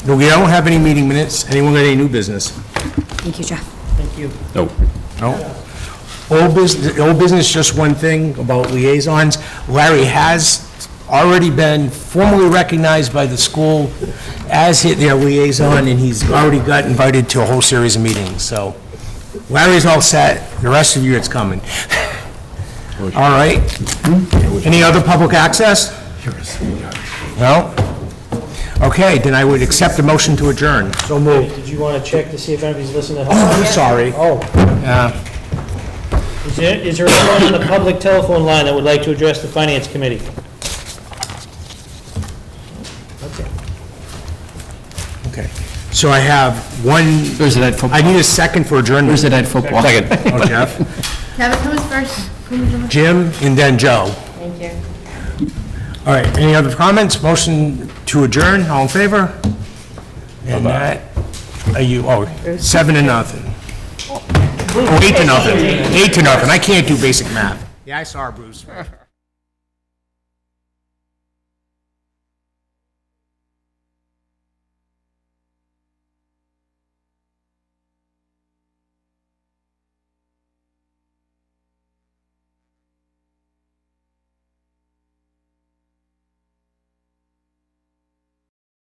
B: we don't have any meeting minutes. Anyone got any new business?
M: Thank you, Jeff.
D: Thank you.
H: No.
B: No? Old business, just one thing about liaisons. Larry has already been formally recognized by the school as their liaison, and he's already got invited to a whole series of meetings, so Larry's all set. The rest of you, it's coming. All right. Any other public access? No? Okay, then I would accept a motion to adjourn. So moved.
N: Did you want to check to see if anybody's listening at home?
B: I'm sorry.
N: Oh. Is there anyone on the public telephone line that would like to address the Finance Committee?
B: Okay. So I have one,
A: Thursday night football.
B: I need a second for adjournment.
A: Thursday night football.
H: Second.
B: Oh, Jeff?
Q: Kevin, who was first? Who was the-
B: Jim, and then Joe.
Q: Thank you.
B: All right, any other comments? Motion to adjourn, all in favor? And that, are you, 7-0. Oh, 8-0. 8-0, I can't do basic math. Yeah, I saw Bruce.